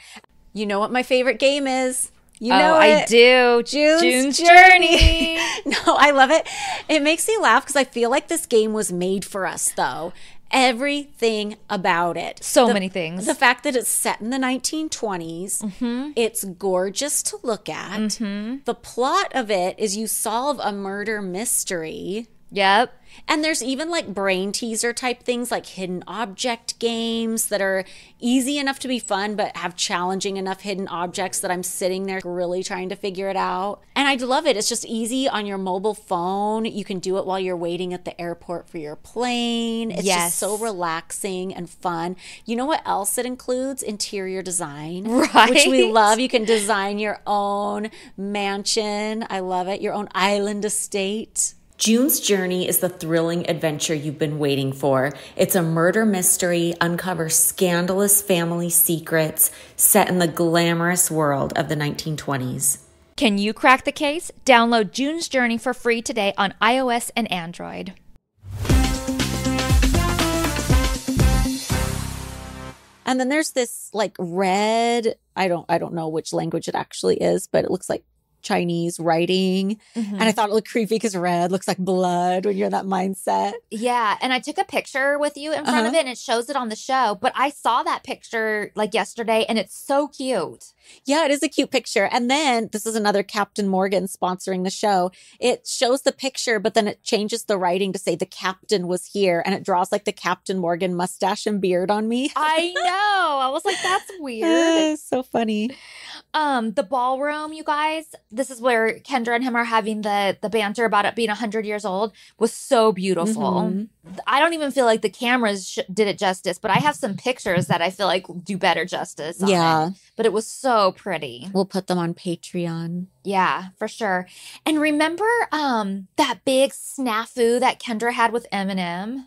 You know what my favorite game is? I do. June's Journey. No, I love it. It makes me laugh because I feel like this game was made for us, though. Everything about it. So many things. The fact that it's set in the 1920s. It's gorgeous to look at. The plot of it is you solve a murder mystery. Yep. And there's even like brain teaser type things like hidden object games that are easy enough to be fun, but have challenging enough hidden objects that I'm sitting there really trying to figure it out. And I love it. It's just easy on your mobile phone. You can do it while you're waiting at the airport for your plane. It's just so relaxing and fun. You know what else it includes? Interior design, which we love. You can design your own mansion. I love it. Your own island estate. June's Journey is the thrilling adventure you've been waiting for. It's a murder mystery, uncovers scandalous family secrets set in the glamorous world of the 1920s. Can you crack the case? Download June's Journey for free today on iOS and Android. And then there's this like red, I don't know which language it actually is, but it looks like Chinese writing. And I thought it looked creepy because red looks like blood when you're in that mindset. Yeah. And I took a picture with you in front of it and it shows it on the show. But I saw that picture like yesterday and it's so cute. Yeah, it is a cute picture. And then this is another Captain Morgan sponsoring the show. It shows the picture, but then it changes the writing to say the captain was here. And it draws like the Captain Morgan mustache and beard on me. I know. I was like, that's weird. So funny. The ballroom, you guys, this is where Kendra and him are having the banter about it being 100 years old, was so beautiful. I don't even feel like the cameras did it justice, but I have some pictures that I feel like do better justice on it. But it was so pretty. We'll put them on Patreon. Yeah, for sure. And remember that big snafu that Kendra had with Eminem?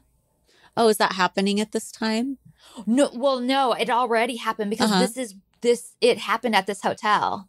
Oh, is that happening at this time? No, well, no, it already happened because it happened at this hotel.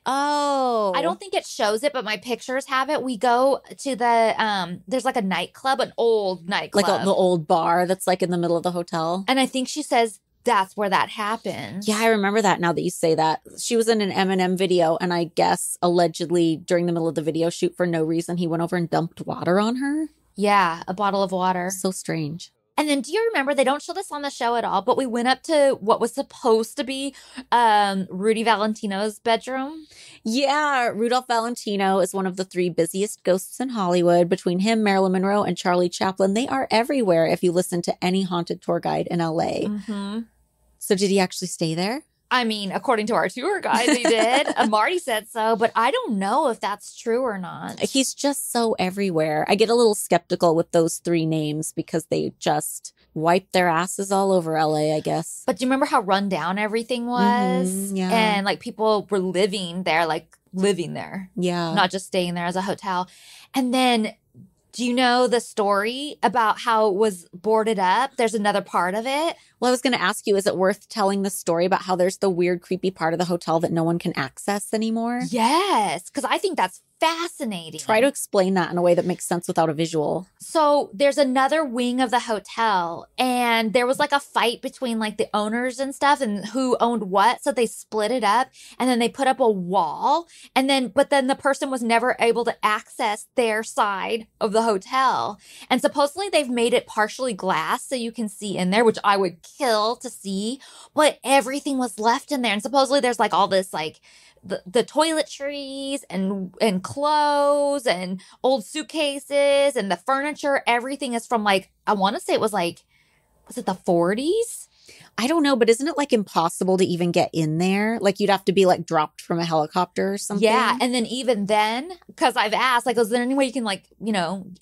Oh. I don't think it shows it, but my pictures have it. We go to the, there's like a nightclub, an old nightclub. Like the old bar that's like in the middle of the hotel. And I think she says that's where that happened. Yeah, I remember that now that you say that. She was in an Eminem video, and I guess allegedly during the middle of the video shoot for no reason, he went over and dumped water on her. Yeah, a bottle of water. So strange. And then do you remember, they don't show this on the show at all, but we went up to what was supposed to be Rudy Valentino's bedroom? Yeah, Rudolph Valentino is one of the 3 busiest ghosts in Hollywood. Between him, Marilyn Monroe, and Charlie Chaplin, they are everywhere if you listen to any haunted tour guide in LA. So did he actually stay there? I mean, according to our tour guide, they did. Marty said so, but I don't know if that's true or not. He's just so everywhere. I get a little skeptical with those 3 names because they just wiped their asses all over LA, I guess. But do you remember how run down everything was? Yeah. And like people were living there, Yeah. not just staying there as a hotel. And then do you know the story about how it was boarded up? There's another part of it. Well, I was going to ask you, is it worth telling the story about how there's the weird, creepy part of the hotel that no one can access anymore? Yes, because I think that's fascinating. Try to explain that in a way that makes sense without a visual. So there's another wing of the hotel, and there was like a fight between like the owners and stuff and who owned what. So they split it up, and then they put up a wall, but then the person was never able to access their side of the hotel. And supposedly they've made it partially glass so you can see in there, which I would kill to see, but everything was left in there. And supposedly there's like all this like the toiletries and clothes and old suitcases and the furniture. Everything is from like, I want to say it was like, was it the 40s? I don't know, but isn't it like impossible to even get in there? Like you'd have to be like dropped from a helicopter or something. Yeah. And then even then, because I've asked, like, is there any way you can like,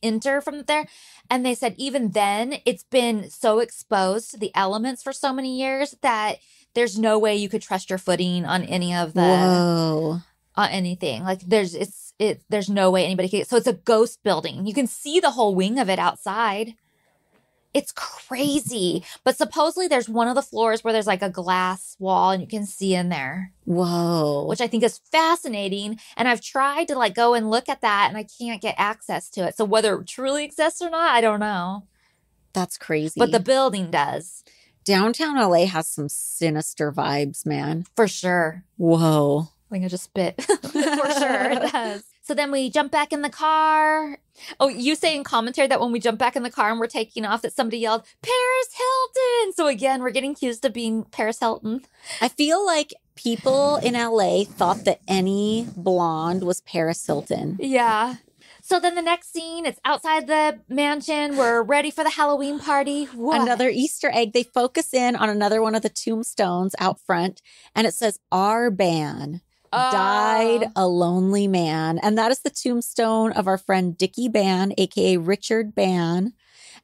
enter from there? And they said even then it's been so exposed to the elements for so many years that there's no way you could trust your footing on any of the on anything. Like there's no way anybody can. So it's a ghost building. You can see the whole wing of it outside. It's crazy. But supposedly there's one of the floors where there's like a glass wall and you can see in there. Whoa. Which I think is fascinating. And I've tried to like go and look at that and I can't get access to it. So whether it truly exists or not, I don't know. That's crazy. But the building does. Downtown LA has some sinister vibes, man. For sure. Whoa. I think I just spit. For sure it does. So then we jump back in the car. Oh, you say in commentary that when we jump back in the car and we're taking off that somebody yelled, Paris Hilton. So again, we're getting accused of being Paris Hilton. I feel like people in LA thought that any blonde was Paris Hilton. Yeah. So then the next scene, it's outside the mansion. We're ready for the Halloween party. What? Another Easter egg. They focus in on another one of the tombstones out front, and it says, "Our Ban died a lonely man." And that is the tombstone of our friend Dickie Ban, a.k.a. Richard Ban.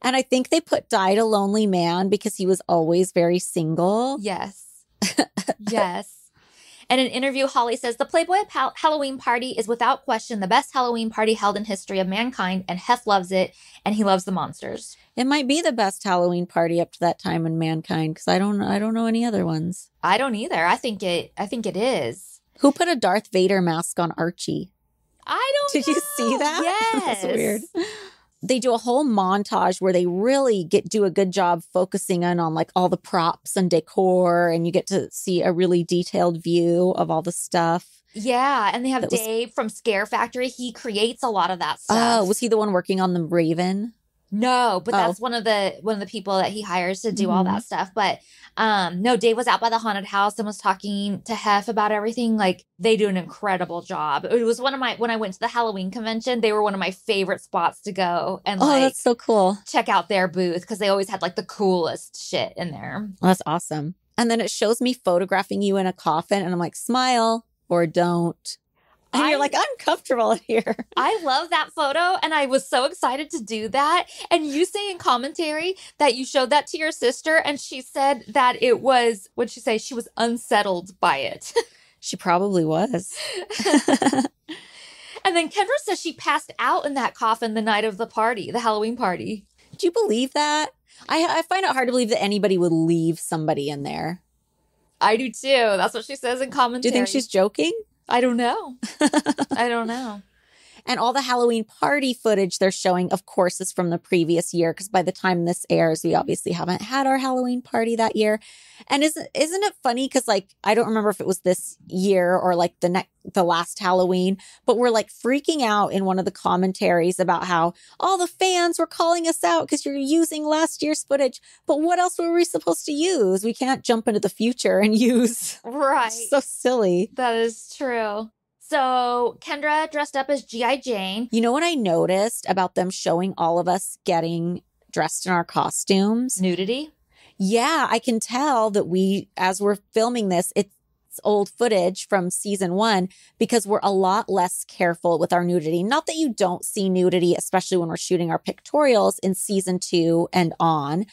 And I think they put died a lonely man because he was always very single. Yes. Yes. In an interview, Holly says, the Playboy Halloween party is without question the best Halloween party held in history of mankind, and Hef loves it, and he loves the monsters. It might be the best Halloween party up to that time in mankind, because I don't know any other ones. I don't either. I think it is. Who put a Darth Vader mask on Archie? I don't know. Did you see that? Yes. That's weird. They do a whole montage where they really do a good job focusing in on like all the props and decor, and you get to see a really detailed view of all the stuff. Yeah, and they have Dave from Scare Factory. He creates a lot of that stuff. Oh, was he the one working on the Raven? No, but that's one of the people that he hires to do all that stuff. But no, Dave was out by the haunted house and was talking to Hef about everything. Like they do an incredible job. It was when I went to the Halloween convention, they were one of my favorite spots to go and that's so cool. Check out their booth because they always had like the coolest shit in there. Well, that's awesome. And then it shows me photographing you in a coffin, and I'm like, smile or don't. And you're like, I'm comfortable here. I love that photo. And I was so excited to do that. And you say in commentary that you showed that to your sister. And she said that it was, what'd she say? She was unsettled by it. She probably was. And then Kendra says she passed out in that coffin the night of the party, the Halloween party. Do you believe that? I find it hard to believe that anybody would leave somebody in there. I do too. That's what she says in commentary. Do you think she's joking? I don't know. I don't know. And all the Halloween party footage they're showing, of course, is from the previous year, because by the time this airs, we obviously haven't had our Halloween party that year. And isn't it funny? Because like I don't remember if it was this year or like the last Halloween, but we're like freaking out in one of the commentaries about how all the fans were calling us out because you're using last year's footage. But what else were we supposed to use? We can't jump into the future and use. Right. It's so silly. That is true. So Kendra dressed up as G.I. Jane. You know what I noticed about them showing all of us getting dressed in our costumes? Nudity? Yeah, I can tell that as we're filming this, it's old footage from season 1 because we're a lot less careful with our nudity. Not that you don't see nudity, especially when we're shooting our pictorials in season 2 and on.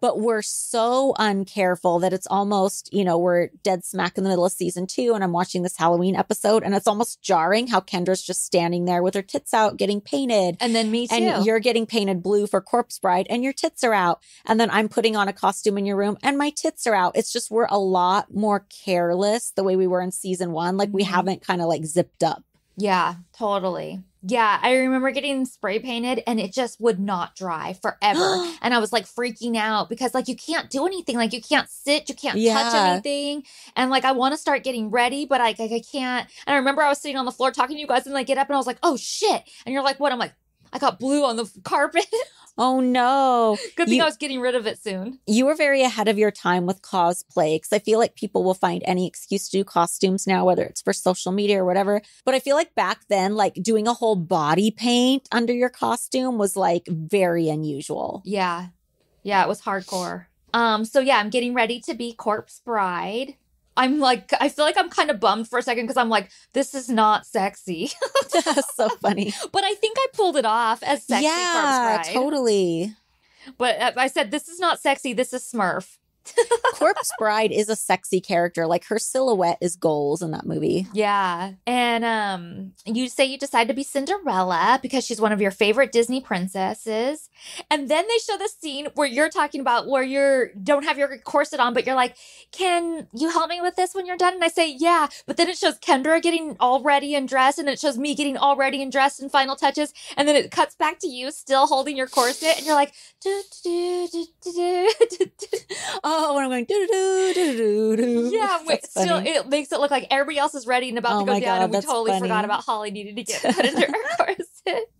but we're so uncareful that it's almost, we're dead smack in the middle of season 2 and I'm watching this Halloween episode and it's almost jarring how Kendra's just standing there with her tits out getting painted. And then me too. And you're getting painted blue for Corpse Bride and your tits are out. And then I'm putting on a costume in your room and my tits are out. It's just we're a lot more careless the way we were in season 1. Like we haven't kind of like zipped up. Yeah, totally. Yeah, I remember getting spray painted and it just would not dry forever. And I was like freaking out because like you can't do anything. Like you can't sit, you can't touch anything. And like I want to start getting ready, but I can't. And I remember I was sitting on the floor talking to you guys and I get up and I was like, oh shit. And you're like, what? I'm like, I got blue on the carpet. Oh, no. Good thing I was getting rid of it soon. You were very ahead of your time with cosplay because I feel like people will find any excuse to do costumes now, whether it's for social media or whatever. But I feel like back then, like doing a whole body paint under your costume was like very unusual. Yeah. Yeah, it was hardcore. So yeah, I'm getting ready to be Corpse Bride. I'm like, I feel like I'm kind of bummed for a second because I'm like, this is not sexy. That's so funny. But I think I pulled it off as sexy Corpse Bride. Totally. But I said, this is not sexy. This is Smurf. Corpse Bride is a sexy character. Like her silhouette is goals in that movie. Yeah. And you say you decide to be Cinderella because she's one of your favorite Disney princesses. And then they show this scene where you're talking about where you don't have your corset on, but you're like, can you help me with this when you're done? And I say, yeah. But then it shows Kendra getting all ready and dressed, and it shows me getting all ready and dressed in final touches. And then it cuts back to you still holding your corset, and you're like, do, do, do, do, do, do, do. Oh, when I'm going do do do do do. Yeah, wait, still it makes it look like everybody else is ready and about to go down, and we totally forgot about Holly needing to get put into her corset.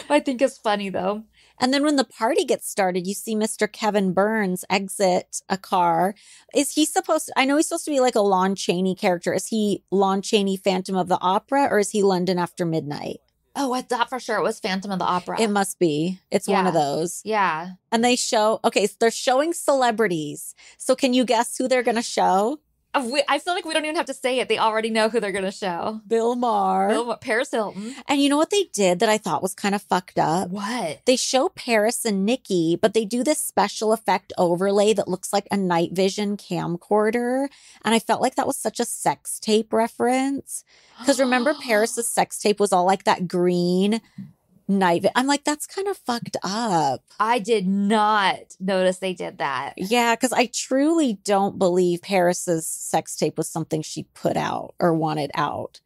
I think it's funny though. And then when the party gets started, you see Mr. Kevin Burns exit a car. Is he supposed to, I know he's supposed to be like a Lon Chaney character. Is he Lon Chaney Phantom of the Opera or is he London After Midnight? Oh, I thought for sure it was Phantom of the Opera. It must be. It's one of those. Yeah. And they show, okay, so they're showing celebrities. So can you guess who they're going to show? I feel like we don't even have to say it. They already know who they're going to show. Bill Maher. Paris Hilton. And you know what they did that I thought was kind of fucked up? What? They show Paris and Nikki, but they do this special effect overlay that looks like a night vision camcorder. And I felt like that was such a sex tape reference. Because remember, Paris's sex tape was all like that green night. I'm like, that's kind of fucked up. I did not notice they did that. Yeah, because I truly don't believe Paris's sex tape was something she put out or wanted out.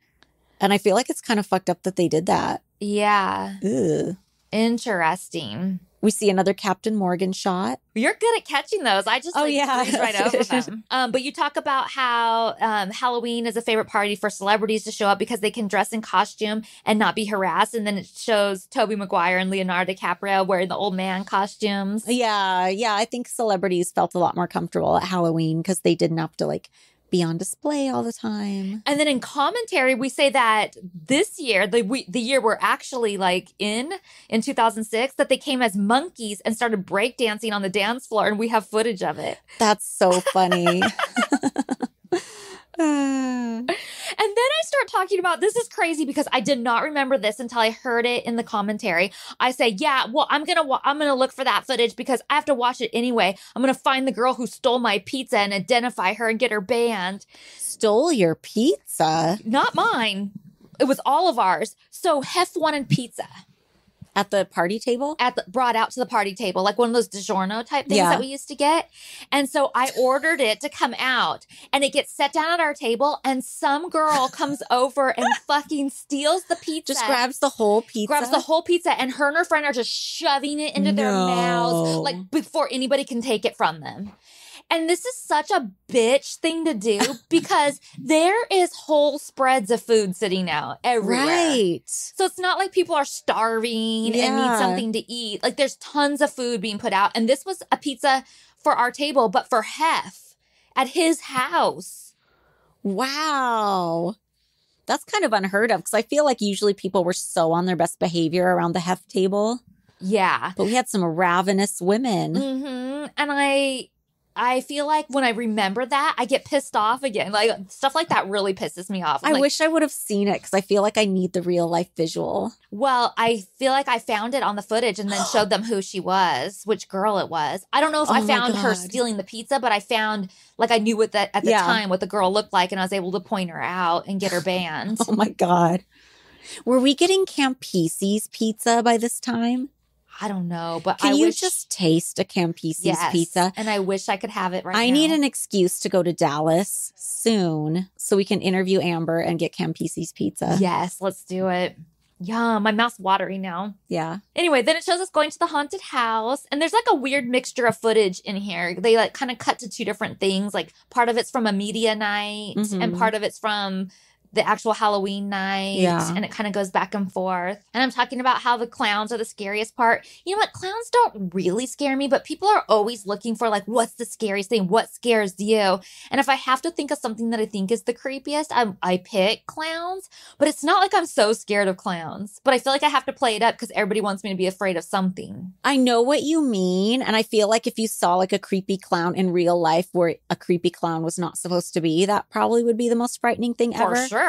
And I feel like it's kind of fucked up that they did that. Yeah. Ugh. Interesting. We see another Captain Morgan shot. You're good at catching those. I just breeze right over them. But you talk about how Halloween is a favorite party for celebrities to show up because they can dress in costume and not be harassed. And then it shows Tobey Maguire and Leonardo DiCaprio wearing the old man costumes. Yeah. I think celebrities felt a lot more comfortable at Halloween because they didn't have to like be on display all the time. And then in commentary, we say that this year, the year we're actually like in 2006, that they came as monkeys and started breakdancing on the dance floor, and we have footage of it. That's so funny. And then I start talking about, this is crazy because I did not remember this until I heard it in the commentary. I say, yeah, well, I'm going to look for that footage because I have to watch it anyway. I'm going to find the girl who stole my pizza and identify her and get her banned. Stole your pizza? Not mine. It was all of ours. So Hef wanted pizza. At the party table? Brought out to the party table, like one of those DiGiorno type things that we used to get. And so I ordered it to come out, and it gets set down at our table, and some girl comes over and fucking steals the pizza. Just grabs the whole pizza? And her friend are just shoving it into their mouths, like before anybody can take it from them. And this is such a bitch thing to do because there is whole spreads of food sitting out everywhere. Right. So it's not like people are starving and need something to eat. Like there's tons of food being put out. And this was a pizza for our table, but for Hef at his house. Wow. That's kind of unheard of because I feel like usually people were so on their best behavior around the Hef table. Yeah. But we had some ravenous women. Mm-hmm. And I feel like when I remember that, I get pissed off again. Like stuff like that really pisses me off. I wish I would have seen it because I feel like I need the real life visual. Well, I feel like I found it on the footage and then showed them who she was, which girl it was. I don't know if I found her stealing the pizza, but I found, like, I knew what that at the time what the girl looked like, and I was able to point her out and get her banned. Oh my God. Were we getting Campisi's pizza by this time? I don't know, but Can you just taste a Campisi's pizza? And I wish I could have it right now. I need an excuse to go to Dallas soon so we can interview Amber and get Campisi's pizza. Yes, let's do it. Yum, my mouth's watering now. Yeah. Anyway, then it shows us going to the haunted house, and there's like a weird mixture of footage in here. They like kind of cut to two different things. Like part of it's from a media night and part of it's from the actual Halloween night. Yeah. And it kind of goes back and forth. And I'm talking about how the clowns are the scariest part. You know what? Clowns don't really scare me, but people are always looking for like, what's the scariest thing? What scares you? And if I have to think of something that I think is the creepiest, I pick clowns. But it's not like I'm so scared of clowns. But I feel like I have to play it up because everybody wants me to be afraid of something. I know what you mean. And I feel like if you saw like a creepy clown in real life where a creepy clown was not supposed to be, that probably would be the most frightening thing ever. For sure.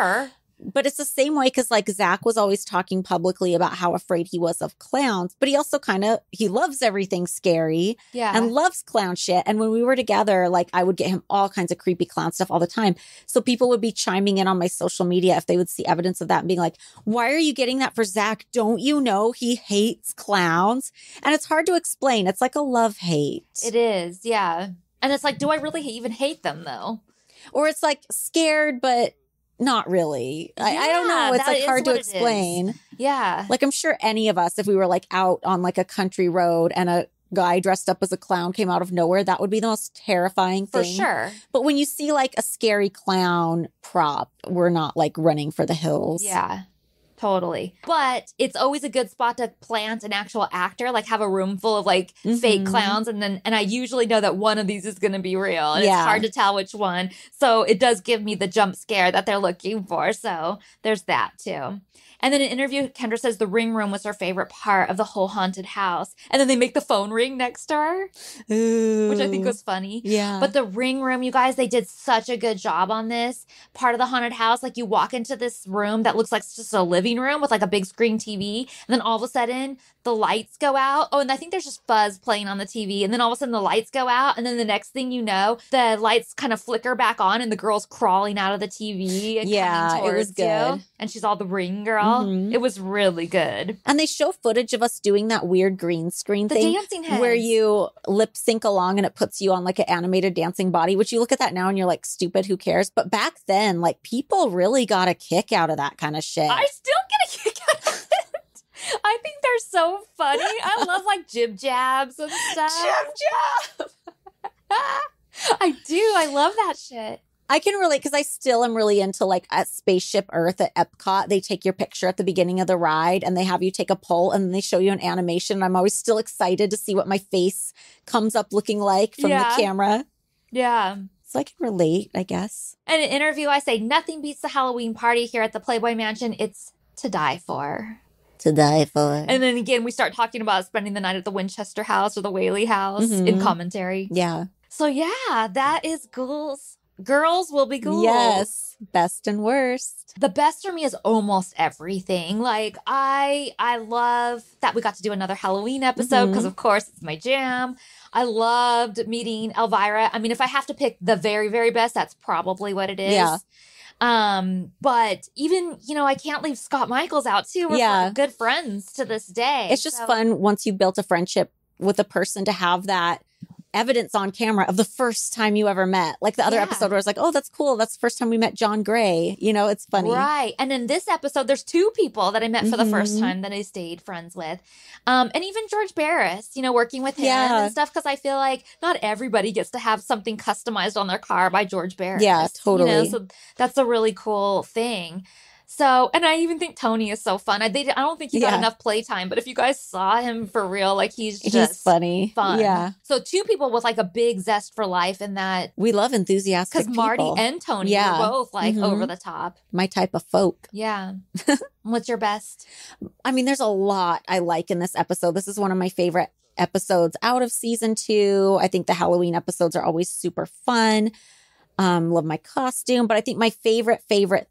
But it's the same way because like Zach was always talking publicly about how afraid he was of clowns, but he also he loves everything scary and loves clown shit. And when we were together, like I would get him all kinds of creepy clown stuff all the time. So people would be chiming in on my social media if they would see evidence of that and being like, why are you getting that for Zach? Don't you know he hates clowns? And it's hard to explain. It's like a love-hate. It is, yeah. And it's like, do I really even hate them though? Or it's like scared, but not really. I don't know. It's like hard to explain. Yeah. Like I'm sure any of us, if we were like out on like a country road and a guy dressed up as a clown came out of nowhere, that would be the most terrifying thing. For sure. But when you see like a scary clown prop, we're not like running for the hills. Yeah. Totally. But it's always a good spot to plant an actual actor, like have a room full of like fake clowns. And I usually know that one of these is going to be real. And it's hard to tell which one. So it does give me the jump scare that they're looking for. So there's that too. And then in an interview, Kendra says the ring room was her favorite part of the whole haunted house. And then they make the phone ring next to her, which I think was funny. Yeah. But the ring room, you guys, they did such a good job on this part of the haunted house. Like you walk into this room that looks like it's just a living room with like a big screen TV. And then all of a sudden the lights go out. Oh, and I think there's just fuzz playing on the TV. And then all of a sudden the lights go out. And then the next thing you know, the lights kind of flicker back on and the girl's crawling out of the TV and coming towards it was good. you. And she's all the ring girl. It was really good. And they show footage of us doing that weird green screen thing. Dancing heads. Where you lip sync along and it puts you on like an animated dancing body, which you look at that now and you're like, stupid, who cares? But back then, like people really got a kick out of that kind of shit. I still get a kick out of it. I think they're so funny. I love like jib jabs and stuff. Jib jab! I do. I love that shit. I can relate because I still am really into like at Spaceship Earth at Epcot. They take your picture at the beginning of the ride and they have you take a poll and then they show you an animation. And I'm always still excited to see what my face comes up looking like from the camera. Yeah. So I can relate, I guess. In an interview, I say nothing beats the Halloween party here at the Playboy Mansion. It's to die for. To die for. And then again, we start talking about spending the night at the Winchester House or the Whaley House in commentary. Yeah. So yeah, that is Ghouls. Girls will be ghouls. Yes. Best and worst. The best for me is almost everything. Like I love that we got to do another Halloween episode because of course it's my jam. I loved meeting Elvira. I mean, if I have to pick the very, very best, that's probably what it is. Yeah. But even, you know, I can't leave Scott Michaels out too. We're good friends to this day. It's just fun once you've built a friendship with a person to have that evidence on camera of the first time you ever met. Like the other episode where I was like, oh, that's cool. That's the first time we met John Gray. You know, it's funny. Right. And in this episode, there's two people that I met for the first time that I stayed friends with. And even George Barris, you know, working with him and stuff. Because I feel like not everybody gets to have something customized on their car by George Barris. Yeah, totally. You know, so that's a really cool thing. So, and I even think Tony is so fun. I don't think he got enough playtime, but if you guys saw him for real, like he's funny. Fun. Yeah. So two people with like a big zest for life in that. We love enthusiastic people. Because Marty and Tony were both like over the top. My type of folk. Yeah. What's your best? I mean, there's a lot I like in this episode. This is one of my favorite episodes out of season 2. I think the Halloween episodes are always super fun. Love my costume. But I think my favorite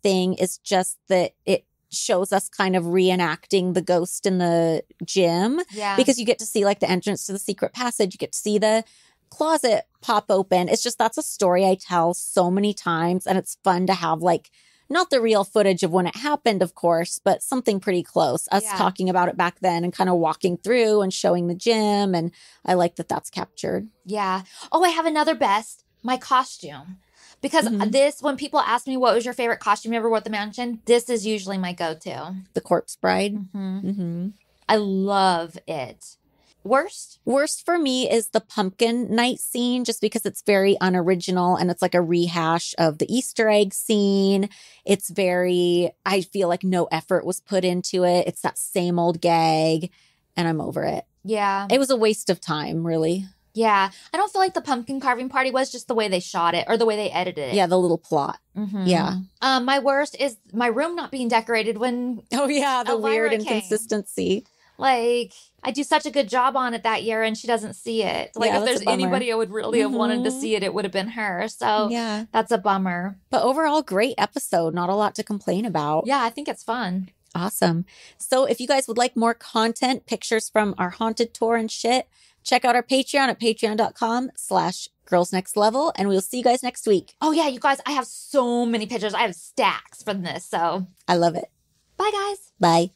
thing is just that it shows us kind of reenacting the ghost in the gym. Yeah. Because you get to see like the entrance to the secret passage. You get to see the closet pop open. It's just, that's a story I tell so many times. And it's fun to have like, not the real footage of when it happened, of course, but something pretty close. Us talking about it back then and kind of walking through and showing the gym. And I like that that's captured. Yeah. Oh, I have another best, my costume. Because this, when people ask me what was your favorite costume you ever wore at the mansion, this is usually my go-to. The Corpse Bride. I love it. Worst? Worst for me is the pumpkin night scene, just because it's very unoriginal and it's like a rehash of the Easter egg scene. It's very, I feel like no effort was put into it. It's that same old gag and I'm over it. Yeah. It was a waste of time, really. Yeah. I don't feel like the pumpkin carving party was, just the way they shot it or the way they edited it. Yeah, the little plot. Yeah. My worst is my room not being decorated when Oh yeah, the weird Elvira came. inconsistency. Like, I do such a good job on it that year and she doesn't see it. Like, Yeah, if that's there's a bummer. anybody I would really have wanted to see it, it would have been her. So Yeah. that's a bummer. But overall, great episode. Not a lot to complain about. Yeah, I think it's fun. Awesome. So if you guys would like more content, pictures from our haunted tour and shit, check out our Patreon at patreon.com/girlsnextlevel. And we'll see you guys next week. Oh, yeah, you guys, I have so many pictures. I have stacks from this. So I love it. bye, guys. Bye.